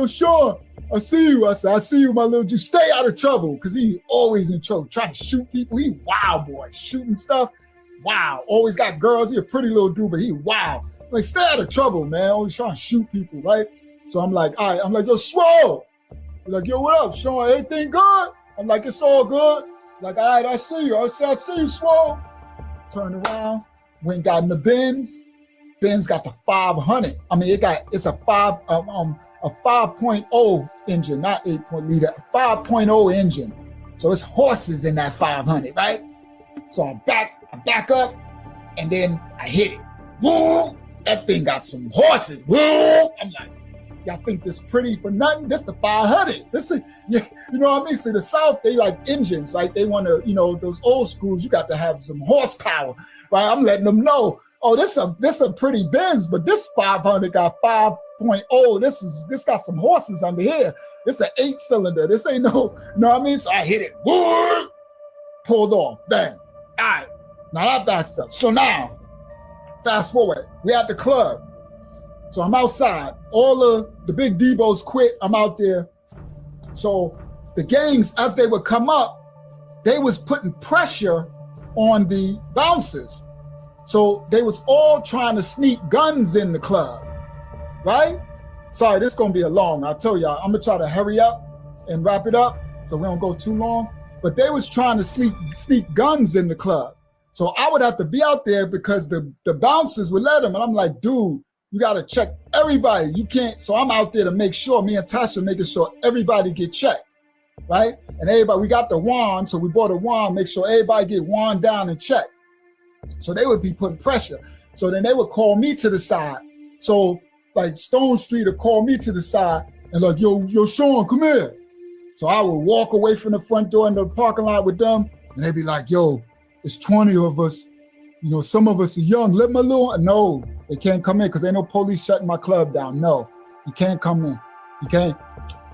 Sean, I see you. I said, I see you, my little dude. Stay out of trouble. Cause he always in trouble, trying to shoot people. He wild boy, shooting stuff. Wow, always got girls. He a pretty little dude, but he wild. Like, stay out of trouble, man. Always trying to shoot people, right? So I'm like, all right. I'm like, yo, Swole. He's like, yo, what up, Sean? Everything good? I'm like, it's all good. Like, all right, I see you. I said, I see you, Swole. Turned around, went got in the Benz. Benz got the 500. I mean, it's a 5.0 engine, not 8-liter, 5.0 engine. So it's horses in that 500, right? So I back up, and then I hit it. Woo! That thing got some horses. Woo! I'm like, y'all think this pretty for nothing? This the 500. This is, yeah, you know what I mean? See, the South, they like engines, right? They want to, those old schools, you got to have some horsepower, right? I'm letting them know, oh, this a pretty Benz, but this 500 got 5.0. This got some horses under here. This an 8-cylinder. This ain't no, you know what I mean? So I hit it. Woo! Pulled off. Bang. All right. Now that backs up. So now, fast forward. We at the club. So I'm outside. All of the big Debos quit. I'm out there. So the gangs, as they would come up, they was putting pressure on the bouncers. So they was all trying to sneak guns in the club, right? Sorry, this is gonna be a long. I tell y'all, I'm gonna try to hurry up and wrap it up so we don't go too long. but they was trying to sneak guns in the club. So I would have to be out there because the bouncers would let them. And I'm like, dude, you got to check everybody. You can't. So I'm out there to make sure, me and Tasha making sure everybody get checked, right? And everybody, we got the wand. So we bought a wand, make sure everybody get wand down and checked. So they would be putting pressure. So then they would call me to the side. So like Stone Street would call me to the side and like, yo, Sean, come here. So I would walk away from the front door into the parking lot with them. And they'd be like, yo, it's 20 of us. You know, some of us are young. Let my little, no, they can't come in because ain't no police shutting my club down. No, you can't come in. You can't.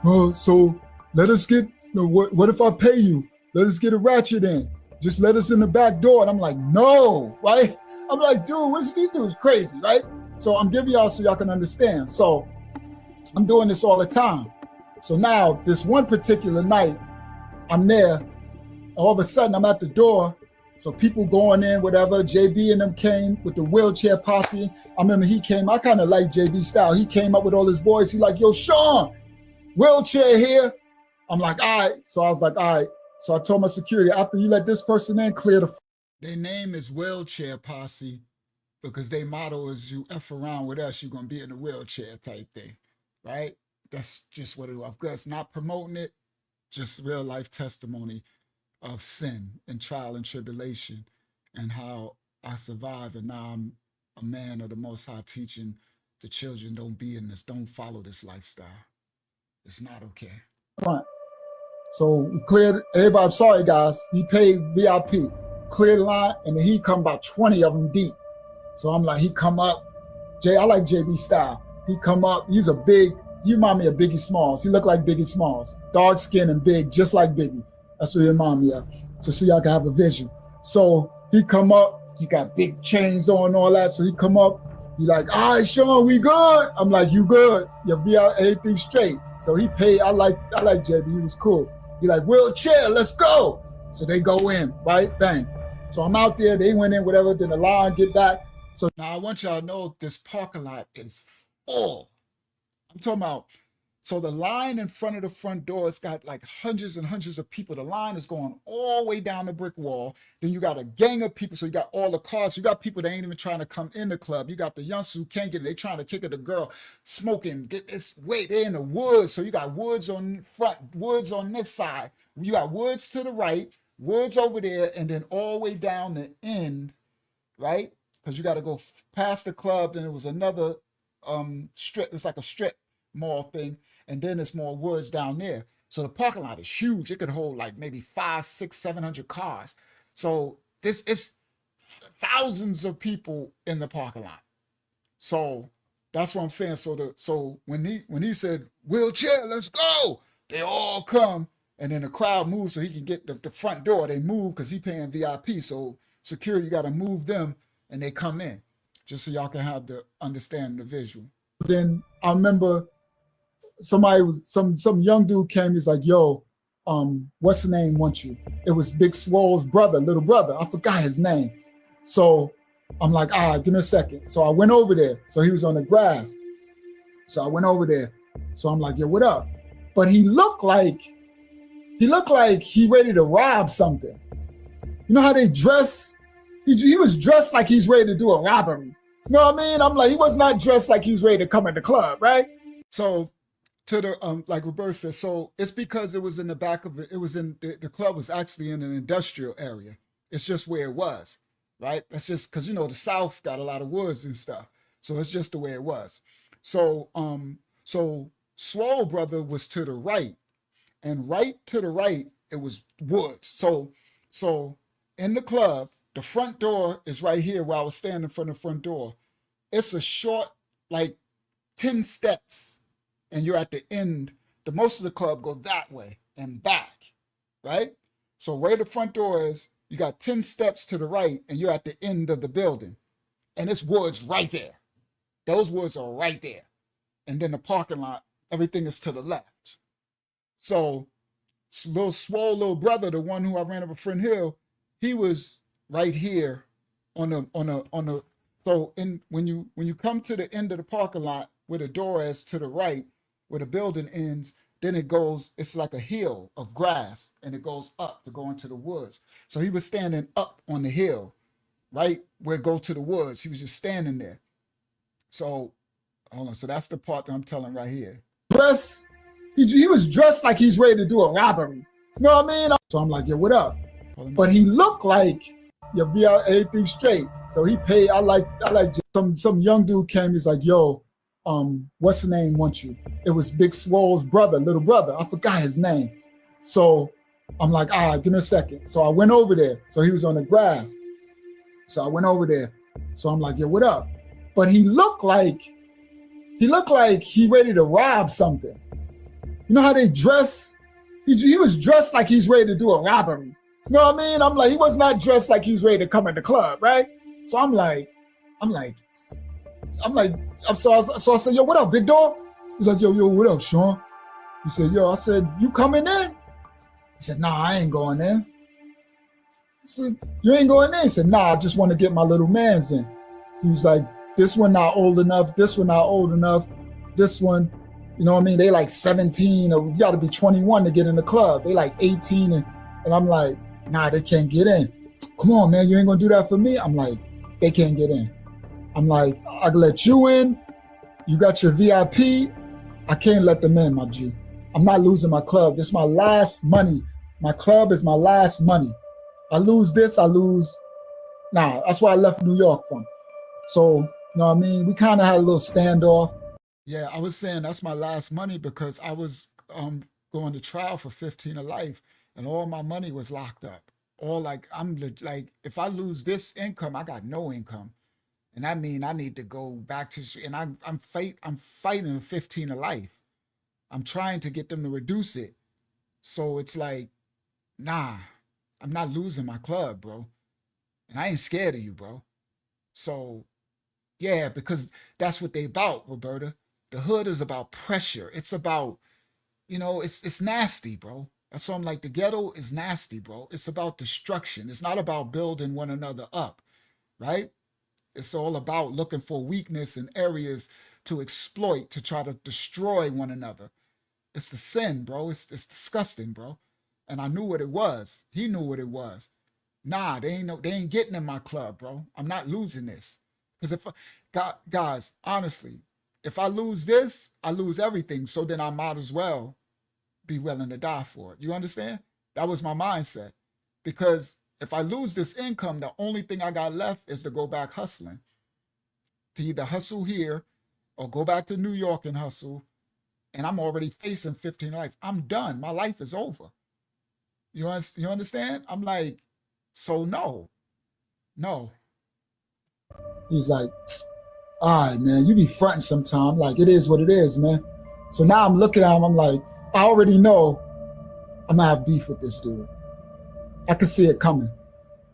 Well, so let us get, what if I pay you? Let us get a ratchet in. Just let us in the back door. And I'm like, no, right? I'm like, dude, these dudes crazy, right? So I'm giving y'all so y'all can understand. So I'm doing this all the time. So now this one particular night, I'm there. All of a sudden I'm at the door. So people going in, whatever. JB and them came with the wheelchair posse. I remember he came, I kind of like JB style. He came up with all his boys. He like, yo, Sean, wheelchair here. I'm like, all right. So I was like, all right. So I told my security, after you let this person in, clear the. Their name is Wheelchair Posse because their motto is you F around with us, you're going to be in a wheelchair type thing, right? That's just what it was. Of course, not promoting it, just real life testimony of sin and trial and tribulation and how I survived. And now I'm a man of the Most High teaching the children, don't be in this, don't follow this lifestyle. It's not okay. Front. So we cleared, everybody, sorry guys, he paid VIP, cleared the line, and then he come about 20 of them deep. So I'm like, he come up, I like JB style. He come up, he's a big, he remind me of Biggie Smalls. He looked like Biggie Smalls, dark skin and big, just like Biggie. That's what he remind me of, just so y'all can have a vision. So he come up, he got big chains on and all that. So he come up, he like, all right, Sean, we good? I'm like, you good? Your VR, everything straight. So he paid, I like JB, he was cool. He like, wheelchair, let's go. So they go in, right? Bang. So I'm out there, they went in, whatever, then the line get back. So now I want y'all to know this parking lot is full. I'm talking about, so the line in front of the front door, it's got like hundreds and hundreds of people. The line is going all the way down the brick wall. Then you got a gang of people. So you got all the cars. You got people that ain't even trying to come in the club. You got the youngsters who can't get it. They trying to kick at the girl, smoking, get this way. They're in the woods. So you got woods on front, woods on this side. You got woods to the right, woods over there, and then all the way down the end, right? Because you got to go past the club. Then it was another strip. It's like a strip mall thing. And then there's more woods down there. So the parking lot is huge. It could hold like maybe 500, 600, 700 cars. So this is thousands of people in the parking lot. So that's what I'm saying. So when he said, wheelchair, let's go, they all come. And then the crowd moves so he can get the front door. They move because he paying VIP. So security got to move them and they come in. Just so y'all can have the understand the visual. Then I remember somebody was some young dude came. He's like, "Yo, what's the name? Want you?" It was Big Swole's brother, little brother. I forgot his name. So I'm like, "All right, give me a second." So I went over there. So he was on the grass. So I went over there. So I'm like, "Yo, what up?" But he looked like he ready to rob something. You know how they dress? He was dressed like he's ready to do a robbery. You know what I mean? I'm like, he was not dressed like he was ready to come in the club, right? So to the like Roberta said, so it's because it was in the back of it. It was in the club was actually in an industrial area. It's just where it was, right? That's just because the South got a lot of woods and stuff. So it's just the way it was. So so Swole brother was to the right, and right to the right it was woods. So in the club, the front door is right here where I was standing in front of the front door. It's a short, like 10 steps, and you're at the end. The most of the club go that way and back, right? So where the front door is, you got 10 steps to the right, and you're at the end of the building. And it's woods right there. Those woods are right there. And then the parking lot, everything is to the left. So little Swole little brother, the one who I ran up with Friend Hill, he was right here on the so when you come to the end of the parking lot where the door is to the right, where the building ends, then it goes, it's like a hill of grass, and it goes up to go into the woods. So he was standing up on the hill, right where it goes to the woods. He was just standing there. So hold on. So that's the part that I'm telling right here. He was dressed like he's ready to do a robbery. You know what I mean? So I'm like, yo, what up? But he looked like your VR, everything straight. So he paid. I like some young dude came. He's like, yo, what's the name wants you? It was Big Swole's brother, little brother. I forgot his name. So I'm like, all right, give me a second. So I went over there. So he was on the grass. So I went over there. So I'm like, yo, what up? But he looked like he ready to rob something. You know how they dress? He was dressed like he's ready to do a robbery. You know what I mean? I'm like, he was not dressed like he was ready to come in the club, right? So so I said, yo, what up, big dog? He's like, yo, what up, Sean? He said, yo, I said, you coming in? He said, nah, I ain't going in. I said, you ain't going in? He said, nah, I just want to get my little mans in. He was like, this one not old enough, this one not old enough, this one, you know what I mean? They like 17, or you gotta be 21 to get in the club. They like 18, and I'm like, nah, they can't get in. Come on, man, you ain't gonna do that for me? I'm like, they can't get in. I'm like, I can let you in. You got your VIP. I can't let them in, my G. I'm not losing my club. This is my last money. My club is my last money. I lose this, I lose. Nah, that's why I left New York from. So, you know what I mean? We kind of had a little standoff. Yeah, I was saying that's my last money because I was going to trial for 15 to life, and all my money was locked up. All like, if I lose this income, I got no income. And that mean I need to go back to, and I'm fighting 15 to life. I'm trying to get them to reduce it. So it's like, nah, I'm not losing my club, bro. And I ain't scared of you, bro. So yeah, because that's what they about, Roberta. The hood is about pressure. It's about, it's nasty, bro. That's why I'm like, the ghetto is nasty, bro. It's about destruction. It's not about building one another up, right? It's all about looking for weakness in areas to exploit, to try to destroy one another. It's the sin, bro. It's disgusting, bro. And I knew what it was. He knew what it was. Nah, they ain't getting in my club, bro. I'm not losing this. Because guys, honestly, if I lose this, I lose everything. So then I might as well be willing to die for it. You understand? That was my mindset. Because if I lose this income, the only thing I got left is to go back hustling. To either hustle here or go back to New York and hustle. And I'm already facing 15 life. I'm done. My life is over. You understand? I'm like, so no. He's like, all right, man, you be fronting sometime. Like, it is what it is, man. So now I'm looking at him. I'm like, I already know I'm gonna have beef with this dude. I can see it coming.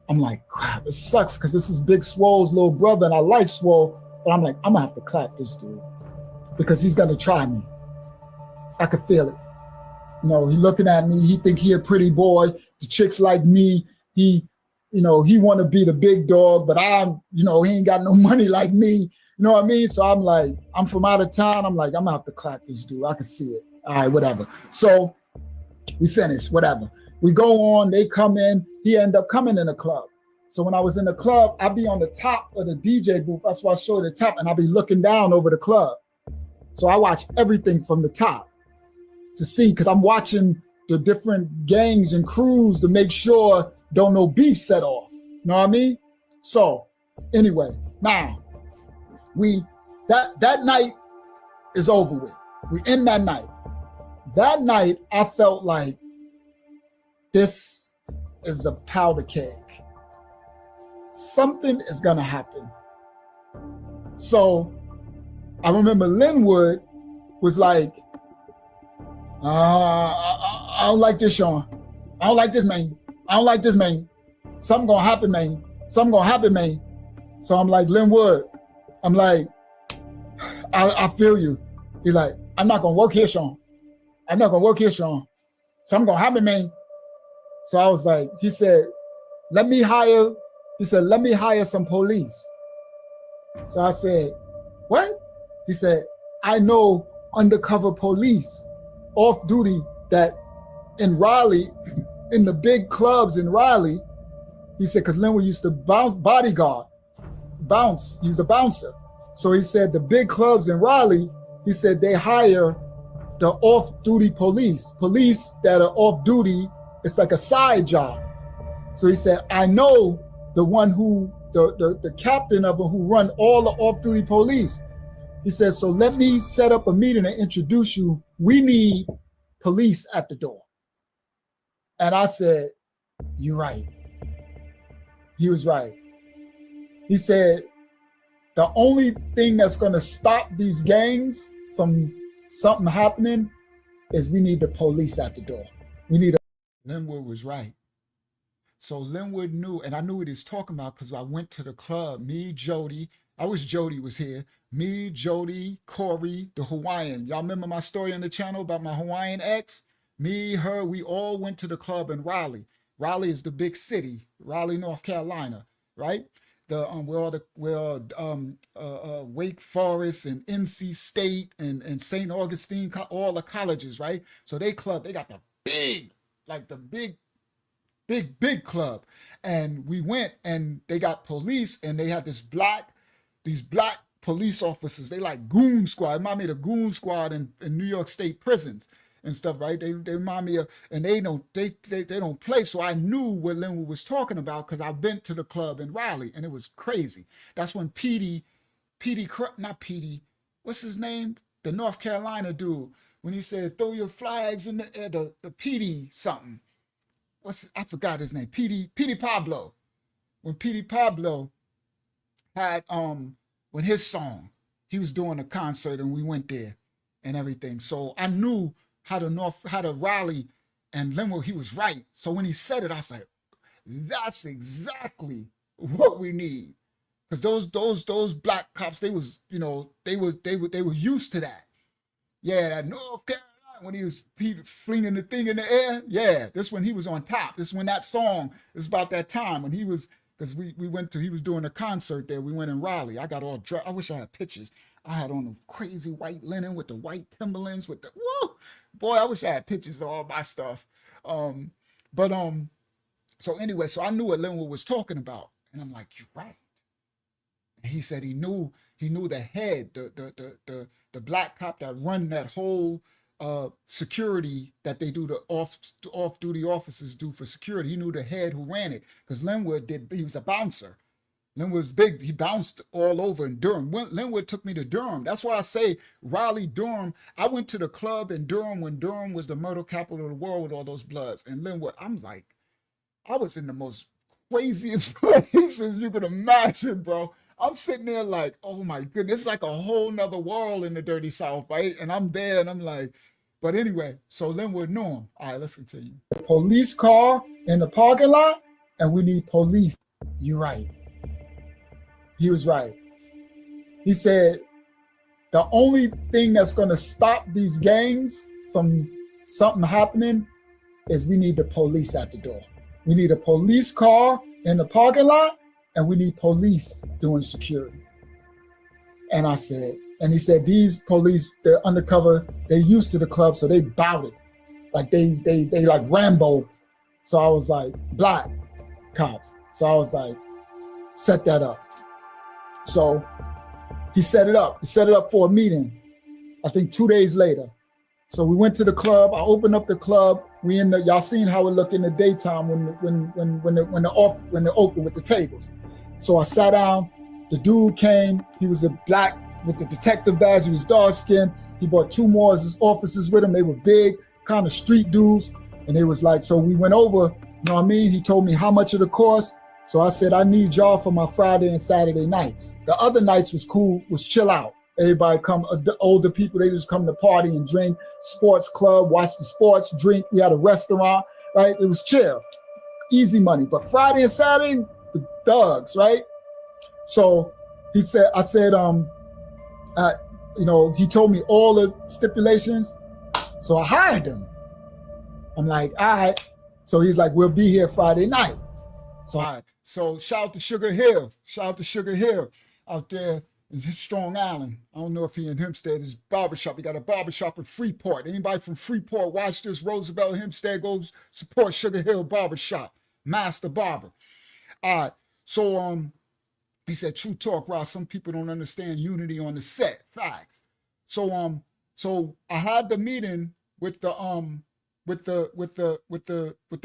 I'm like, crap, it sucks because this is Big Swole's little brother and I like Swole, but I'm like, I'm gonna have to clap this dude because he's gonna try me. I could feel it. He looking at me, he think he a pretty boy. The chicks like me, he want to be the big dog, but he ain't got no money like me. You know what I mean? So I'm like, I'm from out of town. I'm like, I'm gonna have to clap this dude. I can see it. All right, whatever. So we finish, whatever. We go on, they come in, he end up coming in the club. So when I was in the club, I'd be on the top of the DJ booth. That's why I showed the top, and I'd be looking down over the club. So I watch everything from the top to see, because I'm watching the different gangs and crews to make sure don't no beef set off. You know what I mean? So anyway, now that night is over with. We end that night. That night, I felt like this is a powder keg. Something is gonna happen. So I remember Linwood was like, I don't like this, Sean. I don't like this, man. I don't like this, man. Something gonna happen, man. Something gonna happen, man. So I'm like, Linwood, I'm like, I feel you. He's like, I'm not gonna work here, Sean. I'm not gonna work here, Sean. Something gonna happen, man. So I was like, he said, let me hire some police. So I said, what? He said, I know undercover police off duty that in Raleigh, in the big clubs in Raleigh, he said, because Linwood used to bounce, he was a bouncer. So he said the big clubs in Raleigh, he said they hire the off-duty police that are off-duty. It's like a side job. So he said, I know the one who, the captain of them who run all the off-duty police. He said, so let me set up a meeting and introduce you. We need police at the door. And I said, you're right. He was right. He said, the only thing that's going to stop these gangs from something happening is we need the police at the door. We need Linwood was right. So Linwood knew, and I knew what he was talking about because I went to the club. Me, Jody, I wish Jody was here. Me, Jody, Corey, the Hawaiian. Y'all remember my story on the channel about my Hawaiian ex? Me, her, we all went to the club in Raleigh. Raleigh is the big city, Raleigh, North Carolina, right? Wake Forest and NC State and St. Augustine, all the colleges, right? So they got the big club. And we went and they got police and they had these black police officers. They like goon squad. It reminded me of the goon squad in New York State prisons and stuff, right? They remind me of, and they don't play. So I knew what Linwood was talking about because I've been to the club in Raleigh and it was crazy. That's when what's his name? The North Carolina dude, when he said, throw your flags in the air, the PD something. I forgot his name. PD Pablo. When PD Pablo had, when his song, he was doing a concert and we went there and everything. So I knew how to Raleigh and Linwood, he was right. So when he said it, I was like, that's exactly what we need. Because those black cops, they were used to that. Yeah, that North Carolina, when he was flinging the thing in the air. Yeah, this when he was on top. This when that song is about that time when he was, because he was doing a concert there. We went in Raleigh. I got all dressed. I wish I had pictures. I had on the crazy white linen with the white Timberlands with the, woo! Boy, I wish I had pictures of all my stuff. So anyway, so I knew what Linwood was talking about. And I'm like, you're right. And he said he knew the head, the black cop that run that whole security that they do, the off-duty officers do for security. He knew the head who ran it because Linwood he was a bouncer. Linwood was big. He bounced all over in Durham. Linwood took me to Durham. That's why I say Raleigh, Durham. I went to the club in Durham when Durham was the murder capital of the world with all those Bloods. And Linwood, I was in the most craziest places you could imagine, bro. I'm sitting there like, oh my goodness, it's like a whole nother world in the dirty South, right? And I'm there and I'm like, but anyway, so Linwood knew him. All right, let's continue. Police car in the parking lot and we need police. You're right. He was right. He said, the only thing that's going to stop these gangs from something happening is we need the police at the door. We need a police car in the parking lot and we need police doing security. And I said, and he said, these police, they're undercover, they're used to the club, so they bout it. Like they like Rambo. So I was like, black cops. So I was like, set that up. So he set it up. He set it up for a meeting, I think 2 days later. So we went to the club. I opened up the club. Y'all seen how it looked in the daytime when they're open with the tables. So I sat down. The dude came. He was a black with the detective badge. He was dark skinned. He brought two more of his officers with him. They were big, kind of street dudes. And they was like, so we went over, you know what I mean? He told me how much it cost. So I said, I need y'all for my Friday and Saturday nights. The other nights was cool, was chill out. Everybody come, the older people, they just come to party and drink, sports club, watch the sports, drink. We had a restaurant, right? It was chill, easy money. But Friday and Saturday, the thugs, right? So he said, I said, he told me all the stipulations. So I hired him. I'm like, all right. So he's like, we'll be here Friday night. So, all right. So shout out to Sugar Hill. Shout out to Sugar Hill out there And just Strong Island. I don't know if he in Hempstead, his barbershop. He got a barbershop in Freeport. Anybody from Freeport watch this? Roosevelt, Hempstead, goes support Sugar Hill Barbershop. Master Barber. All right. So he said, true talk, Ross. Some people don't understand unity on the set. Facts. So so I had the meeting with the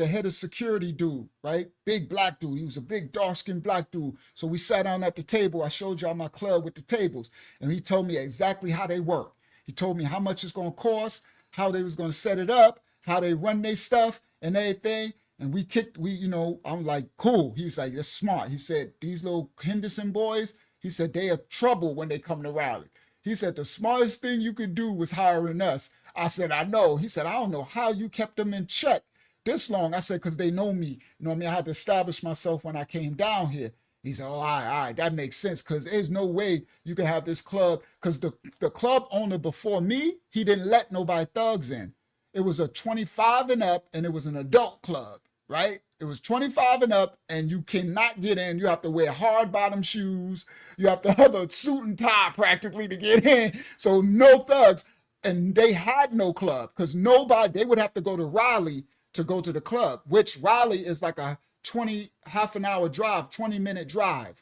head of security dude, right? Big black dude. He was a big dark-skinned black dude. So we sat down at the table. I showed y'all my club with the tables, and he told me exactly how they work. He told me how much it's gonna cost, how they was gonna set it up, how they run their stuff and everything. And I'm like, cool. He was like, that's smart. He said, these little Henderson boys, he said, they are trouble when they come to Raleigh. He said, the smartest thing you could do was hiring us. I said, I know. He said, I don't know how you kept them in check this long. I said, because they know me. You know what I mean? I had to establish myself when I came down here. He said, oh, all right, that makes sense, because there's no way you can have this club, because the club owner before me, he didn't let nobody thugs in. It was a 25 and up, and it was an adult club, right? It was 25 and up, and you cannot get in. You have to wear hard bottom shoes. You have to have a suit and tie practically to get in. So no thugs. And they had no club, because they would have to go to Raleigh to go to the club, which Raleigh is like a half an hour drive, 20-minute drive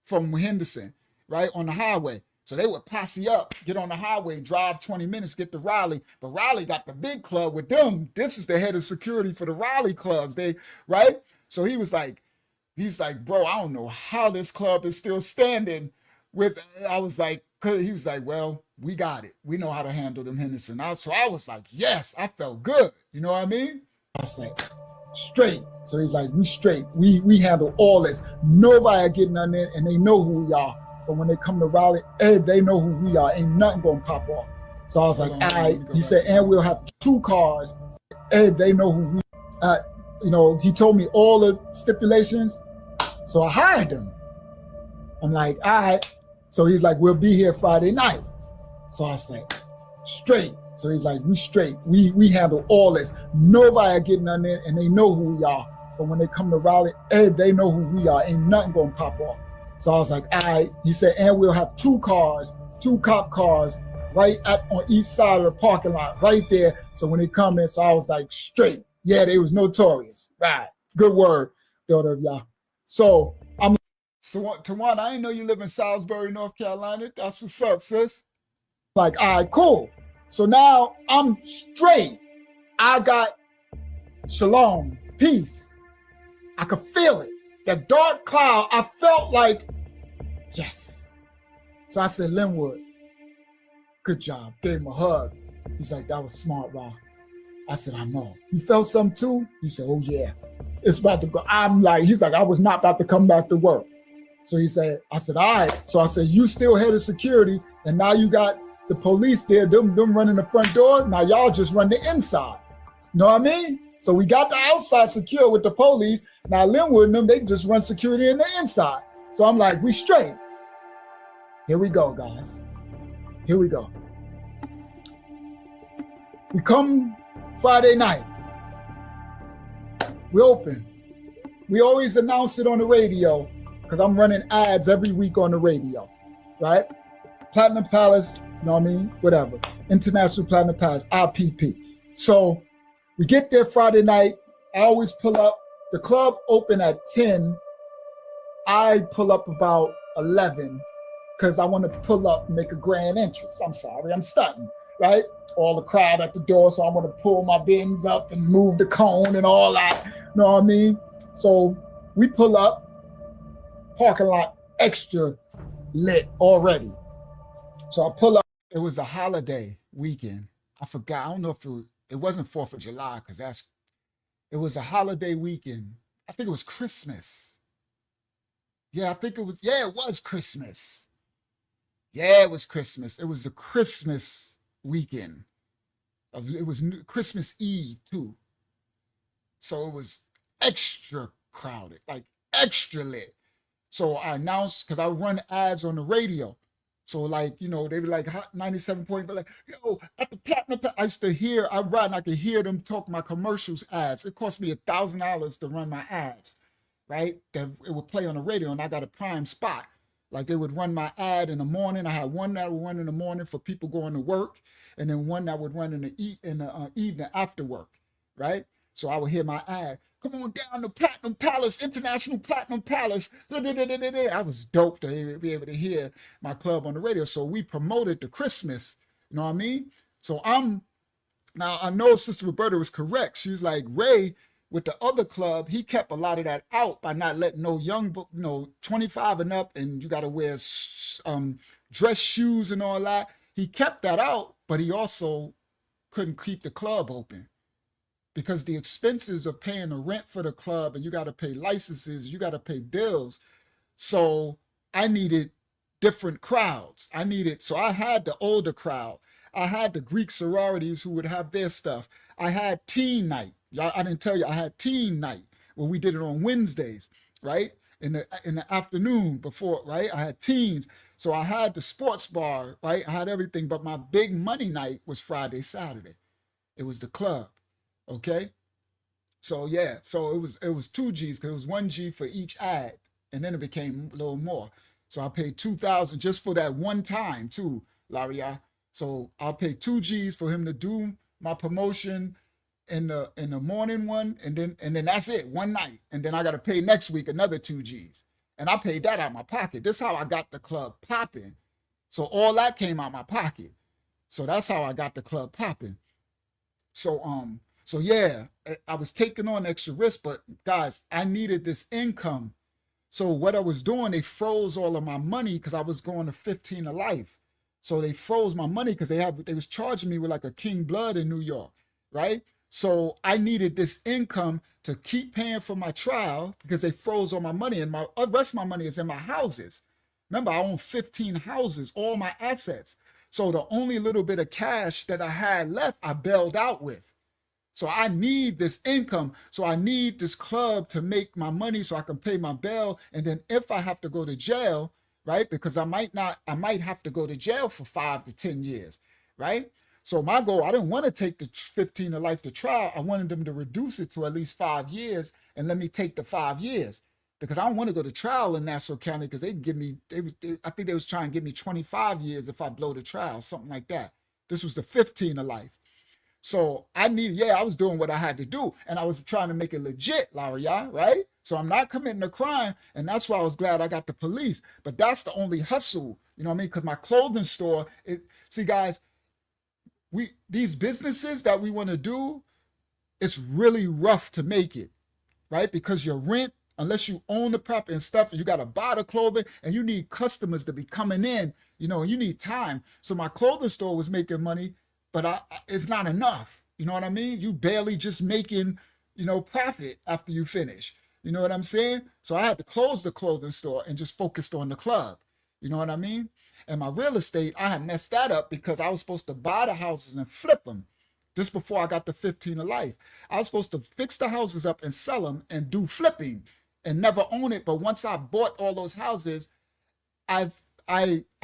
from Henderson, right, on the highway. So they would posse up, get on the highway, drive 20 minutes, get to Raleigh. But Raleigh got the big club with them. This is the head of security for the Raleigh clubs, right? So he's like, bro, I don't know how this club is still standing I was like, he was like, well, we got it. We know how to handle them Henderson out. So I was like, yes, I felt good. You know what I mean? I was like, straight. So he's like, we straight. We handle all this. Nobody getting on there, and they know who we are. But when they come to Raleigh, they know who we are. Ain't nothing gonna pop off. So I was like, all right. He said, and we'll have 2 cars. They know who we are. He told me all the stipulations. So I hired them. I'm like, all right. So he's like, we'll be here Friday night. So I was like, straight. So he's like, we straight. We handle all this. Nobody getting on there, and they know who we are. But when they come to Raleigh, they know who we are. Ain't nothing gonna pop off. So I was like, all right. He said, and we'll have 2 cars, 2 cop cars, right on each side of the parking lot, right there. So when they come in, so I was like, straight. Yeah, they was notorious. Right. Good word, daughter of y'all. So Tawana, I didn't know you live in Salisbury, North Carolina. That's what's up, sis. Like, all right, cool. So now I'm straight. I got shalom, peace. I could feel it. That dark cloud, I felt like, yes. So I said, Linwood, good job. Gave him a hug. He's like, that was smart, Rob. I said, I know. You felt something too? He said, oh yeah. It's about to go. He's like, I was not about to come back to work. So he said, I said, all right. So I said, you still head of security, and now you got the police there, them running the front door. Now y'all just run the inside. Know what I mean? So we got the outside secure with the police. Now Linwood and them, they just run security in the inside. So I'm like, we straight. Here we go, guys. Here we go. We come Friday night. We open. We always announce it on the radio, because I'm running ads every week on the radio, right? Platinum Palace, you know what I mean? Whatever. International Platinum Palace, IPP. So we get there Friday night. I always pull up. The club open at 10. I pull up about 11 because I want to pull up and make a grand entrance. I'm sorry, I'm stunting, right? All the crowd at the door, so I want to pull my bins up and move the cone and all that, you know what I mean? So we pull up. Parking lot extra lit already. So I pull up. It was a holiday weekend. I forgot. I don't know if it wasn't 4th of July, because it was a holiday weekend. I think it was Christmas. Yeah, it was Christmas. Yeah, it was Christmas. It was a Christmas weekend. It was Christmas Eve too. So it was extra crowded, like extra lit. So I announced, because I run ads on the radio. So like, they were like 97 point, but like, yo, at the Platinum, I used to hear, I could hear them talk my commercials ads. It cost me $1,000 to run my ads, right? That it would play on the radio, and I got a prime spot. Like they would run my ad in the morning. I had one that would run in the morning for people going to work, and then one that would run in the evening after work, right? So I would hear my ad. Come on down to Platinum Palace, International Platinum Palace. I was dope to be able to hear my club on the radio. So we promoted the Christmas, you know what I mean? So now I know Sister Roberta was correct. She was like, Ray, with the other club, he kept a lot of that out by not letting no young, 25 and up, and you got to wear dress shoes and all that. He kept that out, but he also couldn't keep the club open because the expenses of paying the rent for the club, and you got to pay licenses, you got to pay bills. So I needed different crowds. So I had the older crowd. I had the Greek sororities who would have their stuff. I had teen night. I didn't tell you, I had teen night where we did it on Wednesdays, right? In the afternoon before, right? I had teens. So I had the sports bar, right? I had everything, but my big money night was Friday, Saturday. It was the club, okay? So yeah, so it was 2 G's because it was 1 G for each ad, and then it became a little more. So I paid $2,000 just for that one time too, Laria. So I'll pay 2 G's for him to do my promotion in the morning one, and then that's it, one night. And then I got to pay next week another 2 G's. And I paid that out of my pocket. This is how I got the club popping. So all that came out of my pocket. So that's how I got the club popping. So yeah, I was taking on extra risk, but guys, I needed this income. So what I was doing, they froze all of my money because I was going to 15 to life. So they froze my money because they was charging me with like a King Blood in New York, right? So I needed this income to keep paying for my trial because they froze all my money, and my rest of my money is in my houses. Remember, I own 15 houses, all my assets. So the only little bit of cash that I had left, I bailed out with. So I need this income. So I need this club to make my money so I can pay my bail. And then if I have to go to jail, right? Because I might have to go to jail for 5 to 10 years, right? So my goal, I didn't want to take the 15 to life to trial. I wanted them to reduce it to at least 5 years and let me take the 5 years because I don't want to go to trial in Nassau County because they give me, I think they was trying to give me 25 years if I blow the trial, something like that. This was the 15 to life. So I was doing what I had to do, and I was trying to make it legit, Laria, right? So I'm not committing a crime, and that's why I was glad I got the police. But that's the only hustle, you know what I mean? Because my clothing store, see guys, these businesses that we want to do, it's really rough to make it, right? Because your rent, unless you own the property and stuff, you got to buy the clothing, and you need customers to be coming in, and you need time. So my clothing store was making money, but it's not enough. You know what I mean? You barely just making, profit after you finish. You know what I'm saying? So I had to close the clothing store and just focused on the club. You know what I mean? And my real estate, I had messed that up because I was supposed to buy the houses and flip them. This before I got the 15 to life. I was supposed to fix the houses up and sell them and do flipping and never own it. But once I bought all those houses, I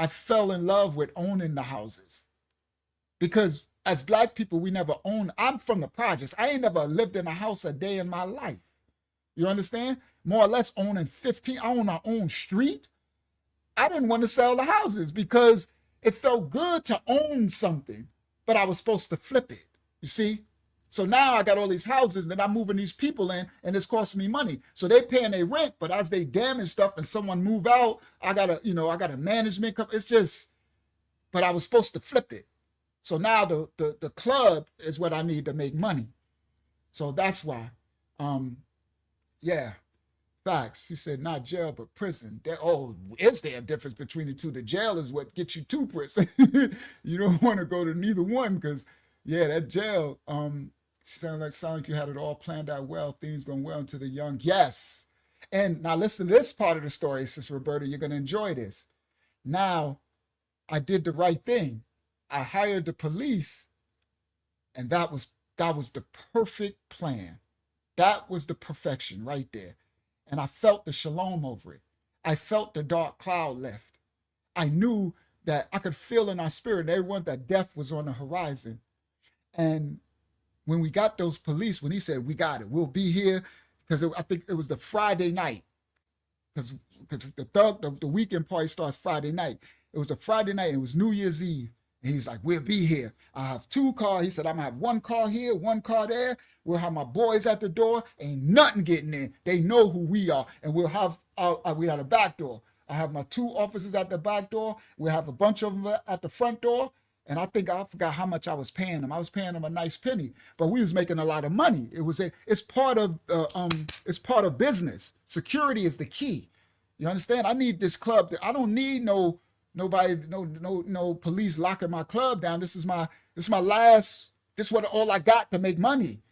fell in love with owning the houses. Because as Black people, we never own. I'm from the projects. I ain't never lived in a house a day in my life. You understand? More or less owning 15. I own my own street. I didn't want to sell the houses because it felt good to own something, but I was supposed to flip it. You see? So now I got all these houses that I'm moving these people in, and it's costing me money. So they paying their rent, but as they damage stuff and someone move out, I got a management company. It's just, but I was supposed to flip it. So now the club is what I need to make money. So that's why. Yeah, facts. She said not jail, but prison. Is there a difference between the two? The jail is what gets you to prison. You don't want to go to neither one because, yeah, that jail, sound like you had it all planned out well. Things going well into the young. Yes. And now listen to this part of the story, Sister Roberta. You're going to enjoy this. Now, I did the right thing. I hired the police, and that was the perfect plan. That was the perfection right there. And I felt the shalom over it. I felt the dark cloud lift. I knew that I could feel in our spirit, everyone, that death was on the horizon. And when we got those police, when he said, we got it, we'll be here, because I think it was the Friday night. because the weekend party starts Friday night. It was the Friday night. It was New Year's Eve. And he's like, we'll be here. I have 2 cars. He said, I'm going to have 1 car here, 1 car there. We'll have my boys at the door. Ain't nothing getting in. They know who we are. And we'll have, we had a back door. I have my 2 officers at the back door. We'll have a bunch of them at the front door. And I forgot how much I was paying them. I was paying them a nice penny, but we was making a lot of money. It's part of business. Security is the key. You understand? I need this club. I don't need no police locking my club down. This is my last. This is all I got to make money.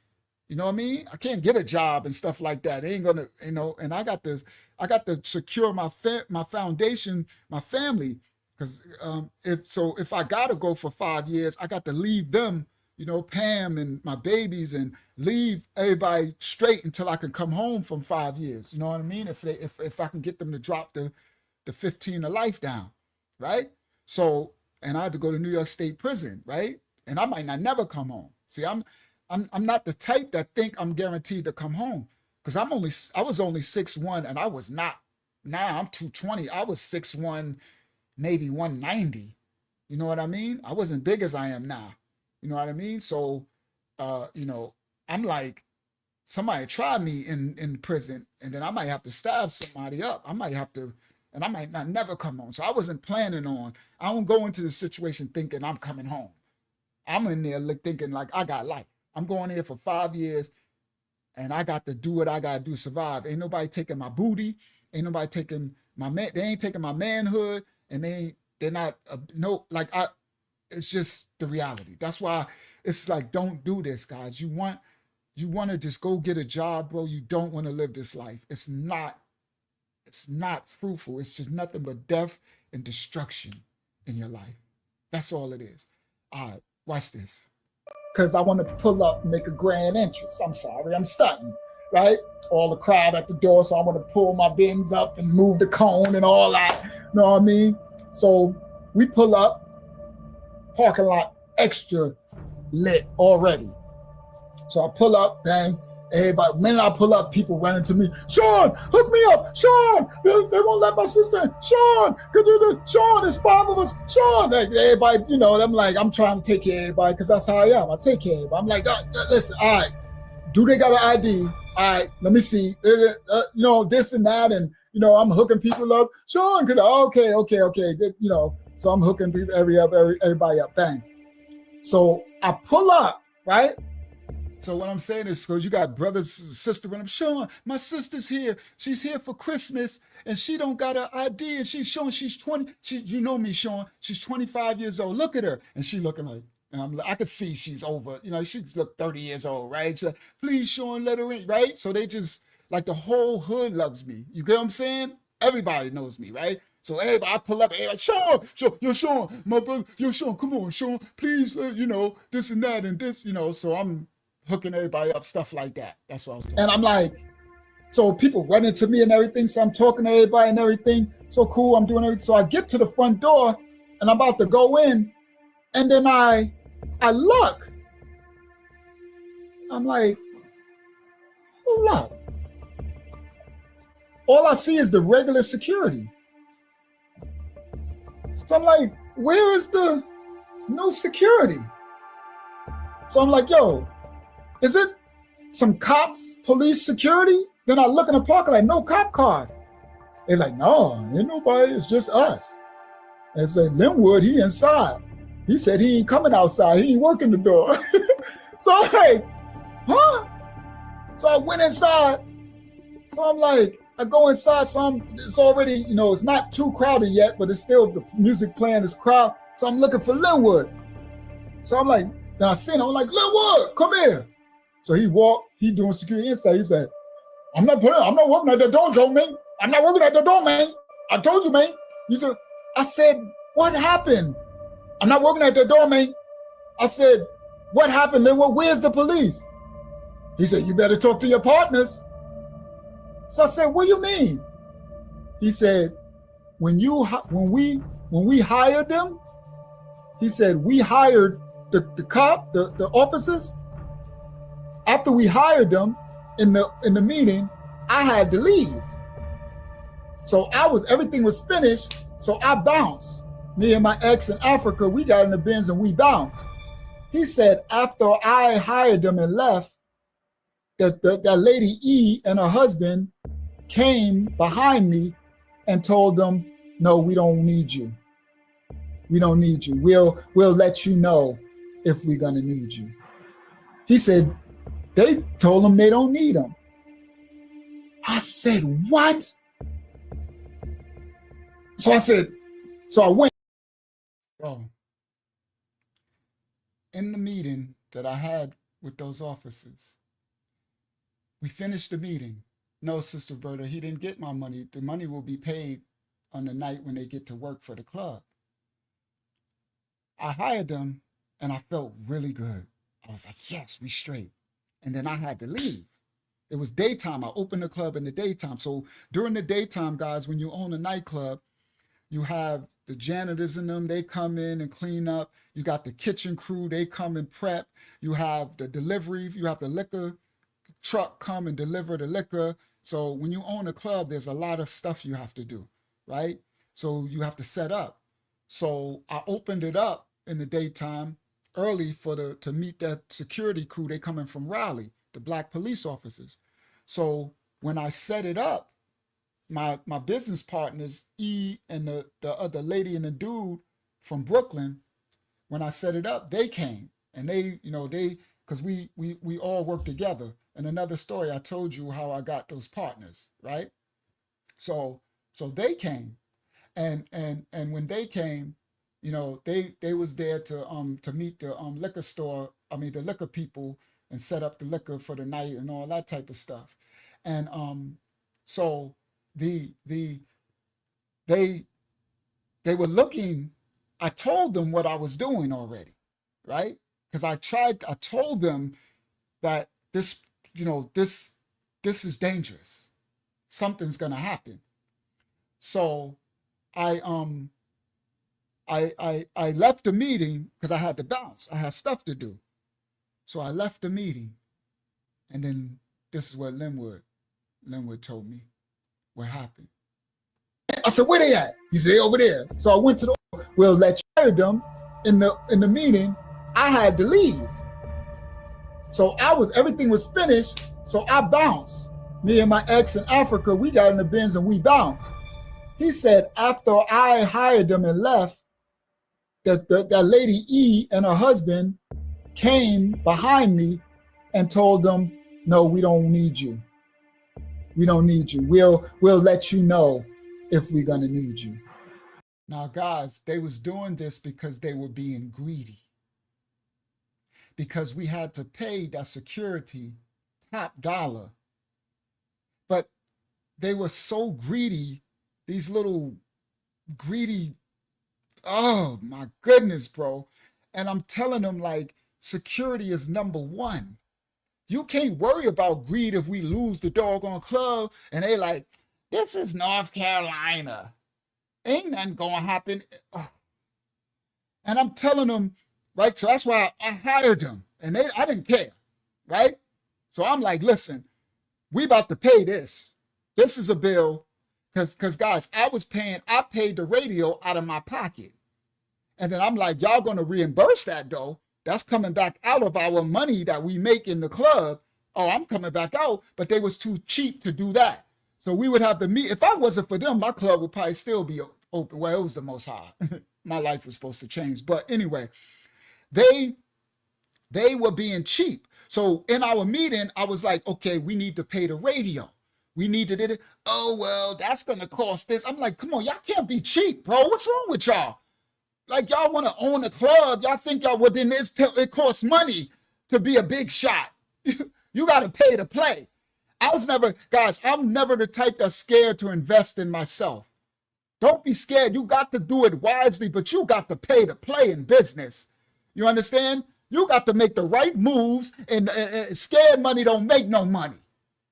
You know what I mean? I can't get a job and stuff like that. It ain't gonna, And I got to secure my foundation, my family. Because if I gotta go for 5 years, I got to leave them, Pam and my babies, and leave everybody straight until I can come home from 5 years. You know what I mean? If I can get them to drop the 15 to life down, right? So, and I had to go to New York State prison, right? And I might not never come home. See, I'm not the type that think I'm guaranteed to come home, because I was only 6'1", and I was not. Now I'm 220. I was 6'1". Maybe 190, you know what I mean? I wasn't big as I am now, you know what I mean? So, I'm like, somebody try me in prison, and then I might have to stab somebody up. I might not never come home. So I wasn't planning on, I don't go into the situation thinking I'm coming home. I'm in there thinking like I got life. I'm going here for 5 years, and I got to do what I got to do, survive. Ain't nobody taking my booty. Ain't nobody taking they ain't taking my manhood. And they're not, it's just the reality. That's why it's like, don't do this, guys. You want to just go get a job, bro. You don't want to live this life. It's not fruitful. It's just nothing but death and destruction in your life. That's all it is. All right, watch this. Because I want to pull up and make a grand entrance. I'm sorry, I'm stunting, right? All the crowd at the door, so I want to pull my bins up and move the cone and all that. You know what I mean? So we pull up, parking lot extra lit already. So I pull up, bang, everybody, when I pull up, people running to me, Sean, hook me up, Sean, they won't let my sister in, Sean, Sean, there's 5 of us, Sean, everybody, I'm like, I'm trying to take care of everybody, because that's how I am, I take care of everybody. I'm like, listen, all right, do they got an ID? All right, let me see, this and that, and I'm hooking people up. Sean, okay. So I'm hooking people, everybody up, bang. So I pull up, right? So what I'm saying is, because you got brothers and sisters, when I'm Sean, my sister's here. She's here for Christmas, and she don't got her ID, and she's showing she's 20. You know me, Sean. She's 25 years old. Look at her, and she looking like. And I could see she's over. She look 30 years old, right? She's like, please, Sean, let her in, right? So they just. Like the whole hood loves me. You get what I'm saying? Everybody knows me, right? So everybody, I pull up, everybody, Sean, yo, Sean, my brother, yo, Sean, come on, Sean, please, this and that and this, So I'm hooking everybody up, stuff like that. That's what I was talking. And I'm like, so people run into me and everything. So I'm talking to everybody and everything. So cool, I'm doing everything. So I get to the front door and I'm about to go in, and then I look. I'm like, hold up. All I see is the regular security. So I'm like, where is the no security? So I'm like, yo, is it some cops, police security? Then I look in the parking lot, no cop cars. They're like, no, ain't nobody, it's just us. And say, Linwood, he inside. He said he ain't coming outside, he ain't working the door. So I'm like, huh? So I went inside. So I'm like, I go inside, so it's already, it's not too crowded yet, but it's still, the music playing, this crowd. So I'm looking for Linwood. So I'm like, then I seen him, I'm like, Linwood, come here. So he walked, he doing security inside. He said, I'm not working at the dojo, man. I'm not working at the door, man. I told you, man. I said, what happened? I'm not working at the door, man. I said, what happened, Linwood? Where's the police? He said, you better talk to your partners. So I said, what do you mean? He said, when we hired them, he said, we hired the officers. After we hired them in the meeting, I had to leave. So everything was finished. So I bounced. Me and my ex in Africa, we got in the Benz and we bounced. He said after I hired them and left, that lady E and her husband came behind me and told them, no, we don't need you. We don't need you. We'll let you know if we're gonna need you. He said, they told him they don't need him. I said, what? So I went. Bro, in the meeting that I had with those officers, we finished the meeting. No, Sister Berta, he didn't get my money. The money will be paid on the night when they get to work for the club. I hired them and I felt really good. I was like, yes, we straight. And then I had to leave. It was daytime. I opened the club in the daytime. So during the daytime, guys, when you own a nightclub, you have the janitors in them. They come in and clean up. You got the kitchen crew. They come and prep. You have the delivery. You have the liquor truck come and deliver the liquor. So when you own a club, there's a lot of stuff you have to do, right? So you have to set up. So I opened it up in the daytime early to meet that security crew. They coming from Raleigh, the black police officers. So when I set it up, my business partners, E and the other lady and the dude from Brooklyn, when I set it up, they came and they because we all work together. And another story, I told you how I got those partners, right? So they came, and when they came, they was there to meet the liquor store. I mean the liquor people and set up the liquor for the night and all that type of stuff. And so they were looking. I told them what I was doing already, right? Because I told them that this is dangerous. Something's gonna happen. So I left the meeting because I had to bounce. I had stuff to do. So I left the meeting, and then this is what Linwood told me what happened. I said, where they at? He said, they over there. So I went to the, we'll let you hear them in the meeting. I had to leave. So everything was finished. So I bounced. Me and my ex in Africa, we got in the Benz and we bounced. He said, after I hired them and left, that lady E and her husband came behind me and told them, no, we don't need you. We don't need you. We'll let you know if we're gonna need you. Now, guys, they was doing this because they were being greedy. Because we had to pay that security top dollar. But they were so greedy, these little greedy, oh my goodness, bro. And I'm telling them, like, security is number one. You can't worry about greed if we lose the doggone club and they like, this is North Carolina. Ain't nothing gonna happen. And I'm telling them, right? So that's why I hired them. And I didn't care, right? So I'm like, listen, we about to pay this. This is a bill. Because guys, I paid the radio out of my pocket. And then I'm like, y'all gonna reimburse that though. That's coming back out of our money that we make in the club. Oh, I'm coming back out, but they was too cheap to do that. So we would have to meet. If I wasn't for them, my club would probably still be open. Well, it was the Most High. My life was supposed to change. But anyway, they were being cheap. So in our meeting, I was like, okay, we need to pay the radio. We need to do it. Oh, well, that's going to cost this. I'm like, come on, y'all can't be cheap, bro. What's wrong with y'all? Like, y'all want to own a club. Y'all think y'all would, then it costs money to be a big shot. You got to pay to play. I'm never the type that's scared to invest in myself. Don't be scared. You got to do it wisely, but you got to pay to play in business. You understand? You got to make the right moves, and scared money don't make no money.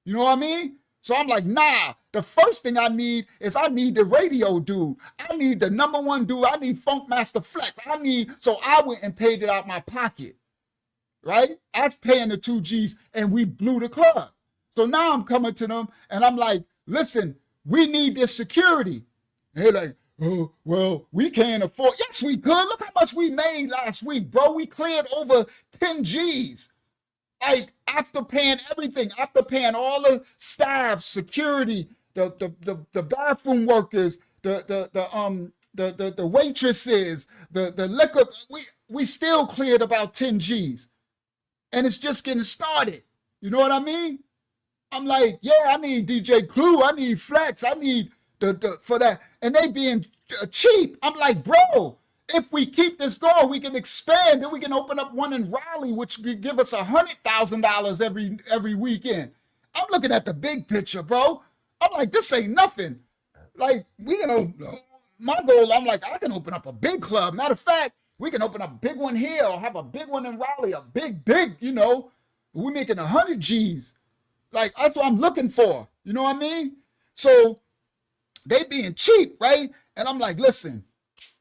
You know what I mean? So I'm like, nah, the first thing I need the radio dude. I need the number one dude. I need Funkmaster Flex. So I went and paid it out my pocket, right? I was paying the 2 G's and we blew the club. So now I'm coming to them and I'm like, listen, we need this security. And they're like, oh, well, we can't afford. Yes, we could. Look how much we made last week, bro. We cleared over 10 G's. Like, after paying everything, after paying all the staff, security, the bathroom workers, the waitresses, the liquor, we still cleared about 10 G's. And it's just getting started. You know what I mean? I'm like, yeah, I need DJ Clue, I need Flex, I need for that. And they being cheap. I'm like, bro, if we keep this going, we can expand. Then we can open up one in Raleigh, which could give us $100,000 every weekend. I'm looking at the big picture, bro. I'm like, this ain't nothing. Like, my goal, I'm like, I can open up a big club. Matter of fact, we can open up a big one here or have a big one in Raleigh, a big, we're making 100 G's. Like, that's what I'm looking for. You know what I mean? So they being cheap, right? And I'm like, listen,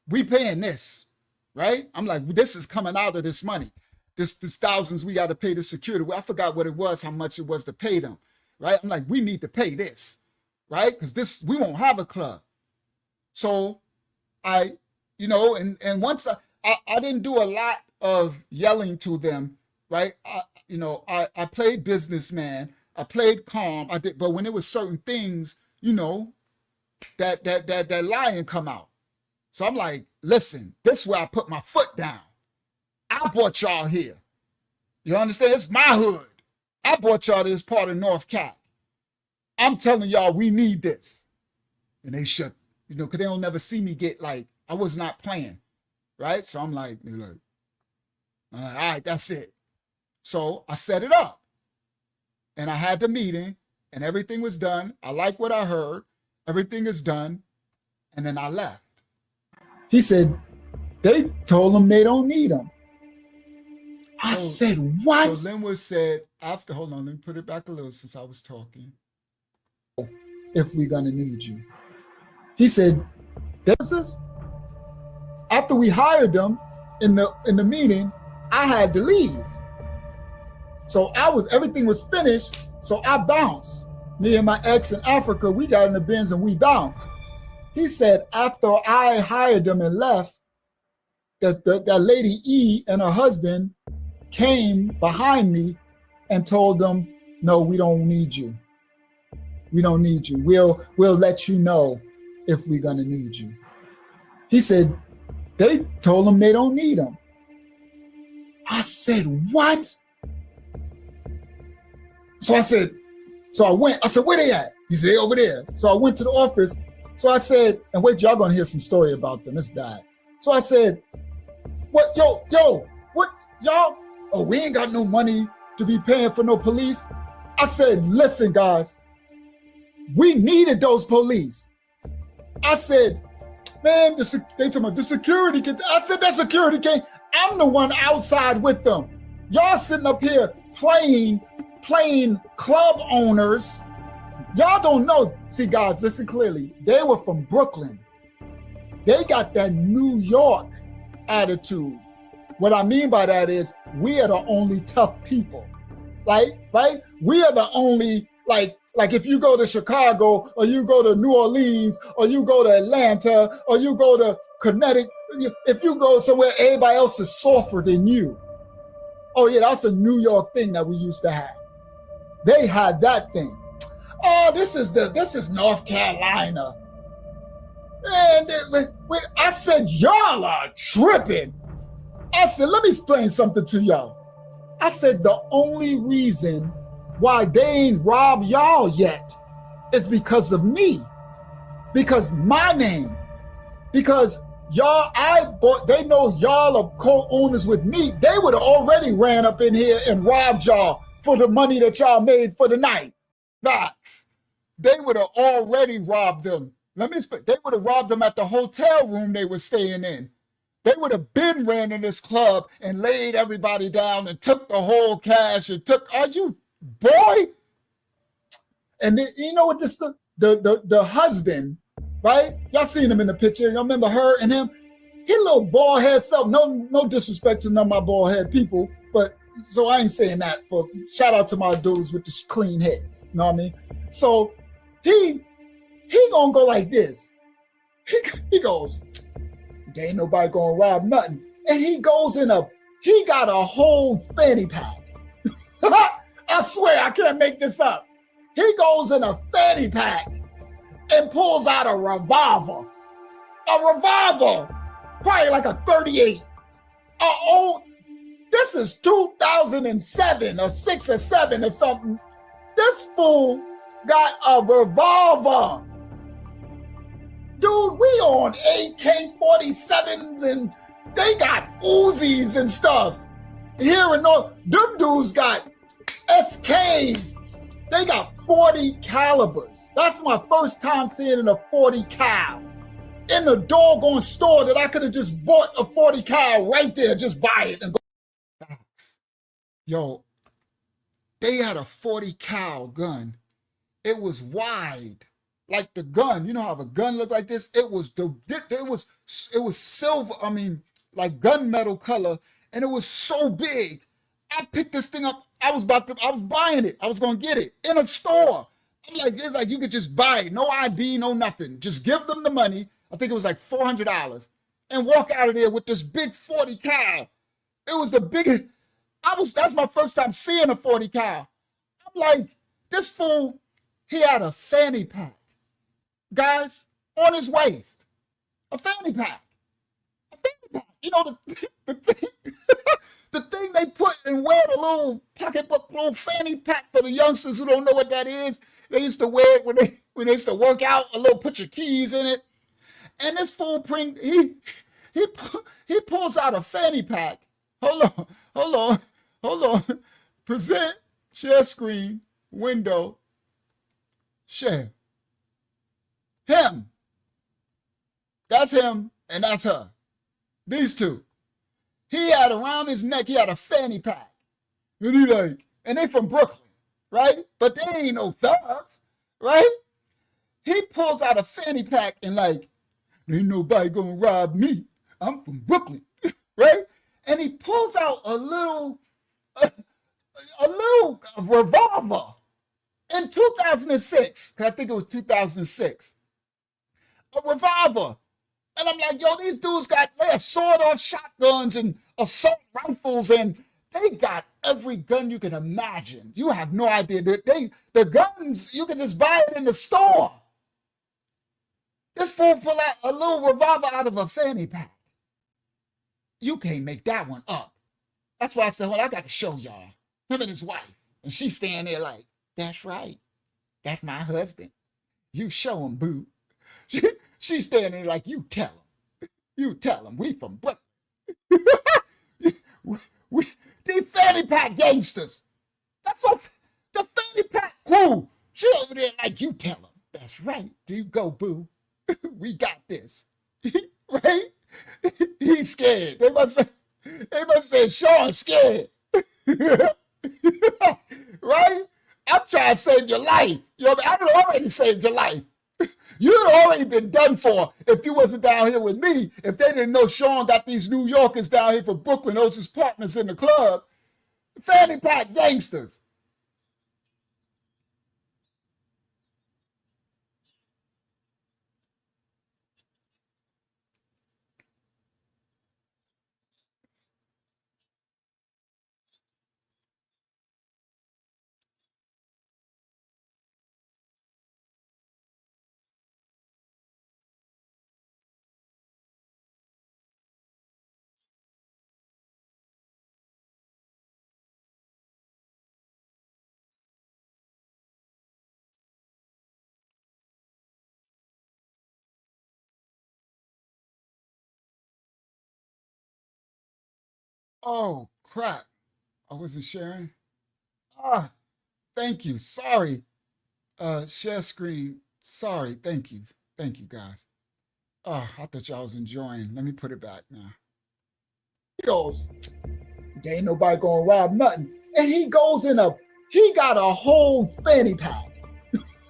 we paying this, right? I'm like, this is coming out of this money. This thousands we got to pay the security. Well, I forgot what it was, how much it was to pay them, right? I'm like, we need to pay this, right? Because we won't have a club. So and once I didn't do a lot of yelling to them, right? I played businessman, I played calm, I did, but when there was certain things, that lion come out. So I'm like, listen, this is where I put my foot down. I brought y'all here. You understand? It's my hood. I brought y'all to this part of North Cat. I'm telling y'all, we need this. And they shut, because they don't never see me get like, I was not playing, right? So I'm like, they're like, all right, that's it. So I set it up. And I had the meeting and everything was done. I like what I heard. Everything is done. And then I left. He said, they told him they don't need him. I said, what? So Linwood said, hold on, let me put it back a little since I was talking. If we're going to need you. He said, after we hired them in the meeting, I had to leave. So everything was finished. So I bounced. Me and my ex in Africa, we got in the Benz and we bounced. He said, after I hired them and left, that lady E and her husband came behind me and told them, no, we don't need you. We don't need you. We'll let you know if we're gonna need you. He said, they told him they don't need him. I said, what? So I went, where they at? He said, they over there. So I went to the office. So I said, and wait, y'all gonna hear some story about them. It's bad. So I said, what, what, y'all? Oh, we ain't got no money to be paying for no police. I said, listen, guys, we needed those police. I said, man, they told me the security can. I said, that security can't. I'm the one outside with them. Y'all sitting up here playing club owners. Y'all don't know. See, guys, listen clearly. They were from Brooklyn. They got that New York attitude. What I mean by that is we are the only tough people. Right? We are the only, like if you go to Chicago or you go to New Orleans or you go to Atlanta or you go to Connecticut, if you go somewhere, everybody else is softer than you. Oh yeah, that's a New York thing that we used to have. They had that thing. Oh, this is North Carolina. And I said, y'all are tripping. I said, let me explain something to y'all. I said, the only reason why they ain't robbed y'all yet is because of me. Because my name. Because y'all, they know y'all are co-owners with me. They would have already ran up in here and robbed y'all for the money that y'all made for the night. Facts. They would have already robbed them. Let me explain. They would have robbed them at the hotel room they were staying in. They would have been ran in this club and laid everybody down and took the whole cash and are you, boy? And then, you know what, this the husband, right? Y'all seen him in the picture. Y'all remember her and him? He little bald head self. No disrespect to none of my bald head people, but so I ain't saying that. For shout out to my dudes with the clean heads. You know what I mean? So he he gonna go like this. He goes, there ain't nobody gonna rob nothing. And he goes he got a whole fanny pack. I swear, I can't make this up. He goes in a fanny pack and pulls out a revolver. A revolver, probably like a 38. This is 2007 or 6 or 7 or something. This fool got a revolver. Dude, we on AK-47s and they got Uzis and stuff. Here and all, them dudes got SKs. They got 40 calibers. That's my first time seeing a 40 cal in the doggone store that I could have just bought a 40 cal right there, just buy it and go. Yo, they had a 40 cal gun. It was wide, like the gun. You know how a gun looked like this? It was silver. I mean, like gunmetal color, and it was so big. I picked this thing up. I was buying it. I was gonna get it in a store. It's like you could just buy it, no ID, no nothing. Just give them the money. I think it was like $400, and walk out of there with this big 40 cal. It was the biggest. That's my first time seeing a 40 cal. I'm like, this fool, he had a fanny pack, guys, on his waist. A fanny pack. A fanny pack. You know the thing, the thing they put and wear, the little pocketbook, little fanny pack for the youngsters who don't know what that is. They used to wear it when they used to work out. Put your keys in it. And this fool he pulls out a fanny pack. Hold on. Present, share screen, window, share. Him. That's him and that's her. These two. He had around his neck, he had a fanny pack. And they from Brooklyn, right? But they ain't no thugs, right? He pulls out a fanny pack and like, ain't nobody gonna rob me. I'm from Brooklyn, right? And he pulls out a little revolver in 2006, because I think it was 2006. A revolver. And I'm like, yo, these dudes they sawed-off shotguns and assault rifles, and they got every gun you can imagine. You have no idea. The guns, you can just buy it in the store. This fool pull out a little revolver out of a fanny pack. You can't make that one up. That's why I said, well, I got to show y'all. Him and his wife. And she's standing there like, that's right. That's my husband. You show him, boo. She's standing there like, you tell him. You tell him. We from Brooklyn. These fanny pack gangsters. That's what the fanny pack crew. She over there like, you tell him. That's right. Do you go, boo? We got this. Right? He's scared. They must say Sean's scared. Right? I'm trying to save your life. I would already saved your life. You'd already been done for if you wasn't down here with me. If they didn't know Sean got these New Yorkers down here from Brooklyn, those his partners in the club. Fanny pack gangsters. Oh, crap. I wasn't sharing. Ah, thank you. Sorry. Share screen. Sorry. Thank you. Thank you, guys. Oh, I thought y'all was enjoying. Let me put it back now. He goes, there ain't nobody gonna rob nothing. And he got a whole fanny pack.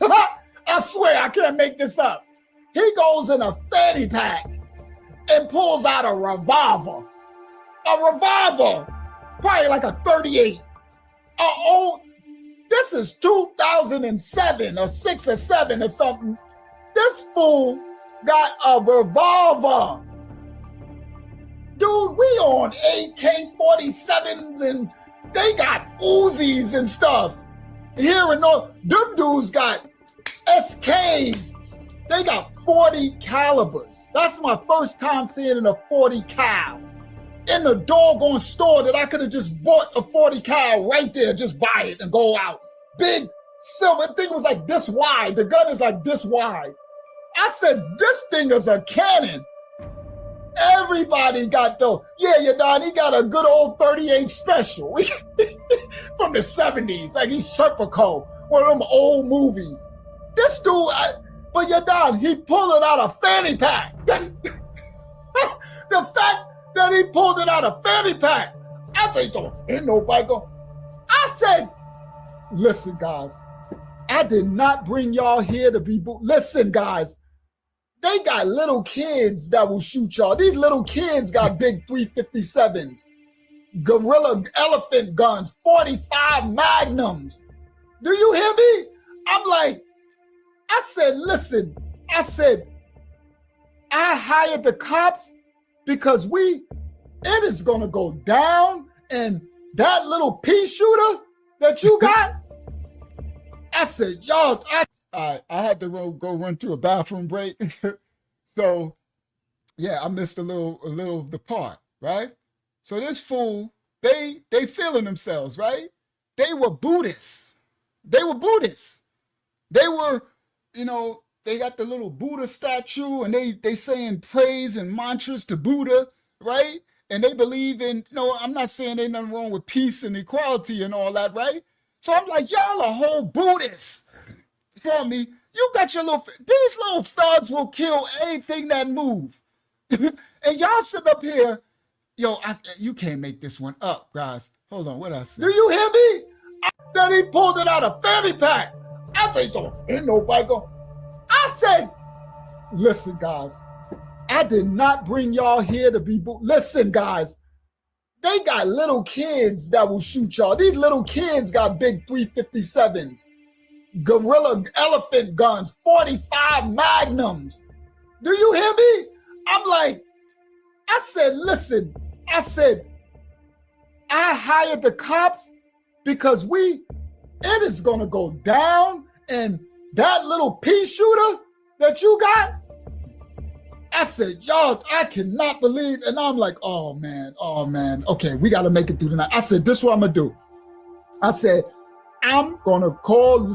I swear, I can't make this up. He goes in a fanny pack and pulls out a revolver. A revolver, probably like a 38. This is 2007 or 6 or 7 or something. This fool got a revolver. Dude, we on AK-47s and they got Uzis and stuff. Here and all, them dudes got SKs. They got 40 calibers. That's my first time seeing a 40 cal in the doggone store that I could have just bought a 40 cal right there, just buy it and go out. Big silver thing was like this wide. The gun is like this wide. I said, this thing is a cannon. Everybody got though. Yeah, you done. He got a good old 38 special from the 70s. Like he's Serpico, one of them old movies. This dude, but you done. He pulled it out of fanny pack. The fact that he pulled it out of fanny pack. I said, ain't nobody go. I said, listen, guys. I did not bring y'all here to be. Listen, guys. They got little kids that will shoot y'all. These little kids got big 357s, gorilla elephant guns, 45 magnums. Do you hear me? I'm like, I said, listen, I said, I hired the cops because it is gonna go down, and that little pea shooter that you got, I said, y'all, I had to go run to a bathroom break. So, yeah, I missed a little of the part, right? So this fool, they feeling themselves, right? They were Buddhists. They were, they got the little Buddha statue and they saying praise and mantras to Buddha, right? And they believe in, I'm not saying ain't nothing wrong with peace and equality and all that, right? So I'm like, y'all are whole Buddhists. For me, you got your these little thugs will kill anything that move. And y'all sit up here, you can't make this one up, guys. Hold on, what I said? Do you hear me? That he pulled it out of fanny pack. I said, ain't nobody go. I said, listen, guys, I did not bring y'all here to be. Listen, guys, they got little kids that will shoot y'all. These little kids got big 357s. Gorilla elephant guns, 45 magnums. Do you hear me? I'm like, I said, listen, I said, I hired the cops because it is gonna go down, and that little pea shooter that you got, I said, y'all, I cannot believe, and I'm like, oh man, okay, we gotta make it through the night. I said, this is what I'm gonna do. I said, I'm gonna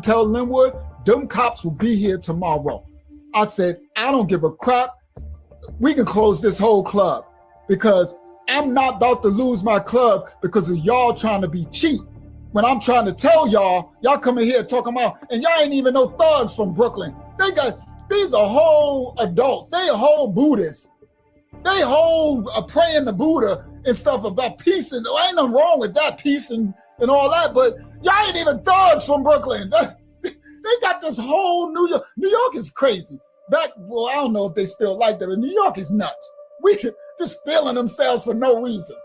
tell Linwood, them cops will be here tomorrow. I said, I don't give a crap. We can close this whole club because I'm not about to lose my club because of y'all trying to be cheap. When I'm trying to tell y'all coming here talking about, and y'all ain't even no thugs from Brooklyn. These are whole adults. They are whole Buddhists. They whole praying to Buddha and stuff about peace, and ain't nothing wrong with that, peace and all that, but y'all ain't even thugs from Brooklyn. They got this whole New York. New York is crazy. I don't know if they still like that, but New York is nuts. We just feeling themselves for no reason.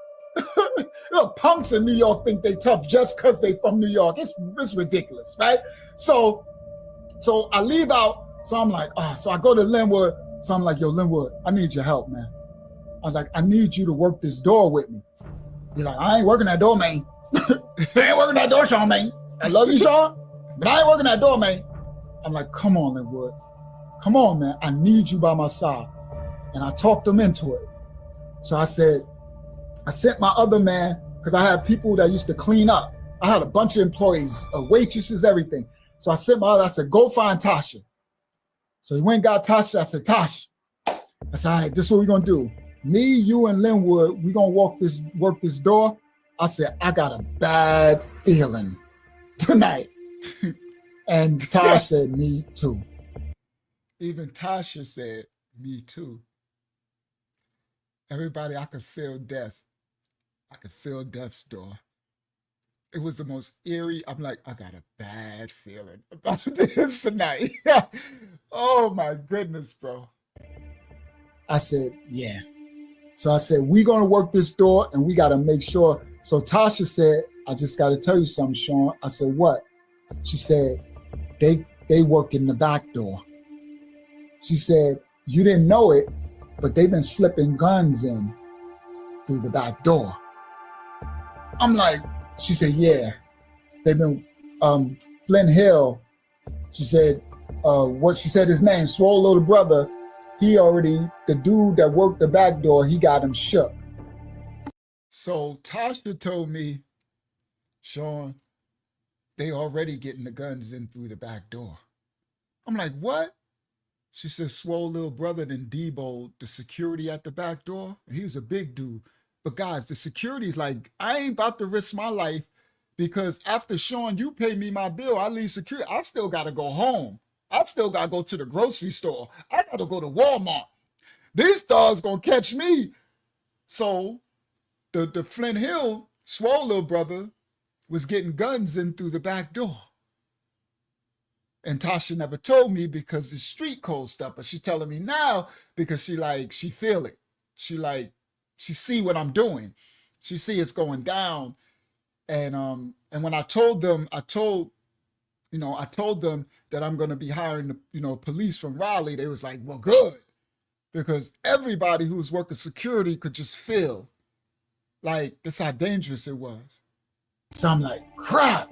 Punks in New York think they tough just because they from New York. It's ridiculous, right? So I leave out. So I'm like, so I go to Linwood. So I'm like, yo, Linwood, I need your help, man. I was like, I need you to work this door with me. You're like, I ain't working that door, man. I ain't working that door, Sean, man. I love you, Sean, but I ain't working that door, man. I'm like, come on, Linwood. Come on, man. I need you by my side. And I talked them into it. So I said, I sent my other man, because I had people that used to clean up. I had a bunch of employees, waitresses, everything. So I sent my other, I said, go find Tasha. So he went and got Tasha. I said, Tasha. I said, all right, this is what we're going to do. Me, you, and Linwood, we're going to work this door. I said, I got a bad feeling tonight. And Tasha said, me too. Even Tasha said, me too. Everybody, I could feel death. I could feel death's door. It was the most eerie. I'm like, I got a bad feeling about this tonight. Oh my goodness, bro. I said, yeah. So I said, we're going to work this door and we got to make sure. So Tasha said, I just got to tell you something, Sean. I said, what? She said, they work in the back door. She said, you didn't know it, but they've been slipping guns in through the back door. I'm like, she said, yeah, they've been, Flint Hill, she said, what she said his name, Swole little brother, the dude that worked the back door, he got him shook. So Tasha told me, Sean, they already getting the guns in through the back door. I'm like, what? She said, Swole little brother then Debo, the security at the back door. He was a big dude. But guys, the security's like, I ain't about to risk my life because after Sean, you pay me my bill, I leave security. I still got to go home. I still got to go to the grocery store. I got to go to Walmart. These dogs going to catch me. So the Flint Hill, Swole little brother, was getting guns in through the back door. And Tasha never told me because it's street code stuff, but she telling me now because she feel it. She see what I'm doing. She see it's going down. And when I told them that I'm going to be hiring the, police from Raleigh, they was like, well, good. Because everybody who was working security could just feel like that's how dangerous it was. So I'm like, crap.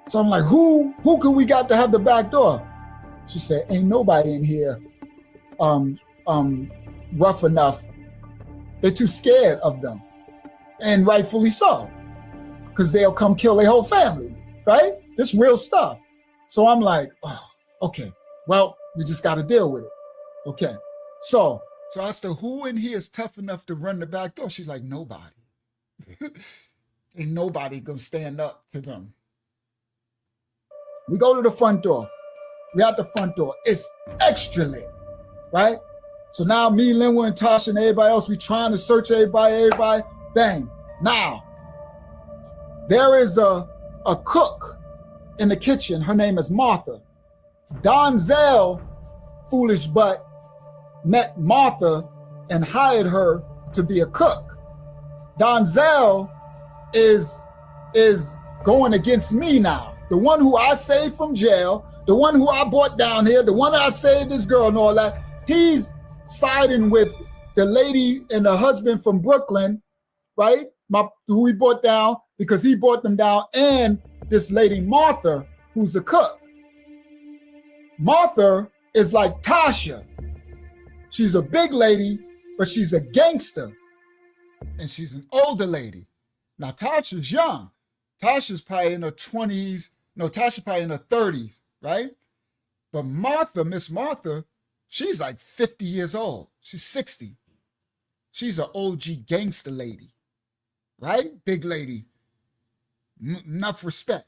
So I'm like, who could we got to have the back door? She said, ain't nobody in here rough enough. They're too scared of them. And rightfully so. Because they'll come kill their whole family, right? This real stuff. So I'm like, oh, okay. Well, we just got to deal with it. Okay. So I said, who in here is tough enough to run the back door? She's like, nobody. Ain't nobody gonna stand up to them. We go to the front door. We at the front door. It's extra lit, right? So now me, Linwood, and Tasha, and everybody else, we trying to search everybody. Bang. Now, there is a cook in the kitchen. Her name is Martha. Donzel, foolish butt, met Martha and hired her to be a cook. Donzel is going against me now. The one who I saved from jail, the one who I brought down here, the one I saved this girl and all that, he's siding with the lady and the husband from Brooklyn, right? Who he brought down because he brought them down, and this lady Martha, who's a cook. Martha is like Tasha. She's a big lady, but she's a gangster. And she's an older lady. Now, Tasha's young. Tasha's probably in her 20s. No, Tasha's probably in her 30s, right? But Martha, Miss Martha, she's like 50 years old. She's 60. She's an OG gangster lady, right? Big lady. Enough respect.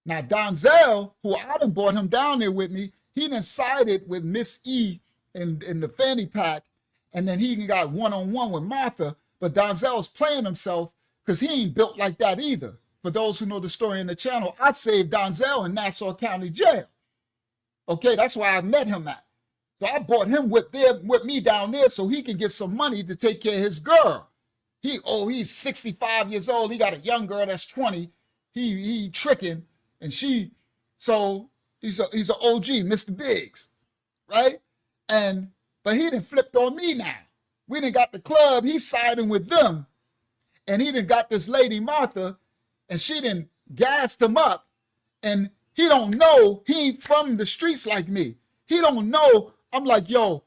Now, Donzel, who I done brought him down there with me, he done sided with Miss E in the fanny pack, and then he got one-on-one with Martha. But Donzel's playing himself because he ain't built like that either. For those who know the story in the channel, I saved Donzel in Nassau County Jail. Okay, that's where I met him at. So I brought him with me down there so he can get some money to take care of his girl. He's 65 years old. He got a young girl that's 20. He tricking, and so he's a OG, Mr. Biggs, right? But he done flipped on me now. We done got the club, he's siding with them. And he done got this lady, Martha, and she done gassed him up. And he don't know, he ain't from the streets like me. He don't know. I'm like, yo,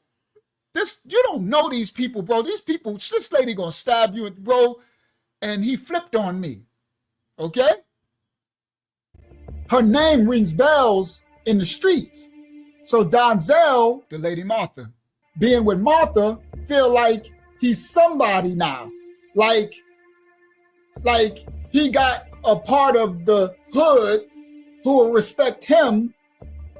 you don't know these people, bro. These people, this lady gonna stab you, bro. And he flipped on me, okay? Her name rings bells in the streets. So Donzel, the lady Martha, being with Martha, feel like he's somebody now. Like he got a part of the hood who will respect him.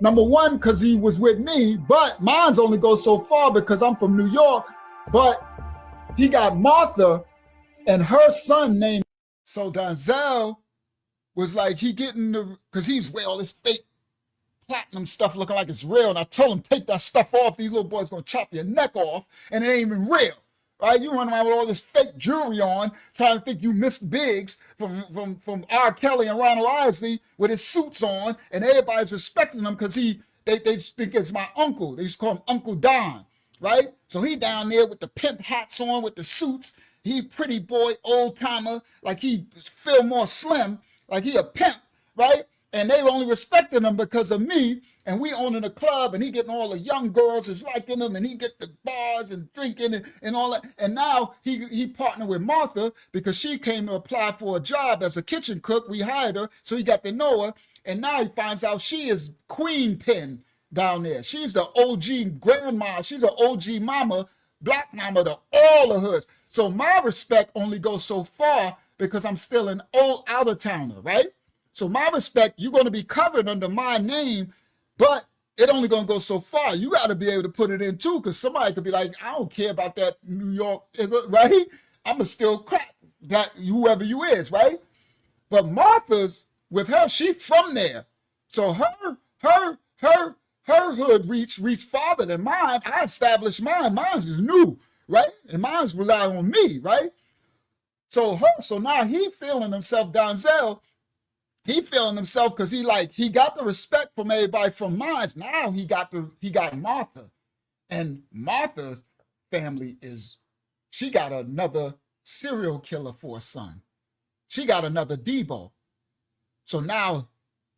Number one, because he was with me, but mine's only goes so far because I'm from New York. But he got Martha and her son named. So Donzel was like, because he's wearing all this fake platinum stuff looking like it's real. And I told him, take that stuff off. These little boys gonna chop your neck off, and it ain't even real. Right? You run around with all this fake jewelry on, trying to think you missed Biggs from R. Kelly and Ronald Isley with his suits on, and everybody's respecting him because he they think it's my uncle. They used to call him Uncle Don, right? So he down there with the pimp hats on, with the suits. He pretty boy, old timer, like he feel more slim, like he a pimp, right? And they only respecting him because of me. And we owning a club, and he getting all the young girls is liking him, and he get the bars and drinking and all that. And now he partnered with Martha because she came to apply for a job as a kitchen cook. We hired her, so he got to know her. And now he finds out she is queen pin down there. She's the OG grandma. She's an OG mama, black mama to all the hoods. So my respect only goes so far because I'm still an old out-of-towner, right? So my respect, you're going to be covered under my name, but it only going to go so far. You got to be able to put it in too, because somebody could be like, I don't care about that New York, right? I'm going to still crack that whoever you is, right? But Martha's, with her, she from there. So her hood reached farther than mine. I established mine. Mine's is new, right? And mine's rely on me, right? So now he feeling himself, Donzel. He feeling himself because he got the respect from everybody from mine. Now he got Martha. And Martha's family she got another serial killer for a son. She got another Debo. So now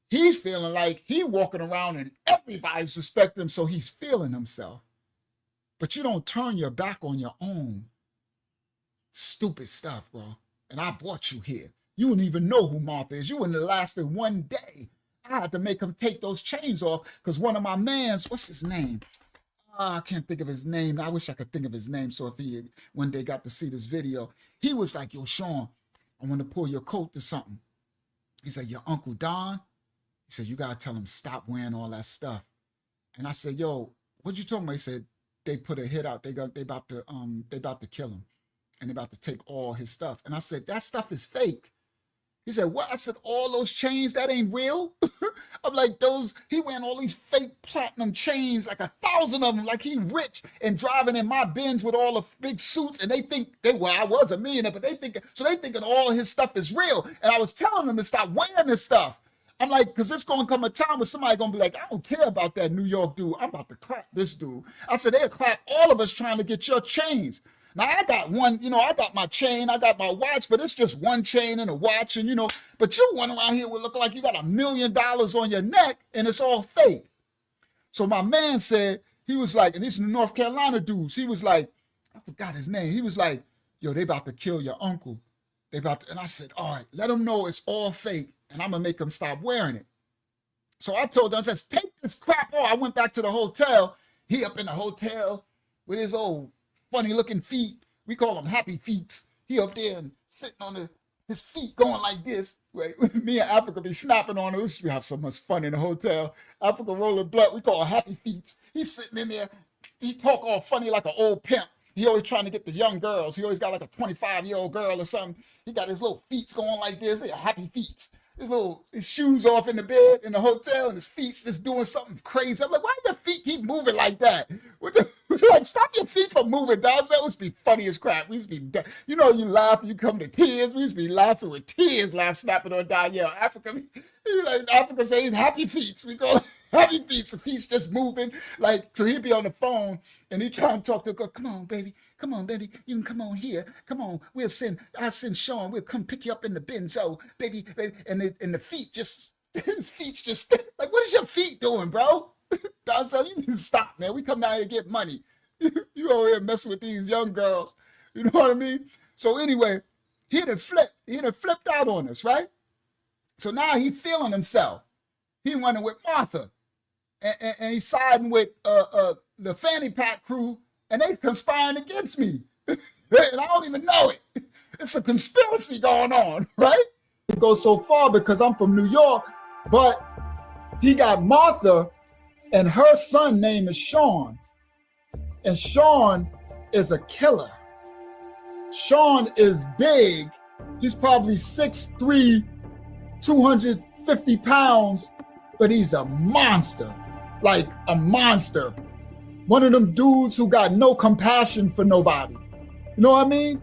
he's feeling like he walking around and everybody's respecting him, so he's feeling himself. But you don't turn your back on your own stupid stuff, bro. And I brought you here. You wouldn't even know who Martha is. You wouldn't have lasted one day. I had to make him take those chains off because one of my mans, what's his name? I can't think of his name. I wish I could think of his name. So if he one day got to see this video, he was like, yo, Sean, I want to pull your coat to something. He said, your Uncle Don? He said, you got to tell him stop wearing all that stuff. And I said, yo, what you talking about? He said, they put a hit out. They about to kill him. And they about to take all his stuff. And I said, that stuff is fake. He said, what? I said, all those chains, that ain't real? I'm like, he wearing all these fake platinum chains, like 1,000 of them, like he rich and driving in my Benz with all the big suits. And they think, I was a millionaire, but they thinking all of his stuff is real. And I was telling them to stop wearing this stuff. I'm like, because it's going to come a time where somebody going to be like, I don't care about that New York dude. I'm about to clap this dude. I said, they'll clap all of us trying to get your chains. Now, I got one, I got my chain, I got my watch, but it's just one chain and a watch, and, but you run around here with looking like you got $1 million on your neck, and it's all fake. So my man said, he was like, and these are the North Carolina dudes, he was like, I forgot his name. He was like, yo, they about to kill your uncle. And I said, all right, let them know it's all fake, and I'm going to make them stop wearing it. So I told them, I said, take this crap off. I went back to the hotel. He up in the hotel with his old funny looking feet. We call them happy feet. He up there and sitting on his feet going like this. Right? Me and Africa be snapping on him. We have so much fun in the hotel. Africa rolling blunt. We call him happy feet. He's sitting in there. He talk all funny like an old pimp. He always trying to get the young girls. He always got like a 25-year-old girl or something. He got his little feet going like this. Happy feet. His shoes off in the bed in the hotel, and his feet just doing something crazy. I'm like, why do your feet keep moving like that? Like, stop your feet from moving, dog. That used to be funny as crap. We used to be, you laugh, you come to tears. We used to be laughing with tears, snapping on Danielle. Africa says happy feet. We call it happy feet. The feet's just moving. Like, so he'd be on the phone, and he trying to talk to her. Come on, baby. Come on, baby. You can come on here. Come on. I'll send Sean. We'll come pick you up in the Benzo, baby. And the feet his feet's just, like, what is your feet doing, bro? Donzel, you need to stop, man. We come down here to get money. You over here messing with these young girls. You know what I mean? So anyway, he done flipped out on us, right? So now he feeling himself. He running with Martha. And he's siding with the Fanny Pack crew, and they conspiring against me. And I don't even know it. It's a conspiracy going on, right? It goes so far because I'm from New York, but he got Martha, and her son name is Sean. And Sean is a killer. Sean is big. He's probably 6'3", 250 pounds, but he's a monster, like a monster. One of them dudes who got no compassion for nobody. You know what I mean?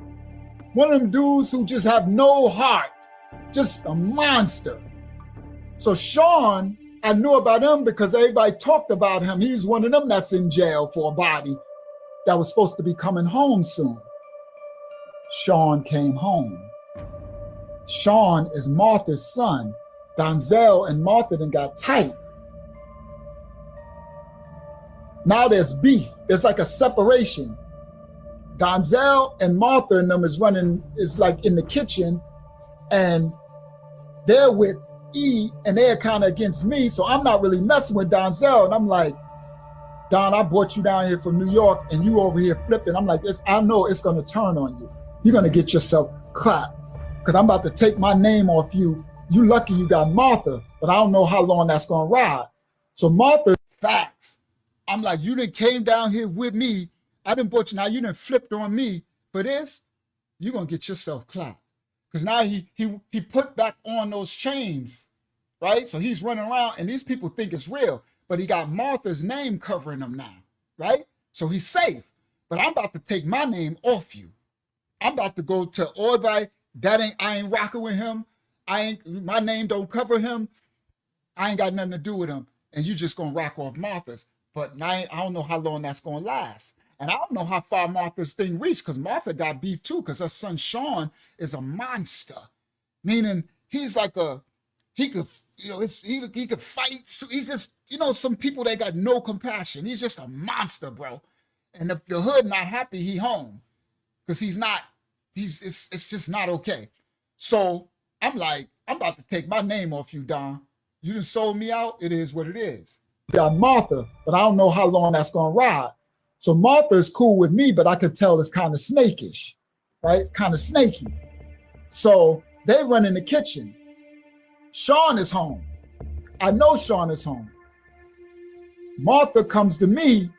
One of them dudes who just have no heart, just a monster. So Sean I knew about him because everybody talked about him. He's one of them that's in jail for a body that was supposed to be coming home soon. Sean came home. Sean is Martha's son. Donzel and Martha then got tight. Now there's beef. It's like a separation. Donzel and Martha and them is like in the kitchen, and they're with E, and they're kind of against me. So I'm not really messing with Donzel. And I'm like, Don, I brought you down here from New York, and you over here flipping. I'm like, I know it's going to turn on you. You're going to get yourself clapped because I'm about to take my name off you. You lucky you got Martha, but I don't know how long that's going to ride. So Martha, facts. I'm like, you done came down here with me. I done brought you. Now you done flipped on me for this. You're going to get yourself clapped. Because now he put back on those chains, right? So he's running around, and these people think it's real, but he got Martha's name covering him now, right? So he's safe. But I'm about to take my name off you. I'm about to go to everybody. I ain't rocking with him. My name don't cover him. I ain't got nothing to do with him. And you just gonna rock off Martha's. But now I don't know how long that's gonna last. And I don't know how far Martha's thing reached, because Martha got beef too, because her son Sean is a monster. Meaning he's like he could fight. He's just, some people that got no compassion. He's just a monster, bro. And if the hood not happy, he home. Because it's just not okay. So I'm like, I'm about to take my name off you, Don. You done sold me out. It is what it is. Got Martha, but I don't know how long that's gonna ride. So Martha is cool with me, but I could tell it's kind of snakish, right? It's kind of snaky. So they run in the kitchen. Sean is home. I know Sean is home. Martha comes to me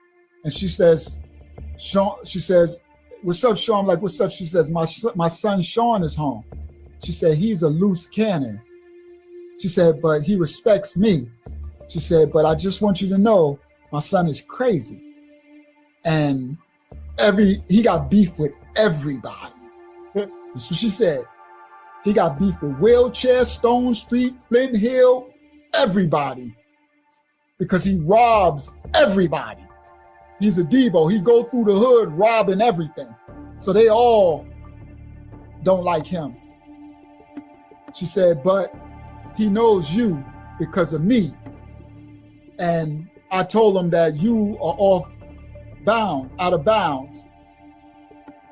and she says, what's up, Sean? I'm like, what's up? She says, my son Sean is home. She said, he's a loose cannon. She said, but he respects me. She said, but I just want you to know my son is crazy. And he got beef with everybody. That's what she said. He got beef with Wheelchair, Stone Street, Flint Hill, everybody. Because he robs everybody. He's a Debo. He go through the hood robbing everything. So they all don't like him. She said, but he knows you because of me. And I told him that you are out of bounds.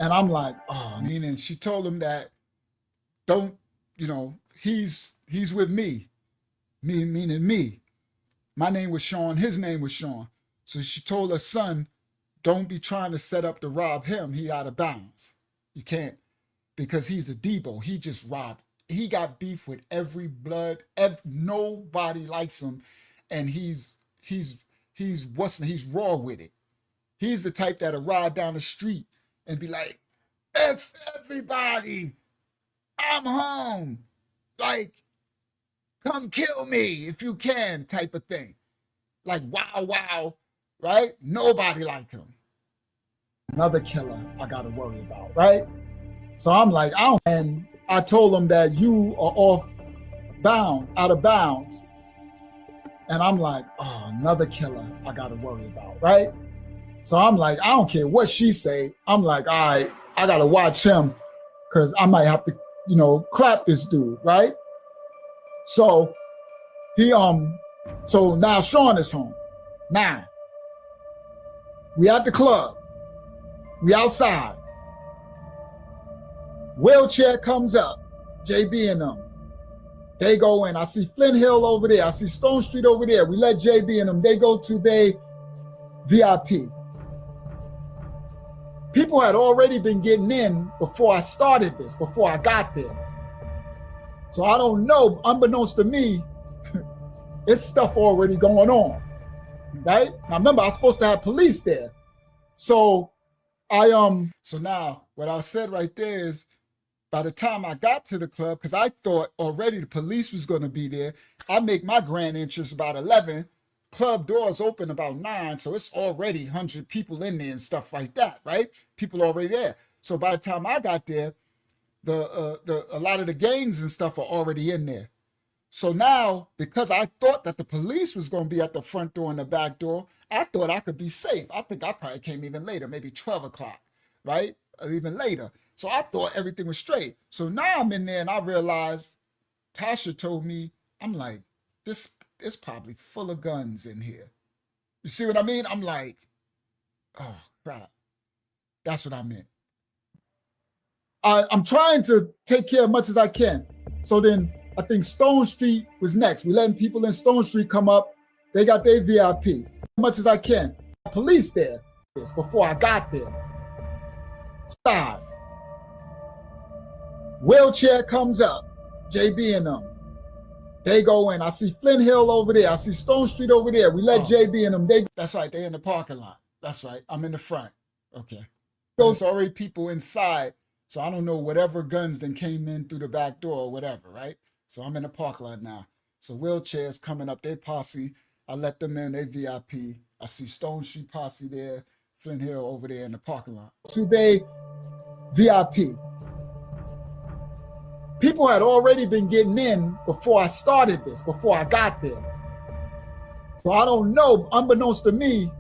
And I'm like, oh, meaning she told him that he's with me. Meaning me. My name was Sean, his name was Sean. So she told her son, don't be trying to set up to rob him. He out of bounds. You can't, because he's a Debo. He just robbed. He got beef with every blood. Nobody likes him. And he's raw with it. He's the type that'll ride down the street and be like, F everybody. I'm home. Like, come kill me if you can, type of thing. Like, wow, right? Nobody like him. Another killer I got to worry about, right? So I'm like, and I told him that you are out of bounds. And I'm like, oh, another killer I got to worry about, right? So I'm like, I don't care what she say. I'm like, all right, I got to watch him because I might have to, clap this dude, right? So so now Sean is home. Now, we at the club. We outside. Wheelchair comes up. JB and them. They go in. I see Flint Hill over there. I see Stone Street over there. We let JB and them. They go to their VIP. People had already been getting in before I started this, before I got there. So I don't know, unbeknownst to me, it's stuff already going on, right? Now remember, I was supposed to have police there. So so now what I said right there is, by the time I got to the club, because I thought already the police was going to be there, I make my grand entrance about 11, club doors open about 9, so it's already 100 people in there and stuff like that, right? People already there. So by the time I got there, a lot of the gangs and stuff are already in there. So now, because I thought that the police was going to be at the front door and the back door, I thought I could be safe. I think I probably came even later, maybe 12 o'clock, right? Or even later. So I thought everything was straight. So now I'm in there and I realized Tasha told me, I'm like, this is probably full of guns in here. You see what I mean? I'm like, oh, crap. That's what I meant. I'm trying to take care as much as I can. So then I think Stone Street was next. We letting people in Stone Street come up. They got their VIP. As much as I can. Police there. This before I got there. Stop. Wheelchair comes up. JB and them. They go in. I see Flint Hill over there. I see Stone Street over there. We let JB and them. That's right. They in the parking lot. That's right. I'm in the front. Okay. There's already people inside. So I don't know whatever guns then came in through the back door or whatever, right? So I'm in the parking lot now. So wheelchairs coming up, they posse. I let them in, they VIP. I see Stone Street posse there, Flint Hill over there in the parking lot. So they VIP. People had already been getting in before I started this, before I got there. So I don't know, unbeknownst to me,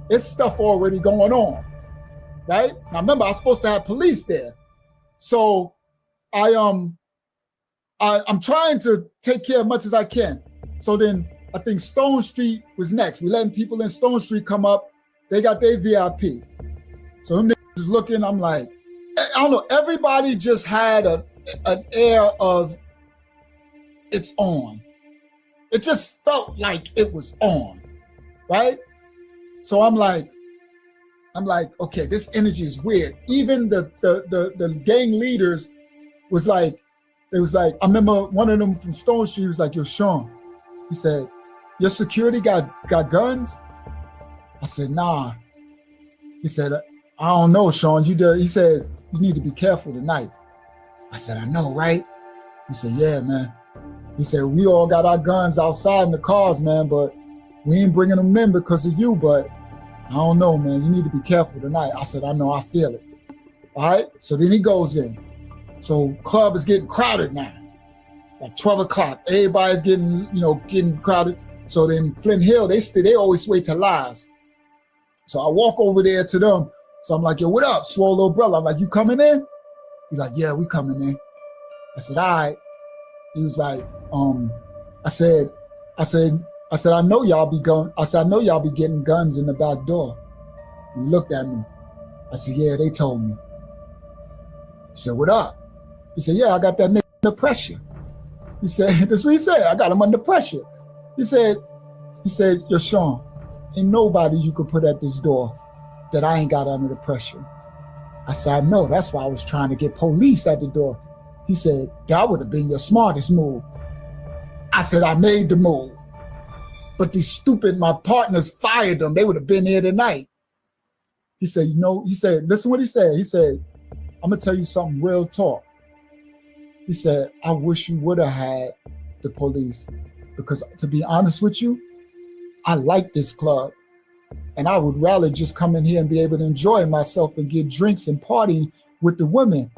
it's stuff already going on, right? Now remember, I was supposed to have police there. So I'm trying to take care as much as I can. So then I think Stone Street was next. We letting people in Stone Street come up. They got their VIP. So them niggas is looking, I'm like, I don't know, everybody just had an air of it's on. It just felt like it was on, right? So I'm like, okay, this energy is weird. Even the gang leaders was like, it was like, I remember one of them from Stone Street was like, yo, Sean, he said, your security got guns? I said, nah. He said, I don't know, Sean. He said, you need to be careful tonight. I said, I know, right? He said, yeah, man. He said, we all got our guns outside in the cars, man, but we ain't bringing them in because of you, but I don't know, man. You need to be careful tonight. I said, I know, I feel it. All right? So then he goes in. So club is getting crowded now. Like 12 o'clock. Everybody's getting crowded. So then Flint Hill, they always wait till last. So I walk over there to them. So I'm like, yo, what up, swole little brother? I'm like, you coming in? He's like, yeah, we coming in. I said, all right. He was like, I said, I know y'all be going. I said, I know y'all be getting guns in the back door. He looked at me. I said, yeah, they told me. He said, what up? He said, yeah, I got that nigga under pressure. He said, that's what he said. I got him under pressure. He said, yo, Sean, ain't nobody you could put at this door that I ain't got under the pressure. I said, I know. That's why I was trying to get police at the door. He said, that would have been your smartest move. I said, I made the move. But my partners fired them. They would have been here tonight. He said, listen what he said. He said, I'm going to tell you something real talk. He said, I wish you would have had the police because to be honest with you, I like this club and I would rather just come in here and be able to enjoy myself and get drinks and party with the women.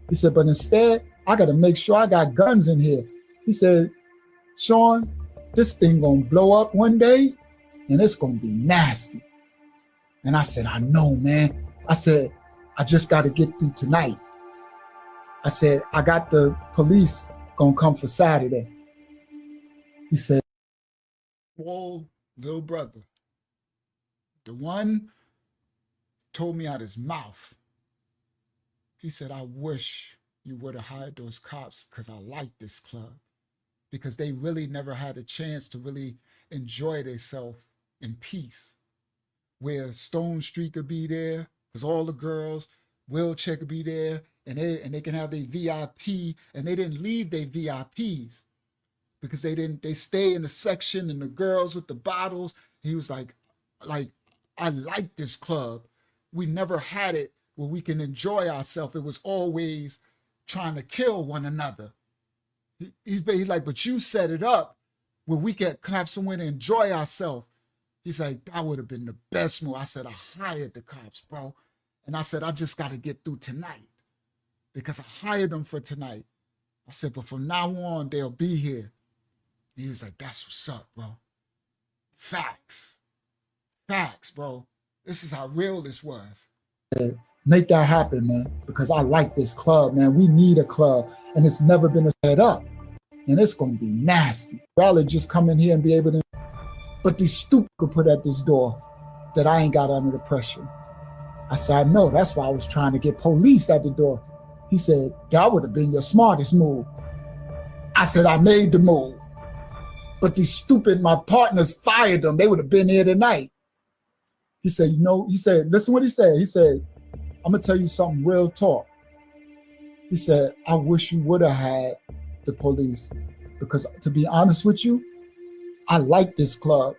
He said, but instead, I got to make sure I got guns in here. He said, Sean, this thing gonna blow up one day and it's gonna be nasty. And I said, I know, man. I said, I just got to get through tonight. I said, I got the police gonna come for Saturday. He said, whoa, little brother. The one told me out his mouth. He said, I wish you would have hired those cops because I like this club. Because they really never had a chance to really enjoy themselves in peace. Where Stone Street could be there, because all the girls, wheelchair could be there, and they can have their VIP, and they didn't leave their VIPs because they stay in the section and the girls with the bottles. He was like, I like this club. We never had it where we can enjoy ourselves. It was always trying to kill one another. He's like, but you set it up where we can have somewhere to enjoy ourselves. He's like, that would have been the best move. I said, I hired the cops, bro. And I said, I just got to get through tonight because I hired them for tonight. I said, but from now on, they'll be here. And he was like, that's what's up, bro. Facts. Facts, bro. This is how real this was. Make that happen, man, because I like this club, man. We need a club, and it's never been set up. And it's going to be nasty. Rather just come in here and be able to, but these stupid could put at this door that I ain't got under the pressure. I said, I know, that's why I was trying to get police at the door. He said, that would have been your smartest move. I said, I made the move. But these stupid, my partners fired them. They would have been here tonight. He said, you know, he said, listen what he said. He said, I'm going to tell you something real talk. He said, I wish you would have had the police, because to be honest with you, I like this club.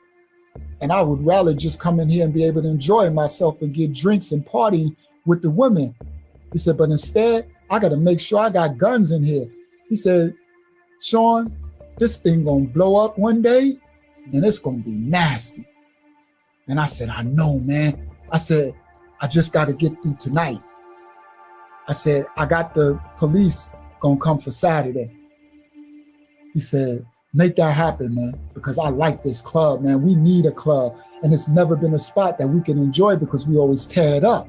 And I would rather just come in here and be able to enjoy myself and get drinks and party with the women. He said, but instead, I got to make sure I got guns in here. He said, Sean, this thing gonna blow up one day and it's gonna be nasty. And I said, I know, man. I said, I just got to get through tonight. I said, I got the police gonna come for Saturday. He said, make that happen, man, because I like this club, man. We need a club, and it's never been a spot that we can enjoy because we always tear it up.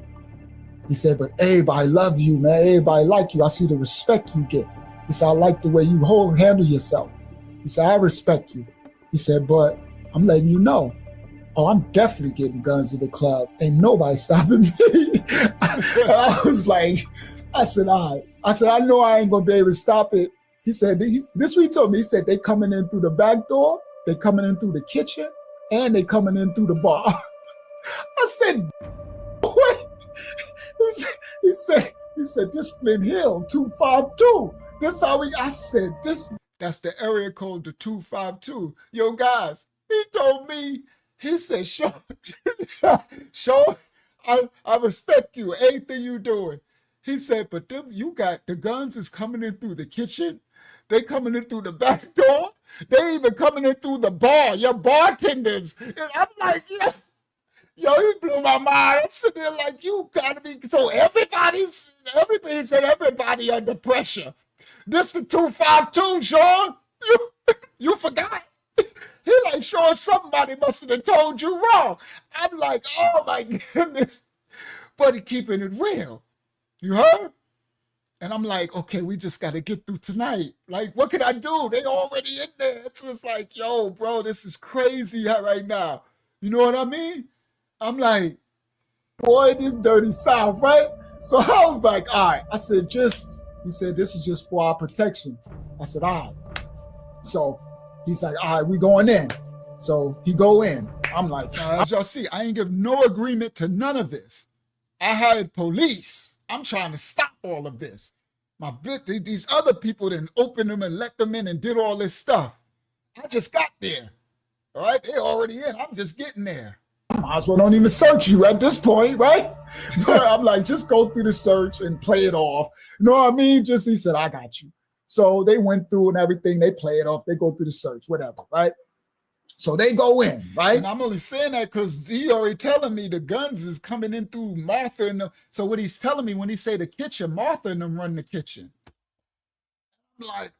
He said, but everybody love you, man. Everybody like you. I see the respect you get. He said, I like the way you handle yourself. He said, I respect you. He said, but I'm letting you know, oh, I'm definitely getting guns at the club. Ain't nobody stopping me. I was like, I said, all right. I said, I know I ain't gonna be able to stop it. He said, this is what he told me. He said, they coming in through the back door, they coming in through the kitchen, and they coming in through the bar. I said, what? He said, this Flint Hill, 252. This how we, I said, that's the area code to 252. Yo, guys, he told me, he said, Sean, I respect you, anything you doing. He said, but them, you got the guns is coming in through the kitchen. They coming in through the back door. They even coming in through the bar, your bartenders. And I'm like, yeah. Yo, he blew my mind. I'm sitting there like, you gotta be, so everybody said everybody under pressure. This for 252, Sean. You forgot. He like, Sean, somebody must have told you wrong. I'm like, oh my goodness. But he keeping it real. You heard? And I'm like, okay, we just got to get through tonight. Like, what can I do? They already in there. It's just like, yo, bro, this is crazy right now. You know what I mean? I'm like, boy, this dirty South, right? So I was like, all right. I said, he said, this is just for our protection. I said, all right. So he's like, all right, we going in. So he go in. I'm like, as y'all see, I ain't give no agreement to none of this. I hired police. I'm trying to stop all of this. These other people didn't open them and let them in and did all this stuff. I just got there. All right, they're already in. I'm just getting there. I might as well don't even search you at this point, right? I'm like, just go through the search and play it off. You know what I mean? Just, he said, I got you. So they went through and everything. They play it off. They go through the search, whatever, right? So they go in, right? And I'm only saying that because he already telling me the guns is coming in through Martha and them. So what he's telling me when he say the kitchen, Martha and them run the kitchen. I'm like,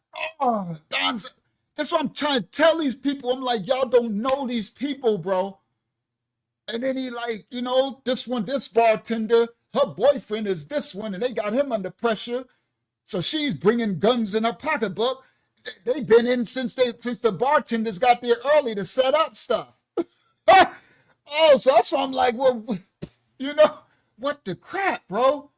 oh, Don's. That's what I'm trying to tell these people. I'm like, y'all don't know these people, bro. And then he like, you know, this bartender, her boyfriend is this one, and they got him under pressure. So she's bringing guns in her pocketbook. They've been in since the bartenders got there early to set up stuff. Oh, so that's why I'm like, well, you know, what the crap, bro?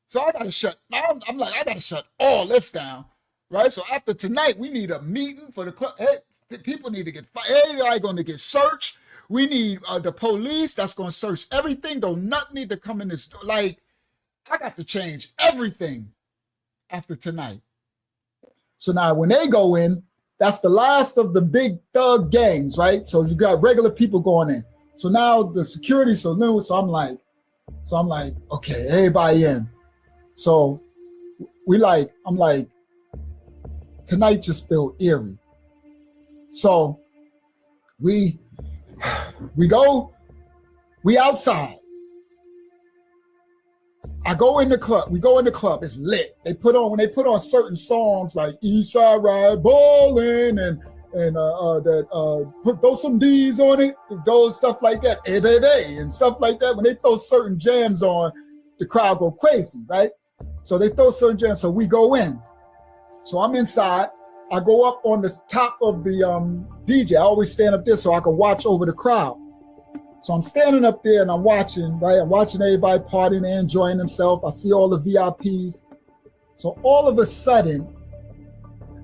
So I gotta shut down. I'm like, I gotta shut all this down, right? So after tonight, we need a meeting for the club. Hey, people need to get fired. Everybody gonna get searched. We need the police that's gonna search everything. Don't nothing need to come in this. Like, I got to change everything after tonight. So now when they go in, that's the last of the big thug gangs, right? So you got regular people going in. So now the security so new. So I'm like, okay, everybody in. So I'm like, tonight just feel eerie. So we outside. I go in the club. We go in the club. It's lit. When they put on certain songs like Eastside Ride Ballin' and throw some D's on it, those stuff like that, hey baby, and stuff like that. When they throw certain jams on, the crowd go crazy, right? So they throw certain jams. So we go in. So I'm inside. I go up on the top of the DJ. I always stand up there so I can watch over the crowd. So I'm standing up there and I'm watching, right? I'm watching everybody partying and enjoying themselves. I see all the VIPs. So all of a sudden,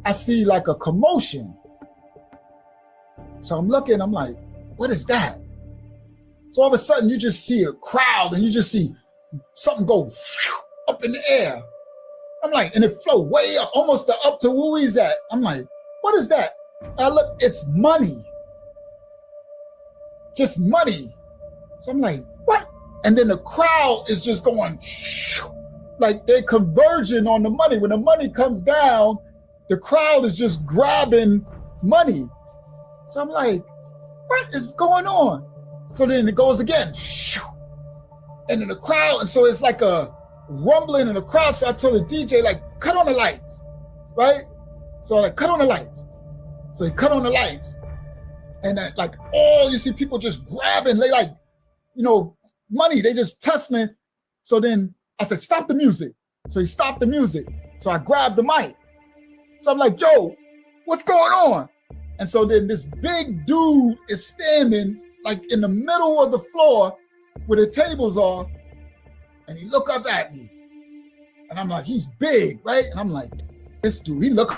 I see like a commotion. So I'm looking, I'm like, what is that? So all of a sudden you just see a crowd and you just see something go up in the air. I'm like, and it flow way up, almost up to where he's at. I'm like, what is that? I look, it's money. Just money. So I'm like, what? And then the crowd is just going, like they're converging on the money. When the money comes down, the crowd is just grabbing money. So I'm like, what is going on? So then it goes again. And then the crowd, and so it's like a rumbling in the crowd. So I told the DJ, like, cut on the lights, right? So like, cut on the lights. So he cut on the lights. And then, like, oh, you see people just grabbing, they like, you know, money, they just tussling. So then I said, stop the music. So he stopped the music. So I grabbed the mic. So I'm like, yo, what's going on? And so then this big dude is standing like in the middle of the floor where the tables are. And he look up at me. And I'm like, he's big, right? And I'm like, this dude, he look